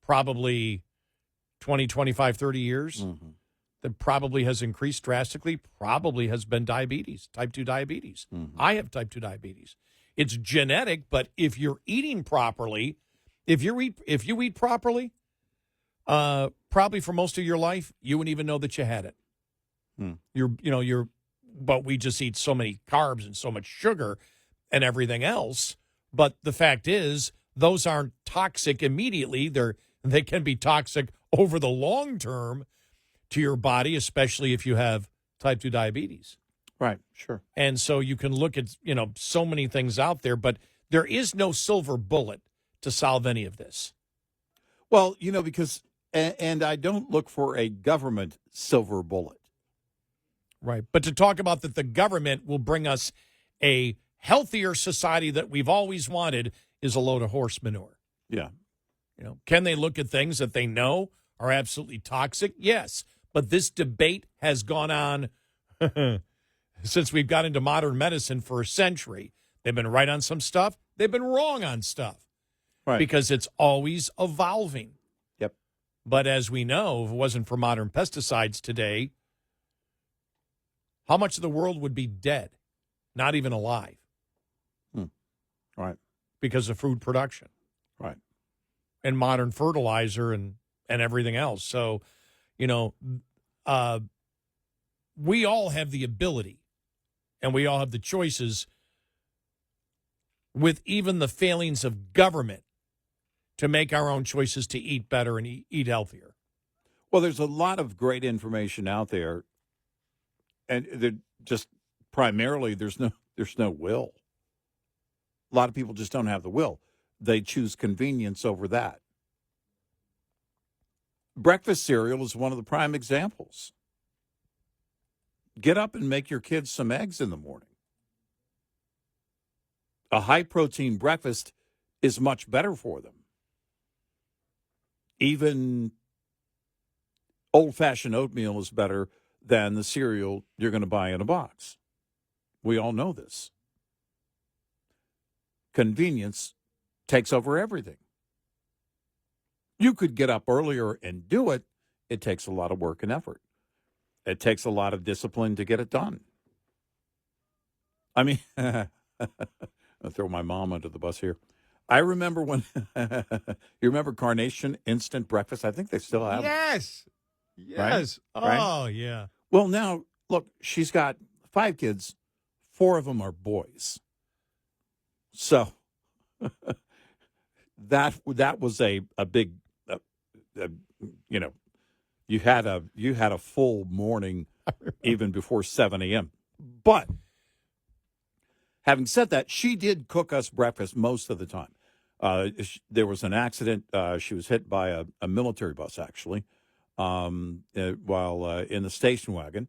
probably 20, 25, 30 years that probably has increased drastically, probably has been diabetes, type 2 diabetes. I have type 2 diabetes. It's genetic, but if you're eating properly, if you eat properly, probably for most of your life, you wouldn't even know that you had it. But we just eat so many carbs and so much sugar and everything else. But the fact is, those aren't toxic immediately. They can be toxic over the long term to your body, especially if you have type 2 diabetes. Right, sure. And so you can look at, you know, so many things out there, but there is no silver bullet to solve any of this. Well, you know, because, and I don't look for a government silver bullet. Right. But to talk about that the government will bring us a healthier society that we've always wanted is a load of horse manure. Yeah. You know, can they look at things that they know are absolutely toxic? Yes. But this debate has gone on since we've got into modern medicine for a century. They've been right on some stuff. They've been wrong on stuff. Right. Because it's always evolving. Yep. But as we know, if it wasn't for modern pesticides today, how much of the world would be dead, not even alive? Right. Because of food production. Right. And modern fertilizer and everything else. So, you know, we all have the ability and we all have the choices with even the failings of government to make our own choices to eat better and eat healthier. Well, there's a lot of great information out there. And they're just primarily there's no will. A lot of people just don't have the will. They choose convenience over that. Breakfast cereal is one of the prime examples. Get up and make your kids some eggs in the morning. A high-protein breakfast is much better for them. Even old-fashioned oatmeal is better than the cereal you're going to buy in a box. We all know this. Convenience takes over everything. You could get up earlier and do it. It takes a lot of work and effort. It takes a lot of discipline to get it done. I mean, I'll throw my mom under the bus here. I remember when, you remember Carnation Instant Breakfast? I think they still have it. Yes. Yes. Right? Oh, yeah. Well, now, look, she's got 5 kids. 4 of them are boys. So that was a big, you know, you had a full morning even before 7 a.m. But having said that, she did cook us breakfast most of the time. There was an accident. She was hit by a military bus, actually, while in the station wagon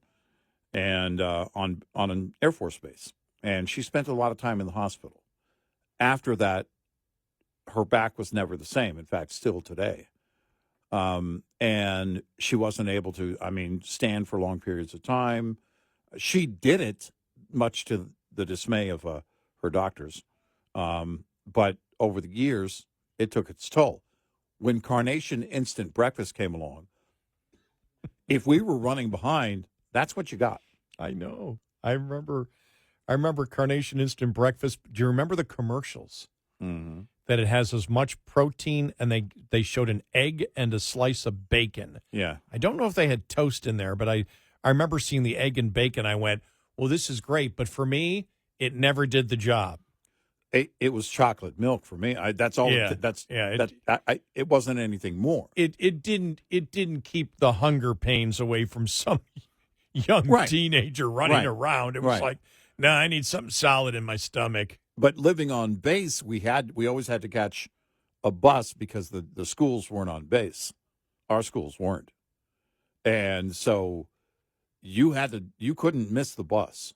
and on an Air Force base. And she spent a lot of time in the hospital. After that, her back was never the same. In fact, still today. And she wasn't able to, stand for long periods of time. She did it, much to the dismay of her doctors. But over the years, it took its toll. When Carnation Instant Breakfast came along, if we were running behind, that's what you got. I know. I remember Carnation Instant Breakfast. Do you remember the commercials? Mm-hmm. That it has as much protein, and they showed an egg and a slice of bacon. Yeah. I don't know if they had toast in there, but I remember seeing the egg and bacon. I went, well, this is great. But for me, it never did the job. It was chocolate milk for me. That's all. Yeah. It wasn't anything more. It didn't keep the hunger pains away from some young teenager running around. It was like, no, I need something solid in my stomach. But living on base, we always had to catch a bus because the schools weren't on base. Our schools weren't. And so you couldn't miss the bus.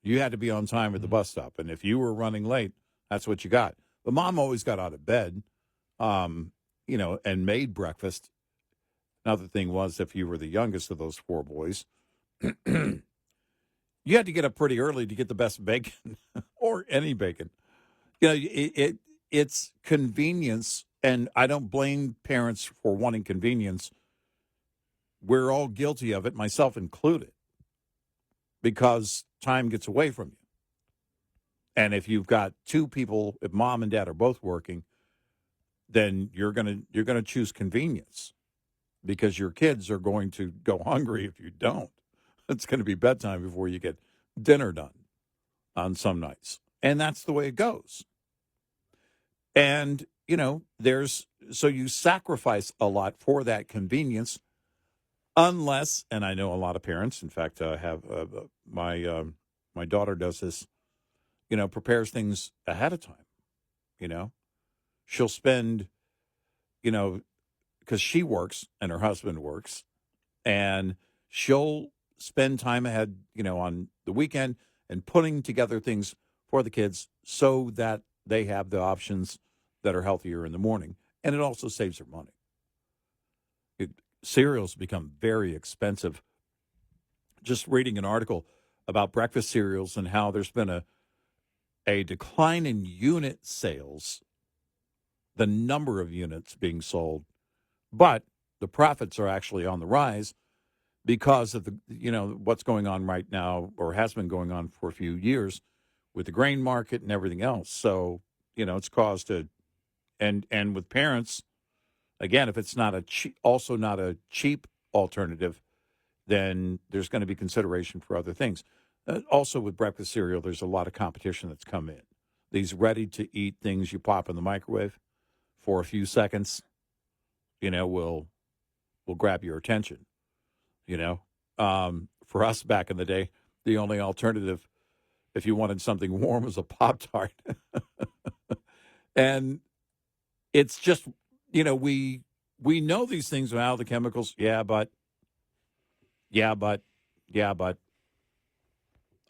You had to be on time at the bus stop. And if you were running late, that's what you got. But Mom always got out of bed, and made breakfast. Another thing was, if you were the youngest of those four boys, you had to get up pretty early to get the best bacon or any bacon. It's convenience, and I don't blame parents for wanting convenience. We're all guilty of it, myself included, because time gets away from you. And if you've got two people, if mom and dad are both working, then you're gonna choose convenience, because your kids are going to go hungry if you don't. It's going to be bedtime before you get dinner done on some nights. And that's the way it goes. And, so you sacrifice a lot for that convenience, unless, and I know a lot of parents, in fact, I have my daughter does this, prepares things ahead of time. She'll spend, because she works and her husband works, and she'll spend time ahead, on the weekend and putting together things for the kids so that they have the options that are healthier in the morning. And it also saves her money. Cereals become very expensive. Just reading an article about breakfast cereals and how there's been a decline in unit sales, the number of units being sold, but the profits are actually on the rise because of what's going on right now, or has been going on for a few years with the grain market and everything else. So, it's caused and with parents, again, if it's not also not a cheap alternative, then there's going to be consideration for other things. Also with breakfast cereal, there's a lot of competition that's come in. These ready-to-eat things you pop in the microwave for a few seconds, will grab your attention. For us back in the day, the only alternative, if you wanted something warm, was a Pop-Tart. And it's just, we know these things about the chemicals. Yeah, but.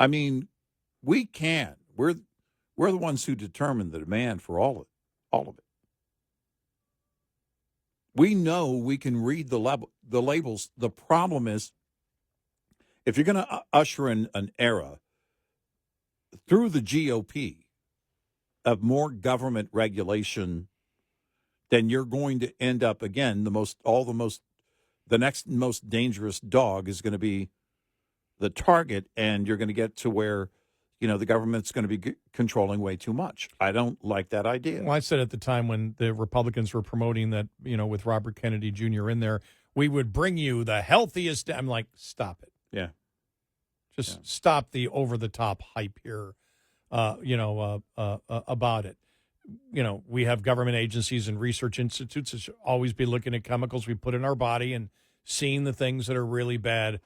I mean, we can. We're the ones who determine the demand for all of it. We know we can read the labels. The problem is, if you're going to usher in an era through the GOP of more government regulation, then you're going to end up, again, the next most dangerous dog is going to be the target, and you're going to get to where, the government's going to be controlling way too much. I don't like that idea. Well, I said at the time when the Republicans were promoting that, with Robert Kennedy Jr. in there, we would bring you the healthiest. I'm like, stop it. Yeah. Just stop the over-the-top hype here, about it. We have government agencies and research institutes that should always be looking at chemicals we put in our body and seeing the things that are really bad,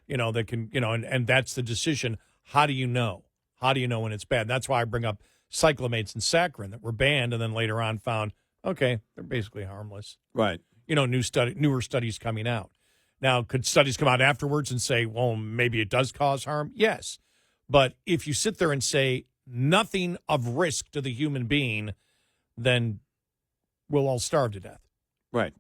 that can, and that's the decision. How do you know? How do you know when it's bad? That's why I bring up cyclamates and saccharin that were banned and then later on found, okay, they're basically harmless. Right. Newer studies coming out. Now, could studies come out afterwards and say, well, maybe it does cause harm? Yes. But if you sit there and say nothing of risk to the human being, then we'll all starve to death. Right.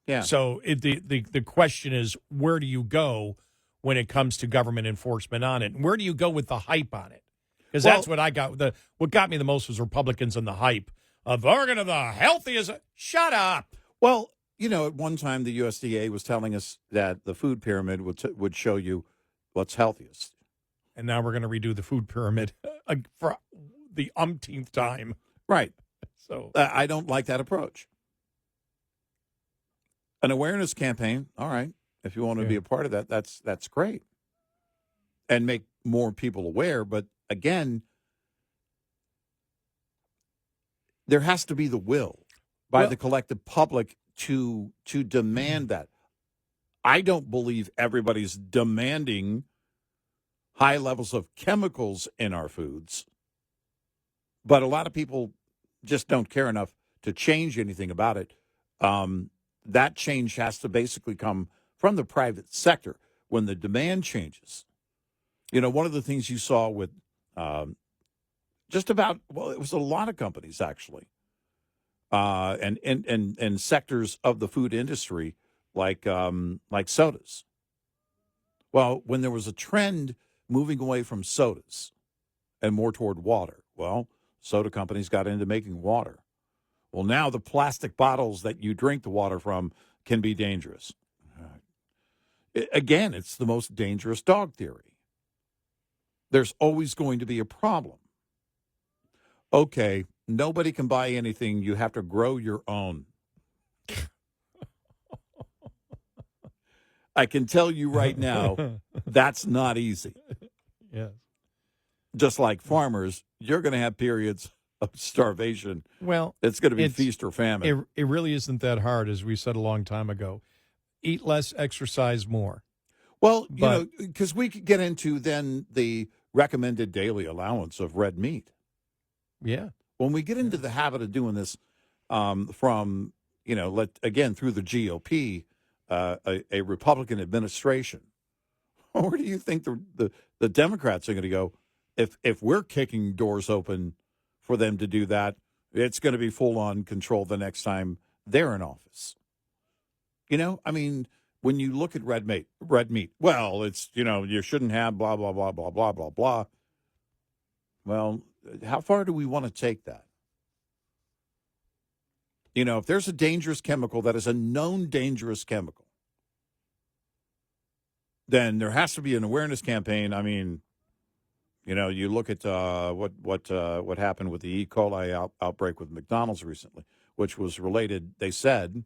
Yeah. So the question is, where do you go when it comes to government enforcement on it? And where do you go with the hype on it? Because that's what I got. What got me the most was Republicans and the hype of Oregon of the healthiest. Shut up. Well, at one time the USDA was telling us that the food pyramid would show you what's healthiest. And now we're going to redo the food pyramid for the umpteenth time. Right. So I don't like that approach. An awareness campaign, all right. If you want to be a part of that, that's great. And make more people aware. But again, there has to be the will by the collective public to demand that. I don't believe everybody's demanding high levels of chemicals in our foods, but a lot of people just don't care enough to change anything about it. That change has to basically come from the private sector when the demand changes. You know, one of the things you saw with it was a lot of companies actually, and sectors of the food industry like sodas. Well, when there was a trend moving away from sodas and more toward water, well, soda companies got into making water. Well, now the plastic bottles that you drink the water from can be dangerous. Again, it's the most dangerous dog theory. There's always going to be a problem. Okay, nobody can buy anything. You have to grow your own. I can tell you right now, that's not easy. Yes. Just like farmers, you're going to have periods of starvation. Well, it's going to be feast or famine. It really isn't that hard, as we said a long time ago. Eat less, exercise more. Well, because we could get into then the recommended daily allowance of red meat. Yeah. When we get into the habit of doing this from, through the GOP, a Republican administration, where do you think the Democrats are going to go? If we're kicking doors open for them to do that, it's going to be full-on control the next time they're in office. When you look at red meat, well, it's, you shouldn't have blah, blah, blah, blah, blah, blah, blah. Well, how far do we want to take that? If there's a dangerous chemical that is a known dangerous chemical, then there has to be an awareness campaign. You look at what happened with the E. coli outbreak with McDonald's recently, which was related, they said,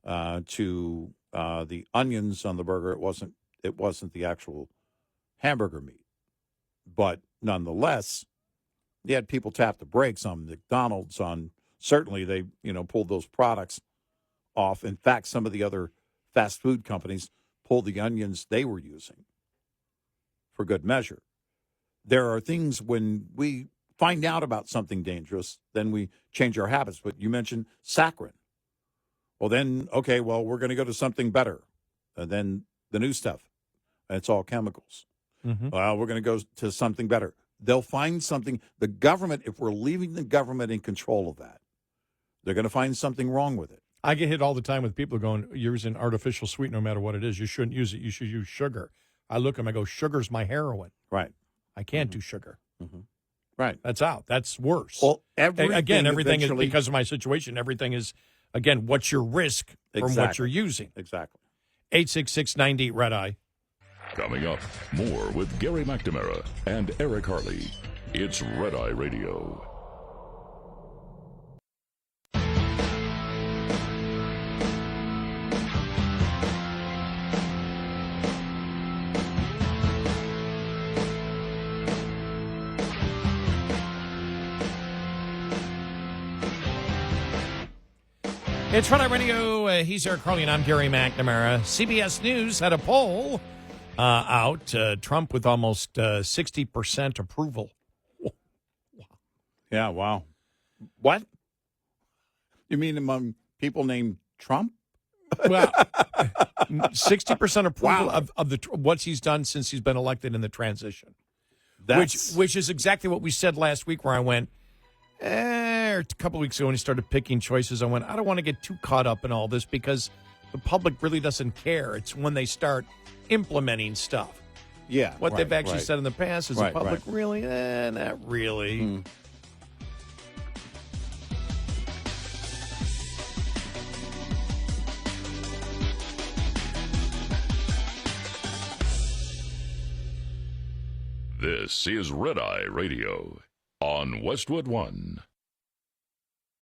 to the onions on the burger. It wasn't the actual hamburger meat, but nonetheless, you had people tap the brakes on McDonald's. Certainly they pulled those products off. In fact, some of the other fast food companies pulled the onions they were using for good measure. There are things when we find out about something dangerous, then we change our habits. But you mentioned saccharin. Well, then, okay, we're going to go to something better. And then the new stuff, it's all chemicals. Mm-hmm. Well, we're going to go to something better. They'll find something. The government, if we're leaving the government in control of that, they're going to find something wrong with it. I get hit all the time with people going, you're using artificial sweet no matter what it is. You shouldn't use it. You should use sugar. I look at them, I go, sugar's my heroin. Right. I can't do sugar. Mm-hmm. Right. That's out. That's worse. Well, everything is, because of my situation, everything is, again, what's your risk from what you're using? Exactly. 866-90 Red Eye. Coming up, more with Gary McNamara and Eric Harley. It's Red Eye Radio. It's Red Eye Radio. He's Eric Harley, and I'm Gary McNamara. CBS News had a poll out. Trump with almost 60% approval. Wow. Yeah, wow. What? You mean among people named Trump? Well, 60% approval Wow. of what he's done since he's been elected in the transition. That's... Which is exactly what we said last week, where I went, or a couple of weeks ago when he started picking choices, I went, I don't want to get too caught up in all this because the public really doesn't care. It's when they start implementing stuff. Yeah. What they've actually right. said in the past is the public really? Not really. Mm. This is Red Eye Radio on Westwood One.